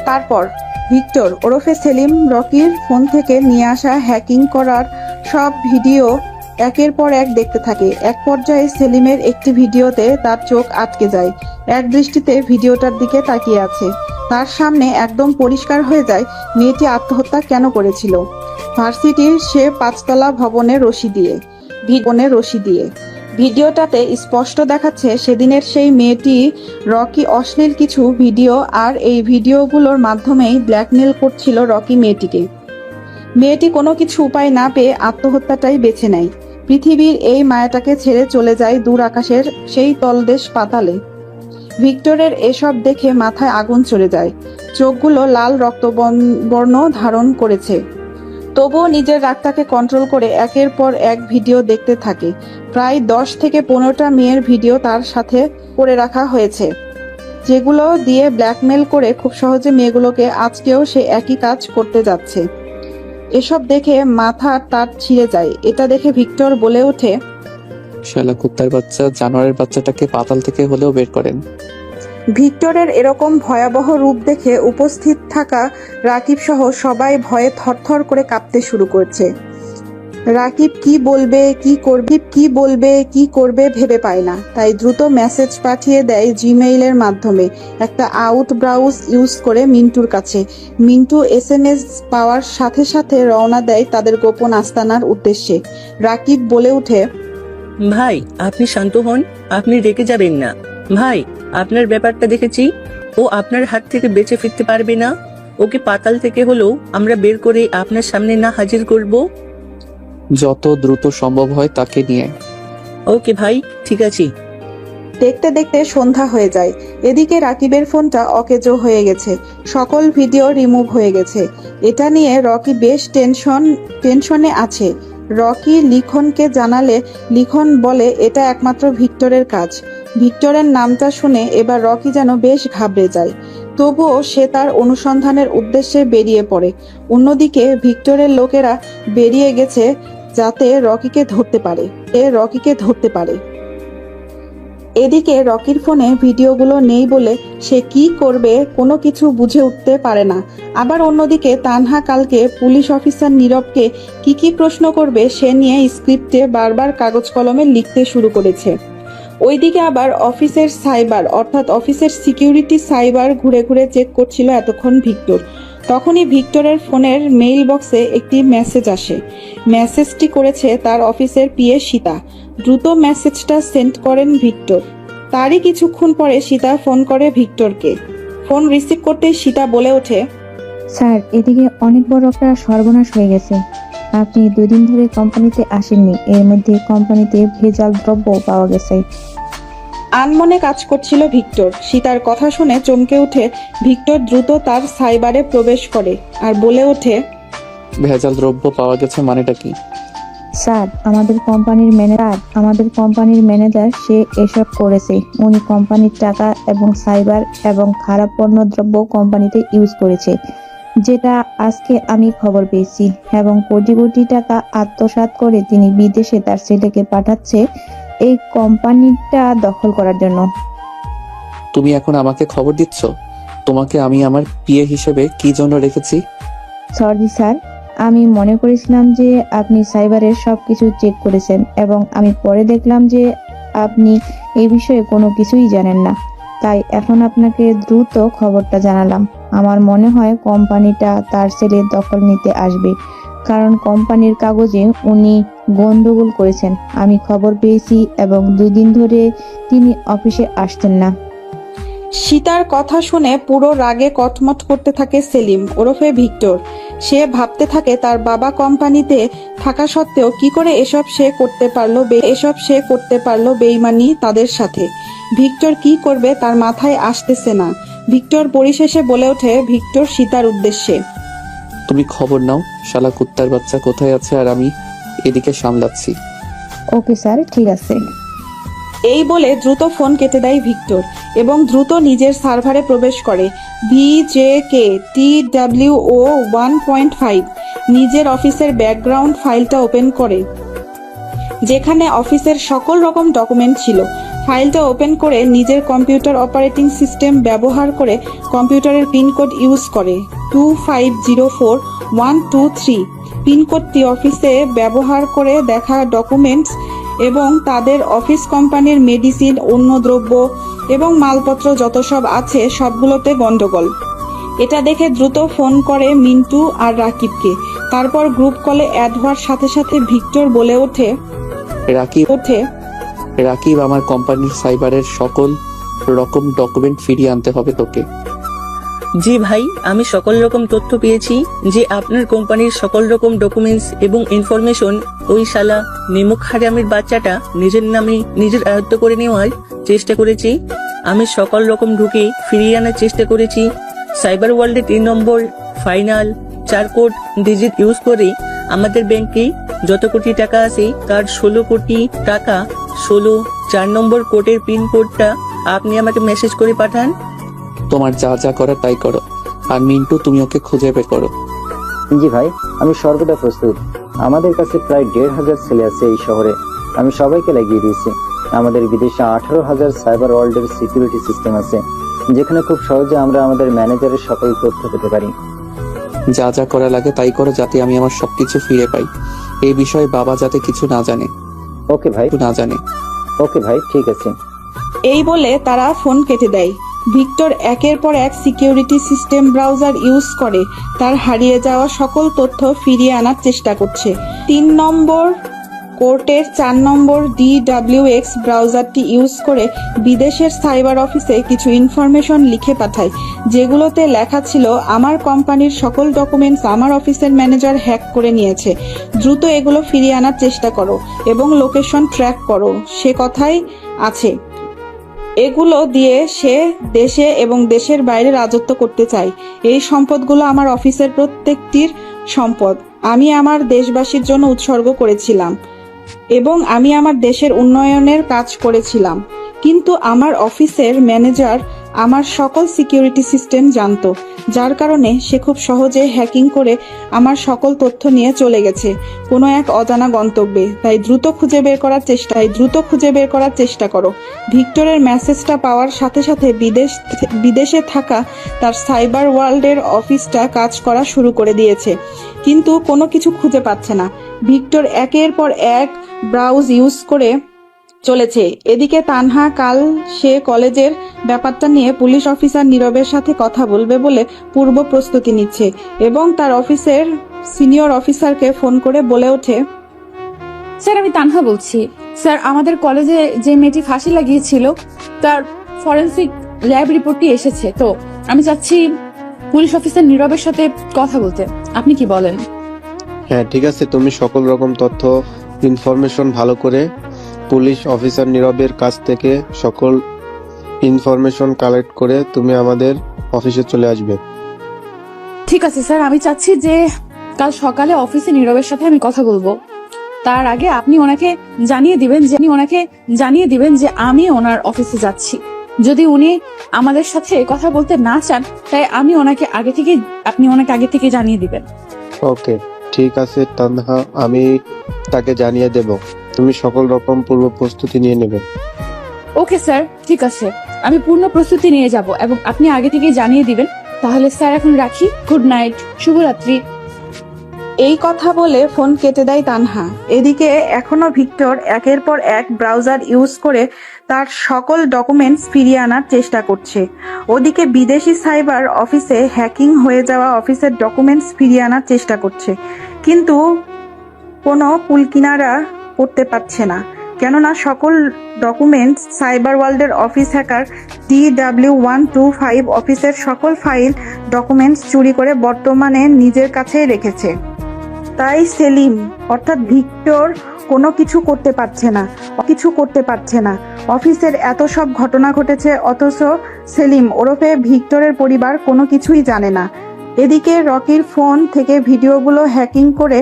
তারপর ভিক্টর ওরফে সেলিম রকির ফোন থেকে নিয়ে আসা হ্যাকিং করার সব ভিডিও একের পর এক দেখতে থাকে। এক পর্যায়ে সেলিমের একটি ভিডিওতে তার চোখ আটকে যায়। এক দৃষ্টিতে ভিডিওটার দিকে তাকিয়ে আছে। তার সামনে একদম পরিষ্কার হয়ে যায় মেয়েটি আত্মহত্যা কেন করেছিল। ভার্সিটির সে 5তলা ভবনের রশি দিয়ে ভিডিওটাতে স্পষ্ট দেখাচ্ছে সেদিনের সেই মেয়েটি রকি অশ্লীল কিছু ভিডিও আর এই ভিডিওগুলোর মাধ্যমেই ব্ল্যাকমেল করছিল রকি মেয়েটিকে। মেয়েটি কোনো কিছু উপায় না পেয়ে আত্মহত্যাটাই বেছে নেয়। পৃথিবীর এই মায়াটাকে ছেড়ে চলে যায় দূর আকাশের সেই তলদেশ পাতালে। ভিক্টরের এসব দেখে মাথায় আগুন চড়ে যায়। চোখগুলো লাল রক্তবর্ণ ধারণ করেছে। তবুও নিজের রাগটাকে কন্ট্রোল করে একের পর এক ভিডিও দেখতে থাকে। প্রায় 10 থেকে 15টা মেয়ের ভিডিও তার সাথে করে রাখা হয়েছে, যেগুলো দিয়ে ব্ল্যাকমেল করে খুব সহজে মেয়েগুলোকে আজকেও সে একই কাজ করতে যাচ্ছে। এসব দেখে মাথা তার ছিঁড়ে যায়। এটা দেখে ভিক্টর বলে ওঠে, শালা কুত্তার বাচ্চা, জানোয়ারের বাচ্চাটাকে পাতাল থেকে হলেও বের করেন। ভিক্টরের এরকম ভয়াবহ রূপ দেখে উপস্থিত থাকা রাকিব সহ সবাই ভয়ে থরথর করে কাঁপতে শুরু করছে। রাকিব কি বলবে কি করবে ভেবে পায় না, তাই দ্রুত মেসেজ পাঠিয়ে দেয় জিমেইলের মাধ্যমে একটা আউট ব্রাউজ ইউজ করে মিন্টুর কাছে। মিন্টু SMS পাওয়ার সাথে সাথে রওনা দেয় তাদের গোপন আস্তানার উদ্দেশ্যে। রাকিব বলে ওঠে, ভাই আপনি শান্ত হন, আপনি রেগে যাবেন না। ভাই আপনার ব্যাপারটা দেখেছি, ও আপনার হাত থেকে বেঁচে ফিরতে পারবে না। ওকে পাতাল থেকে হলেও আমরা বের করে আপনার সামনে না হাজির করব। যত দ্রুত সম্ভব হয় তাকে নিয়ে। ওকে ভাই, ঠিক আছে। দেখতে দেখতে সন্ধ্যা হয়ে যায়। এদিকে রাকিবের ফোনটা অকেজো হয়ে গেছে, সকল ভিডিও রিমুভ হয়ে গেছে। এটা নিয়ে রকি বেশ টেনশনে আছে। রকি লিখনকে জানালে লিখন বলে এটা একমাত্র ভিক্টরের কাজ। ভিক্টরের নামটা শুনে এবার রকি যেন বেশ ঘাবড়ে যায়। তবুও সে তার অনুসন্ধানের উদ্দেশ্যে বেরিয়ে পড়ে। অন্যদিকে ভিক্টরের লোকেরা বেরিয়ে গেছে যাতে রকিকে ধরতে পারে। এদিকে রকির ফোনে ভিডিওগুলো নেই বলে সে কি করবে কোনো কিছু বুঝে উঠতে পারে না। আবার অন্যদিকে তানহা কালকে পুলিশ অফিসার নীরবকে কি প্রশ্ন করবে সে নিয়ে স্ক্রিপ্টে বারবার কাগজ কলমে লিখতে শুরু করেছে। ওইদিকে আবার অফিসের সিকিউরিটি সাইবার ঘুরে ঘুরে চেক করছিল এতক্ষণ ভিক্টর। তখনই ভিক্টরের ফোনের মেইল বক্সে একটি মেসেজ আসে। মেসেজটি করেছে তার অফিসের পিএ সীতা। দ্রুত মেসেজটা সেন্ড করেন ভিক্টর। তারই কিছুক্ষণ পরে সীতা ফোন করে ভিক্টরকে। ফোন রিসিভ করতেই সীতা বলে ওঠে, স্যার, এদিকে অনেক বড় একটা সর্বনাশ হয়ে গেছে। আপনি 2 দিন ধরে কোম্পানিতে আসেননি, এর মধ্যে কোম্পানিতে ভেজাল দ্রব্য পাওয়া গেছে। আনমনে কাজ করছিল ভিক্টর। সীতার কথা শুনে চমকে উঠে ভিক্টর দ্রুত তার সাইবারে প্রবেশ করে আর বলে ওঠে, ভেজাল দ্রব্য পাওয়া গেছে মানেটা কি? স্যার, আমাদের কোম্পানির ম্যানেজার সে এসব করেছে। উনি কোম্পানির টাকা এবং সাইবার এবং খারাপ পণ্য দ্রব্য কোম্পানিতে ইউজ করেছে, যেটা আজকে আমি খবর পেয়েছি, এবং কোটি কোটি টাকা আত্মসাৎ করে তিনি বিদেশে তার ছেলেকে পাঠাচ্ছে এই কোম্পানিটা দখল করার জন্য। তুমি এখন আমাকে খবর দিচ্ছ? তোমাকে আমি আমার পিএ হিসেবে কি জন্য রেখেছি? সরি স্যার, আমি মনে করেছিলাম যে আপনি সাইবারের সবকিছু চেক করেছেন, এবং আমি পরে দেখলাম যে আপনি এই বিষয়ে কোনো কিছুই জানেন না। তাই এখন আপনাকে দ্রুত খবরটা জানালাম। আমার মনে হয় কোম্পানিটা তার ছেলে দখল নিতে আসবে, কারণ কোম্পানির কাগজে উনি গন্ডগোল করেছেন। আমি খবর পেয়েছি এবং 2 দিন ধরে তিনি অফিসে আসছেন না। সীতার কথা শুনে পুরো রাগে কটমট করতে থাকে সেলিম ওরফে ভিক্টর। সে ভাবতে থাকে তার বাবা কোম্পানিতে থাকা সত্ত্বেও কি করে এসব সে করতে পারলো বেইমানি তাদের সাথে। ভিক্টর কি করবে তার মাথায় আসতেছে না। ভিক্টর পরিশেষে বলে ওঠে ভিক্টর সীতার উদ্দেশ্যে, তুমি খবর নাও শালা কুত্তার বাচ্চা কোথায় আছে, আর আমি এদিকে সামলাচ্ছি। ওকে স্যার, ঠিক আছে। এই বলে দ্রুত ফোন কেটে দেয় ভিক্টর এবং দ্রুত নিজের সার্ভারে প্রবেশ করে। VJKTWO 1.5 নিজের অফিসের ব্যাকগ্রাউন্ড ফাইলটা ওপেন করে, যেখানে অফিসের সকল রকম ডকুমেন্ট ছিল। ফাইলটা ওপেন করে নিজের কম্পিউটার অপারেটিং সিস্টেম ব্যবহার করে কম্পিউটারের পিনকোড ইউজ করে 2504123 পিনকোডটি অফিসে ব্যবহার করে দেখা ডকুমেন্টস এবং তাদের অফিস কোম্পানির মেডিসিন, অন্য দ্রব্য এবং মালপত্র যত সব আছে সবগুলোতে গন্ডগোল। এটা দেখে দ্রুত ফোন করে মিন্টু আর রাকিবকে। তারপর গ্রুপ কলে অ্যাড হওয়ার সাথে সাথে ভিক্টর বলে ওঠে রাকিব, আমার কোম্পানির সাইবারের সকল রকম ডকুমেন্ট ফিরিয়ে আনতে হবে তোকে। জি ভাই, আমি সকল রকম তথ্য পেয়েছি যে আপনার কোম্পানির সকল রকম ডকুমেন্টস এবং ইনফরমেশন ওই শালা নিমুখ হারামির বাচ্চাটা নিজের নামে নিজের আয়ত্ত করে নেওয়ার চেষ্টা করেছি। আমি সকল রকম ঢুকে ফিরিয়ে আনার চেষ্টা করেছি। সাইবার ওয়ার্ল্ডে 3 নম্বর ফাইনাল 4 কোড ডিজিট ইউজ করে আমাদের ব্যাংকে যত কোটি টাকা আছে তার 16 কোটি টাকা 4 নম্বর কোডের পিন কোডটা আপনি আমাকে মেসেজ করে পাঠান। তোমার যা যা করার তাই করো, আর মিন্টু তুমি ওকে খুঁজে বের করো। জি ভাই, আমি সর্বদা প্রস্তুত। আমাদের কাছে প্রায় 1,500 ছেলে আছে এই শহরে, আমি সবাইকে লাগিয়ে দিয়েছি। আমাদের বিদেশে 18,000 সাইবার ওয়ার্ল্ডের সিকিউরিটি সিস্টেম আছে, যেখানে খুব সহজে আমরা আমাদের ম্যানেজারের সকল তথ্য পেতে পারি। যা যা করা লাগে তাই করো, যাতে আমি আমার সবকিছু ফিরে পাই। এই বিষয়ে বাবা যাতে কিছু না জানে। ওকে ভাই, ঠিক আছে। এই বলে তারা ফোন কেটে দেয়। ভিক্টর একের পর এক সিকিউরিটি সিস্টেম ব্রাউজার ইউজ করে তার হারিয়ে যাওয়া সকল তথ্য ফিরিয়ে আনার চেষ্টা করছে। 3 নম্বর কোর্টের 4 নম্বর DWX ব্রাউজারটি ইউজ করে বিদেশের সাইবার অফিসে কিছু ইনফরমেশন লিখে পাঠায়, যেগুলোতে লেখা ছিল আমার কোম্পানির সকল ডকুমেন্টস আমার অফিসের ম্যানেজার হ্যাক করে নিয়েছে। দ্রুত এগুলো ফিরিয়ে আনার চেষ্টা করো এবং লোকেশন ট্র্যাক করো, সে কথাই আছে। এগুলো দিয়ে সে দেশে এবং দেশের বাইরে রাজত্ব করতে চায়। এই সম্পদগুলো আমার অফিসের প্রত্যেকটির সম্পদ। আমি আমার দেশবাসীর জন্য উৎসর্গ করেছিলাম এবং আমি আমার দেশের উন্নয়নের কাজ করেছিলাম, কিন্তু আমার অফিসের ম্যানেজার আমার সকল সিকিউরিটি সিস্টেম জানতো, যার কারণে সে খুব সহজে হ্যাকিং করে আমার সকল তথ্য নিয়ে চলে গেছে কোনো এক অজানা গন্তব্যে। তাই দ্রুত খুঁজে বের করার চেষ্টা করো। ভিক্টরের মেসেজটা পাওয়ার সাথে সাথে বিদেশে থাকা তার সাইবার ওয়ার্ল্ডের অফিসটা কাজ করা শুরু করে দিয়েছে, কিন্তু কোনো কিছু খুঁজে পাচ্ছে না। ভিক্টর একের পর এক ব্রাউজ ইউজ করে চলেছে। এদিকে তানহা কাল সে কলেজের ব্যাপারটা নিয়ে পুলিশ অফিসার নীরবের সাথে কথা বলবে বলে পূর্ব প্রস্তুতি নিচ্ছে এবং তার অফিসের সিনিয়র অফিসারকে ফোন করে বলে ওঠে, স্যার আমি তানহা বলছি। স্যার আমাদের কলেজে যে মেয়েটি ফাঁসি লাগিয়েছিল তার ফরেন্সিক ল্যাব রিপোর্টটি এসেছে, তো আমি চাচ্ছি পুলিশ অফিসার নীরবের সাথে কথা বলতে। আপনি কি বলেন? হ্যাঁ ঠিক আছে, তুমি সকল রকম তথ্য ইনফরমেশন ভালো করে পুলিশ অফিসার নীরবের কাছ থেকে সকল ইনফরমেশন কালেক্ট করে তুমি আমাদের অফিসে চলে আসবে। ঠিক আছে স্যার, আমি চাচ্ছি যে কাল সকালে অফিসে নীরবের সাথে আমি কথা বলবো। তার আগে আপনি ওনাকে জানিয়ে দিবেন যে আমি ওনার অফিসে যাচ্ছি। যদি উনি আমাদের সাথে কথা বলতে না চান, তাই আপনি ওনাকে আগে থেকে জানিয়ে দিবেন। ওকে ঠিক আছে তানহা, আমি তাকে জানিয়ে দেব। তুমি সকল রকম পূর্ব প্রস্তুতি নিয়ে নেবে। ওকে স্যার, ঠিক আছে, আমি পূর্ণ প্রস্তুতি নিয়ে যাব এবং আপনি আগে থেকে জানিয়ে দিবেন। তাহলে স্যার এখন রাখি, গুড নাইট, শুভরাত্রি। এই কথা বলে ফোন কেটে দেয় তানহা। এদিকে এখনো ভিক্টর একের পর এক ব্রাউজার ইউজ করে তার সকল ডকুমেন্টস ফিরিয়ে আনার চেষ্টা করছে। ওদিকে বিদেশি সাইবার অফিসে হ্যাকিং হয়ে যাওয়া অফিসের ডকুমেন্টস ফিরিয়ে আনার চেষ্টা করছে, কিন্তু কোনো কুলকিনারা করতে পারছে না, কেননা সকল ডকুমেন্টস সাইবার ওয়ার্ল্ডের অফিস হ্যাকার DW125 অফিসের সকল ফাইল ডকুমেন্টস চুরি করে বর্তমানে নিজের কাছেই রেখেছে। তাই সেলিম অর্থাৎ ভিক্টর কোনো কিছু করতে পারছে না। অফিসের এত সব ঘটনা ঘটেছে, অথচ সেলিম ওরফে ভিক্টরের পরিবার কোনো কিছুই জানে না। এদিকে রকির ফোন থেকে ভিডিওগুলো হ্যাকিং করে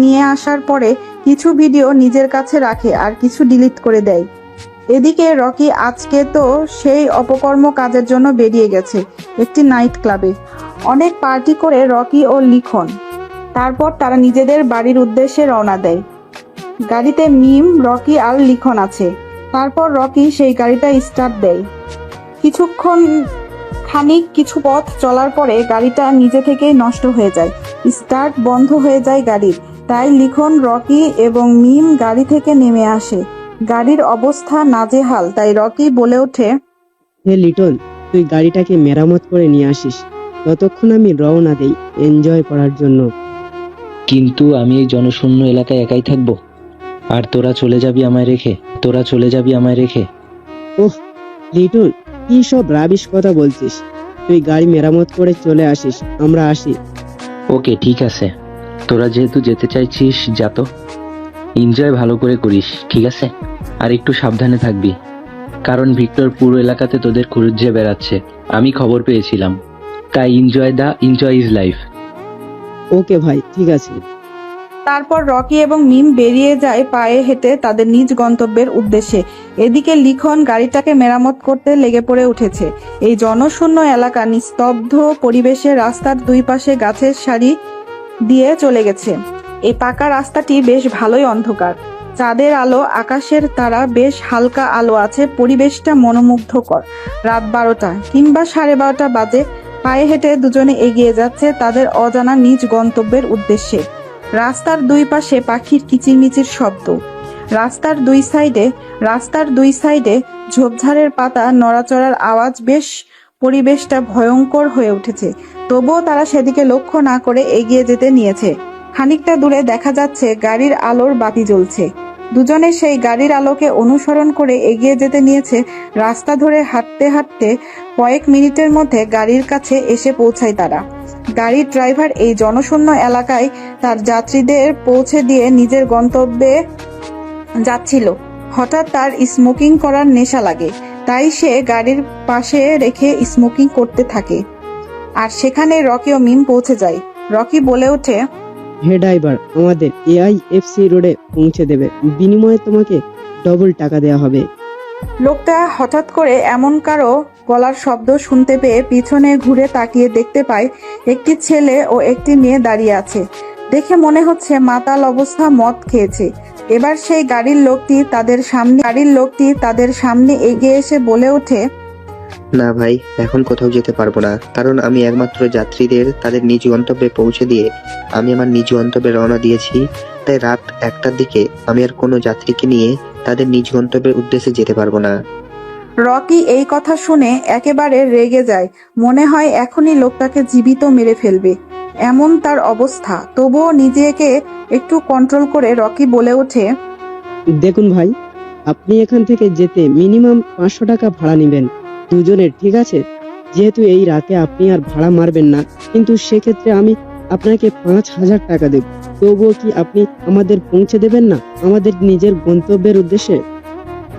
নিয়ে আসার পরে কিছু ভিডিও নিজের কাছে রাখে আর কিছু ডিলিট করে দেয়। এদিকে রকি আজকে তো সেই অপকর্ম কাজের জন্য বেরিয়ে গেছে একটি নাইট ক্লাবে। অনেক পার্টি করে রকি ও লিখন, তারপর তারা নিজেদের বাড়ির উদ্দেশ্যে রওনা দেয়। গাড়িতে মিম, রকি আর লিখন আছে। তারপর রকি সেই গাড়িটা স্টার্ট দেয়। কিছুক্ষণ খানিক কিছু পথ চলার পরে গাড়িটা নিজে থেকেই নষ্ট হয়ে যায়, স্টার্ট বন্ধ হয়ে যায় গাড়ির। তাই লিখন, রকি এবং মিম গাড়ি থেকে নেমে আসে। গাড়ির অবস্থা নাজেহাল, তাই রকি বলে ওঠে, হে লিটন, তুই গাড়িটাকে মেরামত করে নিয়ে আসিস, ততক্ষণ আমি রওনা দেই এনজয় করার জন্য। কিন্তু আমি এই জনশূন্য এলাকায় একাই থাকবো, আর তোরা চলে যাবি আমায় রেখে। ওহ লিটন, কি সব রাবিশ কথা বলছিস? তুই গাড়ি মেরামত করে চলে আসিস, আমরা আসি। ওকে ঠিক আছে, তোরা যেহেতু যেতে চাইছিস যা তো, এনজয় ভালো করে করিস, ঠিক আছে? আর একটু সাবধানে থাকবি, কারণ ভিক্টর পুরো এলাকাতে তোদের খুঁজে বেড়াচ্ছে, আমি খবর পেয়েছিলাম। তাই এনজয় ইজ লাইফ। ওকে ভাই, ঠিক আছে। তারপর রকি এবং মিম বেরিয়ে যায় পায়ে হেঁটে তাদের নিজ গন্তব্যের উদ্দেশ্যে। এদিকে লিখন গাড়িটাকে মেরামত করতে লেগে পড়ে উঠেছে। এই জনশূন্য এলাকা নিস্তব্ধ পরিবেশে রাস্তার দুই পাশে গাছের সারি দিয়ে চলে গেছে। এই পাকা রাস্তাটি বেশ ভালোই অন্ধকার, চাঁদের আলো, আকাশের তারা, বেশ হালকা আলো আছে, পরিবেশটা মনোমুগ্ধকর। রাত 12টা কিংবা 12:30 বাজে। পায়ে হেঁটে দুজনে এগিয়ে যাচ্ছে তাদের অজানা নিজ গন্তব্যের উদ্দেশ্যে। রাস্তার দুই পাশে পাখির কিচিরমিচির শব্দ, রাস্তার দুই সাইডে ঝোপঝাড়ের পাতা নড়াচড়ার আওয়াজ, বেশ পরিবেশটা ভয়ঙ্কর হয়ে উঠেছে। তবুও তারা সেদিকে লক্ষ্য না করে এগিয়ে যেতে নিয়েছে। খানিকটা দূরে দেখা যাচ্ছে গাড়ির আলোর বাতি জ্বলছে। দুজনে সেই গাড়ির আলোকে অনুসরণ করে এগিয়ে যেতে নিয়েছে। রাস্তা ধরে হাঁটতে হাঁটতে কয়েক মিনিটের মধ্যে গাড়ির কাছে এসে পৌঁছায় তারা। গাড়ির ড্রাইভার এই জনশূন্য এলাকায় তার যাত্রীদের পৌঁছে দিয়ে নিজের গন্তব্যে যাচ্ছিল। হঠাৎ তার স্মোকিং করার নেশা লাগে, তাই সে গাড়ির পাশে রেখে স্মোকিং করতে থাকে। আর সেখানে রকি ও মিম পৌঁছে যায়। রকি বলে ওঠে, হে ড্রাইভার, আমাদের AIFC রোডে পৌঁছে দেবে, বিনিময়ে তোমাকে ডবল টাকা দেওয়া হবে। লোকটা হঠাৎ করে এমন কারো গলার শব্দ শুনতে পেয়ে পিছনে ঘুরে তাকিয়ে দেখতে পায় একটি ছেলে ও একটি মেয়ে দাঁড়িয়ে আছে। দেখে মনে হচ্ছে মাতাল অবস্থা, মদ খেয়েছে। এবার সেই গাড়ির লোকটি তাদের সামনে এগিয়ে এসে বলে ওঠে, না ভাই, এখন কোথাও যেতে পারবো না, কারণ আমি একমাত্র যাত্রীদের তাদের নিজ গন্তব্যে পৌঁছে দিয়ে আমি আমার নিজ গন্তব্যে রওনা দিয়েছি। তাই রাত 1টার দিকে আমি আর কোনো যাত্রীকে নিয়ে তাদের নিজ গন্তব্যের উদ্দেশ্যে যেতে পারবো না। রকি এই কথা শুনে একেবারে রেগে যায়। মনে হয় এখনই লোকটাকে জীবিত মেরে ফেলবে, এমন তার অবস্থা। তবুও নিজেকে একটু কন্ট্রোল করে রকি বলে ওঠে, দেখুন ভাই, আপনি এখান থেকে যেতে মিনিমাম 500 টাকা ভাড়া নেবেন দুজনের, ঠিক আছে? যেহেতু এই রাতে আপনি আর ভাড়া মারবেন না, কিন্তু সেক্ষেত্রে আমি আপনাকে 5000 টাকা দেব। তবুও কি আপনি আমাদের পৌঁছে দেবেন না আমাদের নিজের গন্তব্যের উদ্দেশ্যে?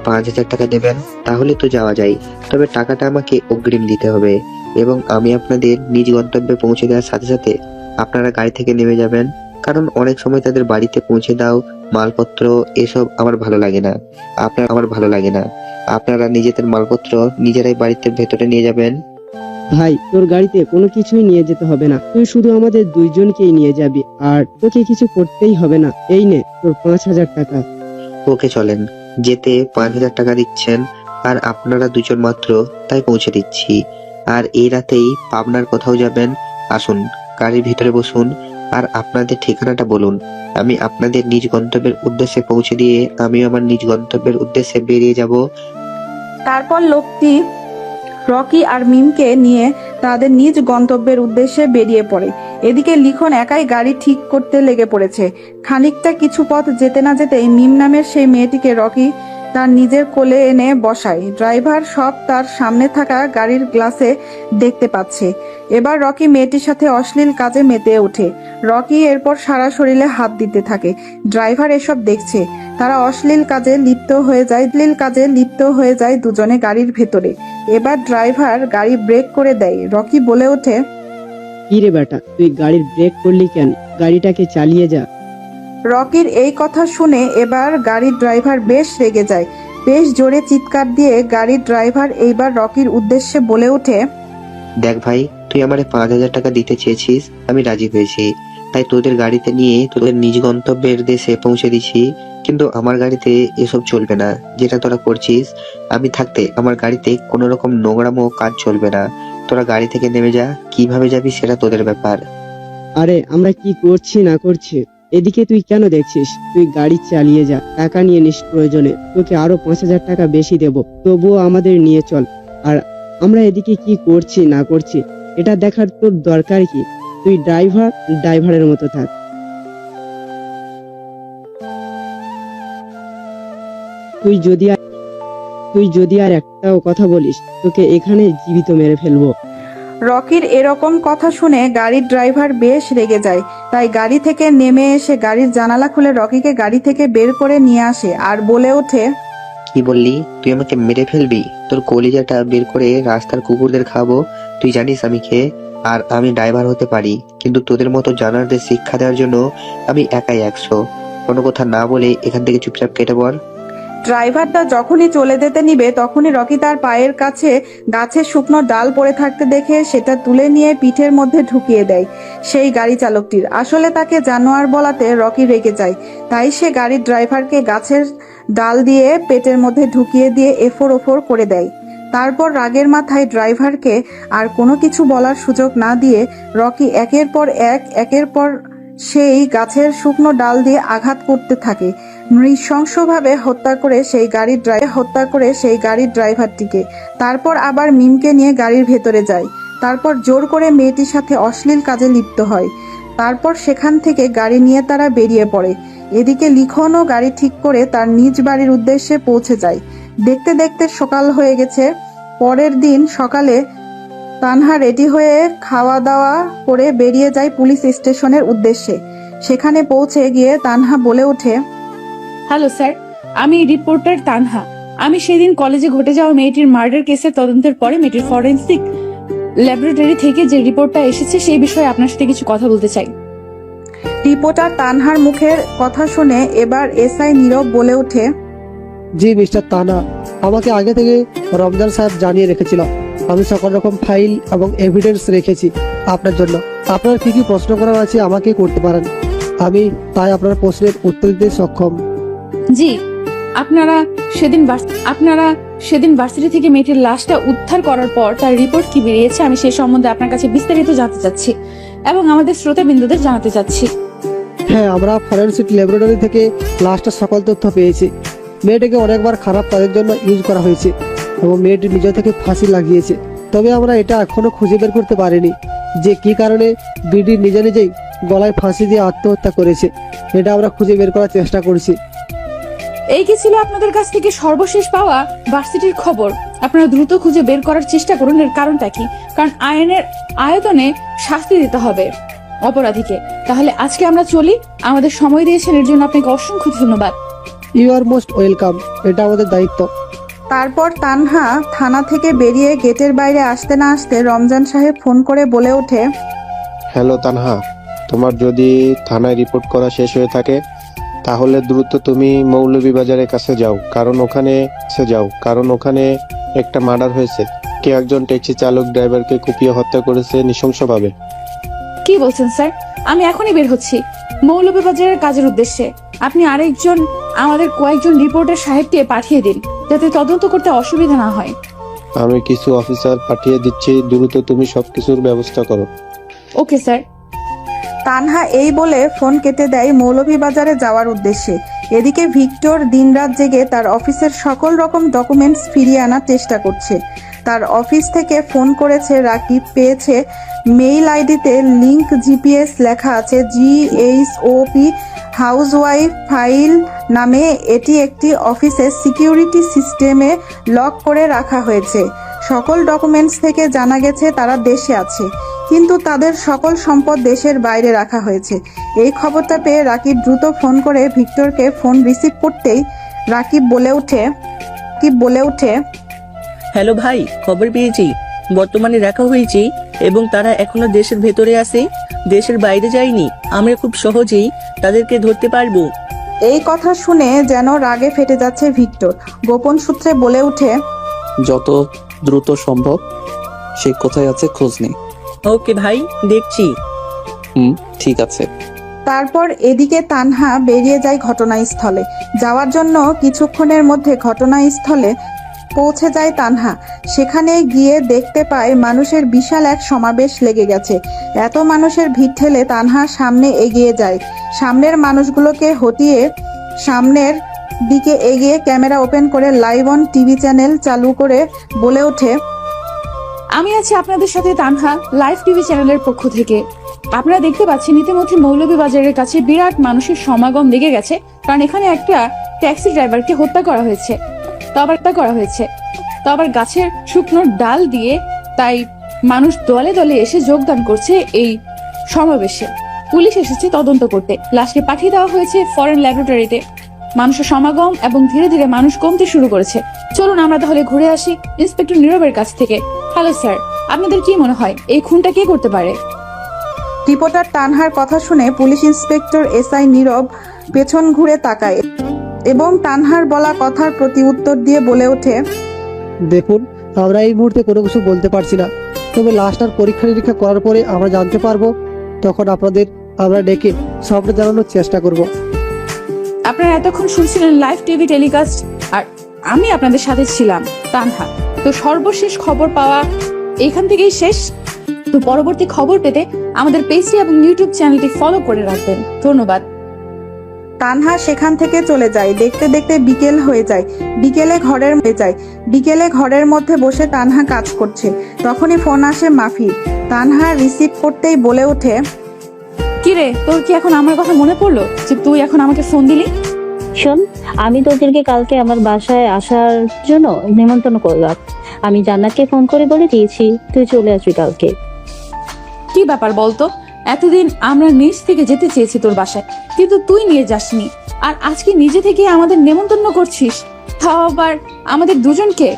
5000 টাকা দেবেন? তাহলে তো যাওয়া যায়, তবে টাকাটা আমাকে অগ্রিম দিতে হবে, এবং আমি আপনাদের নিজ গন্তব্যে পৌঁছে দেওয়ার সাথে সাথে আপনারা গাড়ি থেকে নেমে যাবেন, কারণ অনেক সময় তাদের বাড়িতে পৌঁছে দাও মালপত্র, এসব আমার ভালো লাগে না, আমার ভালো লাগে না। আপনারা নিজেদের মালপত্র নিজেরাই বাড়িতে ভেতরে নিয়ে যাবেন। ভাই, তোর গাড়িতে কোনো কিছুই নিয়ে যেতে হবে না, তুই শুধু আমাদের দুইজনকেই নিয়ে যাবি, আর তোকে কিছু করতেই হবে না। এই নে তোর 5000 টাকা। ওকে চলেন, যেতে 5000 টাকা দিচ্ছেন, আর আপনারা দুজন মাত্র, তাই পৌঁছে দিচ্ছি। আর এই রাতেই পাবনার কোথাও যাবেন, আসুন গাড়ির ভিতরে বসুন, আর আপনাদের ঠিকানাটা বলুন। আমি আপনাদের নিজ গন্তব্যের উদ্দেশ্যে পৌঁছে দিয়ে আমি আমার নিজ গন্তব্যের উদ্দেশ্যে বেরিয়ে যাব। তারপর লোকটি রকি আর মিমকে নিয়ে তাদের নিজ গন্তব্যের উদ্দেশ্যে বেরিয়ে পড়ে। এদিকে লিখন একাই গাড়ি ঠিক করতে লেগে পড়েছে। খানিকটা কিছু পথ যেতে না যেতেই মিম নামের সেই মেয়েটিকে রকি তার নিজের কোলে এনে বসায়। ড্রাইভার সব তার সামনে থাকা গাড়ির গ্লাসে দেখতে পাচ্ছে। এবার রকি মেয়েটির সাথে অশ্লীল কাজে মেতে ওঠে। রকি এরপর সারা শরীরে হাত দিতে থাকে। ড্রাইভার এসব দেখছে। তারা অশ্লীল কাজে লিপ্ত হয়ে যায় দুজনে গাড়ির ভেতরে। এবার ড্রাইভার গাড়ি ব্রেক করে দেয়। রকি বলে ওঠে, কি রে বেটা, তুই গাড়ির ব্রেক করলি কেন? গাড়িটাকে চালিয়ে যা। রকির এই কথা শুনে এবার গাড়ির ড্রাইভার বেশ রেগে যায়। বেশ জোরে চিৎকার দিয়ে গাড়ির ড্রাইভার এইবার রকির উদ্দেশ্যে বলে ওঠে, দেখ ভাই, তুই আমারে 5000 টাকা দিতে চেয়েছিস, আমি রাজি হয়েছি, তাই তোদের গাড়িতে নিয়ে তোদের নিজ গন্তব্যের দেশে পৌঁছে দিছি। কিন্তু আমার গাড়িতে এসব চলবে না, যেটা তোরা করছিস। আমি থাকতে আমার গাড়িতে কোনো রকম নোংরামো কাজ চলবে না। তোরা গাড়ি থেকে নেমে যা, কিভাবে যাবি সেটা তোদের ব্যাপার। আরে আমরা কি করছি না করছি এদিকে তুই কেন দেখছিস? তুই গাড়ি চালিয়ে যা, টাকা নিয়ে নিস প্রয়োজনে, তোকে আরো 5,000 টাকা বেশি দেব, তবুও আমাদের নিয়ে চল। আর আমরা এদিকে কি করছি না করছি এটা দেখার তোর দরকার কি? তুই ড্রাইভারের মতো থাক। তুই যদি আর একটাও কথা বলিস তোকে এখানে জীবিত মেরে ফেলবো। রকির এরকম কথা শুনে গাড়ির ড্রাইভার বেশ রেগে যায়। তাই গাড়ি থেকে নেমে এসে গাড়ির জানালা খুলে রকিকে গাড়ি থেকে বের করে নিয়ে আসে আর বলে ওঠে, কি বললি? তুই আমাকে মেরে ফেলবি? তোর কলিজাটা বের করে রাস্তার কুকুরদের খাবো। তুই জানিস আমি কে? আর আমি ড্রাইভার হতে পারি, কিন্তু তোদের মতো জানারদের শিক্ষা দেওয়ার জন্য আমি একাই 100। কোনো কথা না বলে এখান থেকে চুপচাপ কেটে পড়। ড্রাইভারটা যখনই চলে যেতে নিবে তখনই রকি তার পায়ের কাছে গাছের শুকনো ডাল পড়ে থাকতে দেখে সেটা তুলে নিয়ে পিঠের মধ্যে ঢুকিয়ে দেয় সেই গাড়ি চালকটির। আসলে তাকে জানোয়ার বলাতে রকি রেগে যায়, তাই সে গাড়ির ড্রাইভারকে গাছের ডাল দিয়ে পেটের মধ্যে ঢুকিয়ে দিয়ে এফোর ওফোর করে দেয়। তারপর রাগের মাথায় ড্রাইভারকে আর কোনো কিছু বলার সুযোগ না দিয়ে রকি একের পর সেই গাছের শুকনো ডাল দিয়ে আঘাত করতে থাকে, নৃশংসভাবে হত্যা করে সেই গাড়ির ড্রাইভারটিকে। তারপর আবার মিমকে নিয়ে গাড়ির ভেতরে যায়। তারপর জোর করে মেয়েটির সাথে অশ্লীল কাজে লিপ্ত হয়। তারপর সেখান থেকে গাড়ি নিয়ে তারা বেরিয়ে পড়ে। এদিকে লিখনও গাড়ি ঠিক করে তার নিজ বাড়ির উদ্দেশ্যে পৌঁছে যায়। দেখতে দেখতে সকাল হয়ে গেছে। পরের দিন সকালে তানহা রেডি হয়ে খাওয়া দাওয়া করে বেরিয়ে যায় পুলিশ স্টেশনের উদ্দেশ্যে। সেখানে পৌঁছে গিয়ে তানহা বলে ওঠে, হ্যালো স্যার, আমি রিপোর্টার তানহা। আমি সেদিন কলেজে ঘটে যাওয়া মেয়েটির মার্ডার কেসের তদন্তের পরে মেয়েটির ফরেন্সিক ল্যাবরেটরি থেকে যে রিপোর্টটা এসেছে সেই বিষয়ে আপনার সাথে কিছু কথা বলতে চাই। রিপোর্টার তানহার মুখের কথা শুনে এবার এসআই নীরব বলে ওঠে, জি মিস্টার তানা, আমাকে আগে থেকে রমজান সাহেব জানিয়ে রেখেছিল। আমি সকল রকম ফাইল এবং এভিডেন্স রেখেছি আপনার জন্য। আপনার কি কি প্রশ্ন করার আছে আমাকে করতে পারেন, আমি তাই আপনার প্রশ্নের উত্তর দিতে সক্ষম। জি, আপনারা সেদিন ভার্সিটি থেকে মেয়েটির লাশটা উদ্ধার করার পর তার রিপোর্ট কি বেরিয়েছে আমি সেই সম্বন্ধে আপনার কাছে বিস্তারিত জানতে চাচ্ছি এবং আমাদের শ্রোতাবিন্দুদের জানাতে চাচ্ছি। হ্যাঁ, আমরা ফরেন্সিক ল্যাবরেটরি থেকে লাশটা সকল তথ্য পেয়েছি। মেয়েটিকে অনেকবার খারাপ কাজের জন্য ইউজ করা হয়েছে এবং মেয়েটি নিজে থেকে ফাঁসি লাগিয়েছে। তবে আমরা এটা এখনো খুঁজে বের করতে পারিনি যে কি কারণে বিডি নিজেই গলায় ফাঁসি দিয়ে আত্মহত্যা করেছে। এটা আমরা খুঁজে বের করার চেষ্টা করছি। এই কি ছিল আপনাদের কাছ থেকে সর্বশেষ পাওয়া ভার্সিটির খবর? আপনারা দ্রুত খুঁজে বের করার চেষ্টা করুন এর কারণটা কি, কারণ আইনের আয়তনে শাস্তি দিতে হবে অপরাধীকে। তাহলে আজকে আমরা চলি। আমাদের সময় দিয়েছেন এর জন্য আপনাকে অসংখ্য ধন্যবাদ। ইউ আর মোস্ট ওয়েলকাম, এটা আমাদের দায়িত্ব। তারপর তানহা থানা থেকে বেরিয়ে গেটের বাইরে আসতে না আসতে রমজান সাহেব ফোন করে বলে ওঠে, হ্যালো তানহা, তোমার যদি থানায় রিপোর্ট করা শেষ হয়ে থাকে তাহলে দ্রুত তুমি মৌলভীবাজারের কাছে যাও, কারণ ওখানে একটা মার্ডার হয়েছে। কেউ একজন ট্যাক্সি চালক ড্রাইভারকে কুপিয়ে হত্যা করেছে নৃশংসভাবে। কি বলছেন স্যার? আমি এখনই বের হচ্ছি মৌলভীবাজারের কাজের উদ্দেশ্যে। আপনি আমাদের কয়েকজন রিপোর্টার সাহেবকে পাঠিয়ে দিন যাতে তদন্ত করতে অসুবিধা না হয়। আমি কিছু অফিসার পাঠিয়ে দিচ্ছি, দ্রুত তুমি সবকিছুর ব্যবস্থা করো। Okay sir. তানহা এই বলে ফোন কেটে দেয় মৌলভীবাজারে যাওয়ার উদ্দেশ্যে। এদিকে ভিক্টর দিনরাত জেগে তার অফিসের সকল রকম ডকুমেন্টস ফিরিয়ে আনার চেষ্টা করছে। তার অফিস থেকে ফোন করেছে রাকিব, পেয়েছে মেইল আইডিতে লিংক জিপিএস লেখা আছে GHOP হাউসওয়াইফ ফাইল নামে। এটি একটি অফিসের সিকিউরিটি সিস্টেমে লক করে রাখা হয়েছে। সকল ডকুমেন্টস থেকে জানা গেছে তারা দেশে আছে, কিন্তু তাদের সকল সম্পদ দেশের বাইরে রাখা হয়েছে। এই খবরটা পেয়ে রাকিব দ্রুত ফোন করে ভিক্টরকে ফোন রিসিভ করতেই রাকিব বলে ওঠে, হ্যালো ভাই, খবর পেয়েছি বর্তমানে রাখা হয়েছে এবং তারা এখনো দেশের ভেতরে আছে, দেশের বাইরে যায়নি। আমরা খুব সহজেই তাদেরকে ধরতে পারবো। এই কথা শুনে যেন রাগে ফেটে যাচ্ছে ভিক্টর। গোপন সূত্রে বলে ওঠে, যত দ্রুত সম্ভব সে কোথায় আছে খোঁজ নেই। ওকে ভাই, দেখছি। ঠিক আছে। তারপর এদিকে তানহা বেরিয়ে যায় ঘটনাস্থলে। যাওয়ার জন্য কিছুক্ষণের মধ্যে ঘটনাস্থলে পৌঁছে যায় তানহা। সেখানে গিয়ে দেখতে পায় মানুষের বিশাল এক সমাবেশ লেগে গেছে। এত মানুষের ভিড় ঠেলে তানহা সামনে এগিয়ে যায়। সামনের মানুষগুলোকে হটিয়ে সামনের দিকে এগিয়ে ক্যামেরা ওপেন করে লাইভ অন টিভি চ্যানেল চালু করে বলে ওঠে, আমি আছি আপনাদের সাথে তানহা, লাইভ টিভি চ্যানেলের পক্ষ থেকে। আপনারা দেখতে পাচ্ছেন ইতিমধ্যে মৌলভীবাজারের কাছে বিরাট মানুষের সমাগম লেগে গেছে, কারণ এখানে একটা ট্যাক্সি ড্রাইভারকে হত্যা করা হয়েছে। তো আবার গাছের শুকনো ডাল দিয়ে তাই মানুষ দলে দলে এসে যোগদান করছে এই সমাবেশে। পুলিশ এসেছে তদন্ত করতে, লাশকে পাঠিয়ে দেওয়া হয়েছে ফরেন ল্যাবরেটরিতে। মানুষের সমাগম এবং ধীরে ধীরে মানুষ কমতে শুরু করেছে। চলুন আমরা তাহলে ঘুরে আসি ইন্সপেক্টর নীরবের কাছ থেকে। হ্যালো স্যার, আপনাদের কি মনে হয় এই খুনটা কে করতে পারে? রিপোর্টার তানহার কথা শুনে পুলিশ ইন্সপেক্টর এসআই নীরব পেছন ঘুরে তাকায় এবং তানহার বলা কথার প্রতি উত্তর দিয়ে বলে ওঠে, দেখুন, আমরা এই মুহূর্তে কোনো কিছু বলতে পারছি না, তবে লাশটার পরীক্ষা নিরীক্ষা করার পরে আমরা জানতে পারবো, তখন আপনাদের আমরা ডেকে সবটা জানানোর চেষ্টা করব। আপনারা এতক্ষণ শুনছিলেন লাইভ টিভি টেলিকাস্ট, আর আমি আপনাদের সাথে ছিলাম তানহা। তো সর্বশেষ খবর পাওয়া এখান থেকেই শেষ। তো পরবর্তী খবর পেতে আমাদের পেজটি এবং ইউটিউব চ্যানেলটি ফলো করে রাখবেন। ধন্যবাদ। তানহা সেখান থেকে চলে যায়। দেখতে দেখতে বিকেল হয়ে যায়। বিকেলে ঘরের মধ্যে বসে তানহা কাজ করছে। তখনই ফোন আসে মাফির। তানহা রিসিভ করতেই বলে ওঠে, কিরে, তোর কি এখন আমার কথা মনে পড়লো যে তুই এখন আমাকে ফোন দিলি? শোন, আমি তোদেরকে কালকে আমার বাসায় আসার জন্য নিমন্ত্রণ করলাম। আমি জান্নাতকে ফোন করে বলে দিয়েছি তুই চলে আসবি কালকে। কি ব্যাপার বলতো? এতদিন আমরা নিজ থেকে যেতে চেয়েছি তোর বাসায়, কিন্তু তুই নিয়ে যাসনি, আর আজকে নিজে থেকে আমাদের নেমন্তন্ন করছিস, তাও আবার আমাদের দুজনকে।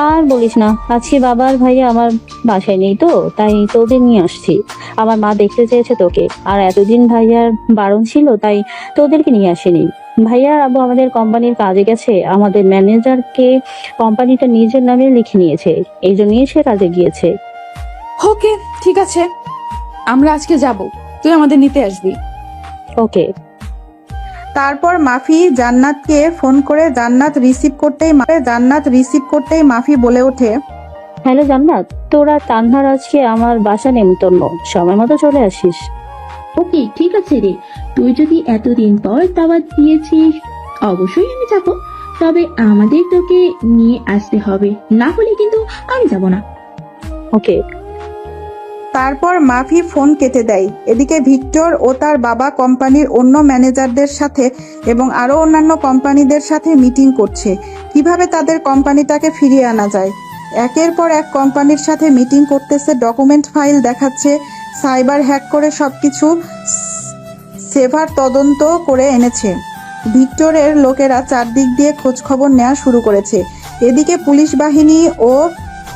আর বলিস না, আজকে বাবা আর ভাইয়া আমার বাসায় নেই, তো তাই তোদের নিয়ে আসছি। আমার মা দেখতে চেয়েছে তোকে, আর এতদিন ভাইয়ার বারণ ছিল তাই তোদেরকে নিয়ে আসেনি। ভাইয়ার আব্বু আমাদের কোম্পানির কাজে গেছে, আমাদের ম্যানেজারকে কোম্পানিটা নিজের নামে লিখে নিয়েছে, এই জন্যই সে কাজে গিয়েছে। ওকে, ঠিক আছে, আমরা আজকে যাব, তুই আমাদের নিতে আসবি। ওকে। তারপর মাফি জান্নাতকে ফোন করে জান্নাত রিসিভ করতেই মাফি বলে ওঠে, হ্যালো জান্নাত, তোরা তানহার আজকে আমার বাসা নেমন্তন্ন, সময় মতো চলে আসিস। ওকে, ঠিক আছে রে, তুই যদি এতদিন পর দাওয়াত দিয়েছিস অবশ্যই আমি যাব, তবে আমাদের তোকে নিয়ে আসতে হবে, না হলে কিন্তু আমি যাব না। ওকে। তারপর মাফি ফোন কেটে দেয়। এদিকে ভিক্টর ও তার বাবা কোম্পানির অন্য ম্যানেজারদের সাথে এবং আরো অন্যান্য কোম্পানিদের সাথে মিটিং করছে, কিভাবে তাদের কোম্পানিটাকে ফিরিয়ে আনা যায়। একের পর এক কোম্পানির সাথে মিটিং করতেছে, ডকুমেন্ট ফাইল দেখাচ্ছে, সাইবার হ্যাক করে সবকিছু সেভার তদন্ত করে এনেছে। ভিক্টরের লোকেরা চারদিক দিয়ে খোঁজ খবর নেওয়া শুরু করেছে। এদিকে পুলিশ বাহিনী ও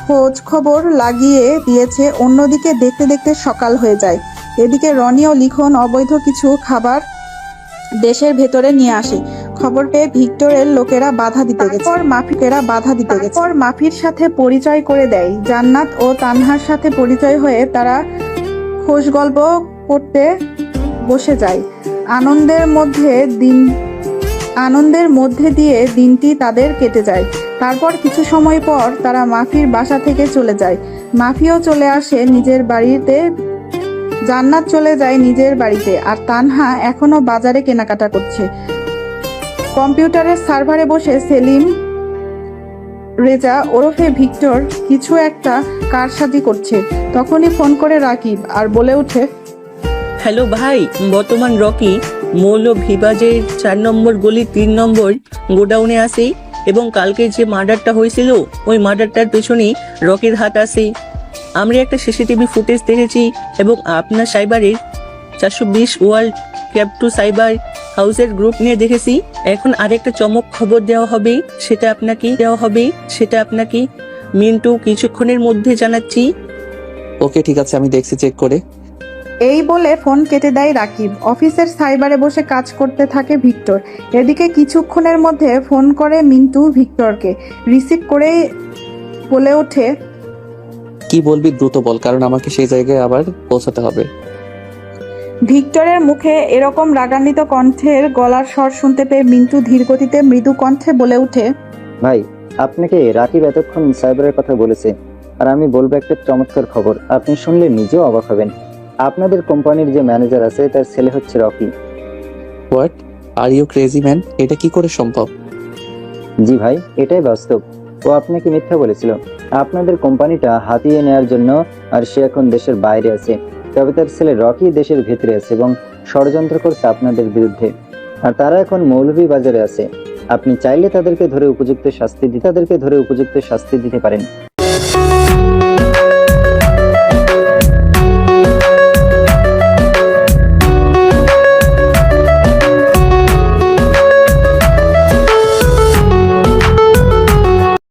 খোঁজ খবর লাগিয়ে দিয়েছে। অন্যদিকে দেখতে দেখতে সকাল হয়ে যায়। এদিকে রনি ও লিখন অবৈধ কিছু খাবার দেশের ভেতরে নিয়ে আসে। খবর পেয়ে ভিক্টরের লোকেরা বাধা দিতে গেছে। মাফির সাথে পরিচয় করে দেয়। জান্নাত ও তানহার সাথে পরিচয় হয়ে তারা খোশ গল্প করতে বসে যায়। আনন্দের মধ্যে দিয়ে দিনটি তাদের কেটে যায়। তারপর কিছু সময় পর তারা মাফির বাসা থেকে চলে যায়। মাফিও চলে আসে নিজের বাড়িতে, জান্নাত চলে যায় নিজের বাড়িতে, আর তানহা এখনো বাজারে কেনাকাটা করছে। কম্পিউটারের সার্ভারে বসে সেলিম রেজা ওরফে ভিক্টর কিছু একটা কারসাজি করছে। তখনই ফোন করে রাকিব আর বলে ওঠে, হ্যালো ভাই, বর্তমান রকি মৌলভীবাজারের 4 নম্বর গলি 3 নম্বর গোডাউনে আসে, এবং কালকে যে মার্ডারটা হয়েছিল ওই মার্ডারটার পেছনে রকির হাত আছে। আমরা একটা সিসিটিভি ফুটেজ দেখেছি এবং আপনার সাইবারের 420 ওয়ার্ল্ড ক্যাপ2 সাইবার হাউসের গ্রুপ নিয়ে দেখেছি। এখন আরেকটা চমক খবর দেওয়া হবে, সেটা আপনাকে মিন্টু কিছুক্ষণের মধ্যে জানাচ্ছি। ওকে, ঠিক আছে, আমি দেখছি চেক করে। এই বলে ফোন কেটে দেয় রাকিব। অফিসের সাইবারে বসে কাজ করতে থাকে ভিক্টর। এদিকে কিছুক্ষণের মধ্যে ফোন করে মিন্টু ভিক্টরকে। রিসিভ করেই বলে ওঠে, কি বলবি দ্রুত বল, কারণ আমাকে সেই জায়গায় আবার পৌঁছাতে হবে। ভিক্টরের মুখে এরকম রাগান্বিত কণ্ঠের গলার স্বর শুনতে পেয়ে মিন্টু ধীর গতিতে মৃদু কণ্ঠে বলে ওঠে, ভাই আপনাকে রাকিব এতক্ষণ সাইবারের কথা বলেছে, আর আমি বলবো একটা চমৎকার খবর, আপনি শুনলে নিজেও অবাক হবেন। আপনাদের কোম্পানির যে ম্যানেজার আছে তার ছেলে হচ্ছে Rocky. What are you crazy man? এটা কি করে সম্ভব? জি ভাই, এটাই বাস্তব। ও আপনাকে মিথ্যা বলেছিল আপনাদের কোম্পানিটা হাতিয়ে নেওয়ার জন্য, আর সে এখন দেশের বাইরে আছে। তবে তার ছেলে রকি দেশের ভিতরে আছে এবং ষড়যন্ত্র করছে আপনাদের বিরুদ্ধে, আর তারা এখন মৌলভীবাজারে আছে। আপনি চাইলে তাদেরকে ধরে উপযুক্ত শাস্তি দিতে পারেন।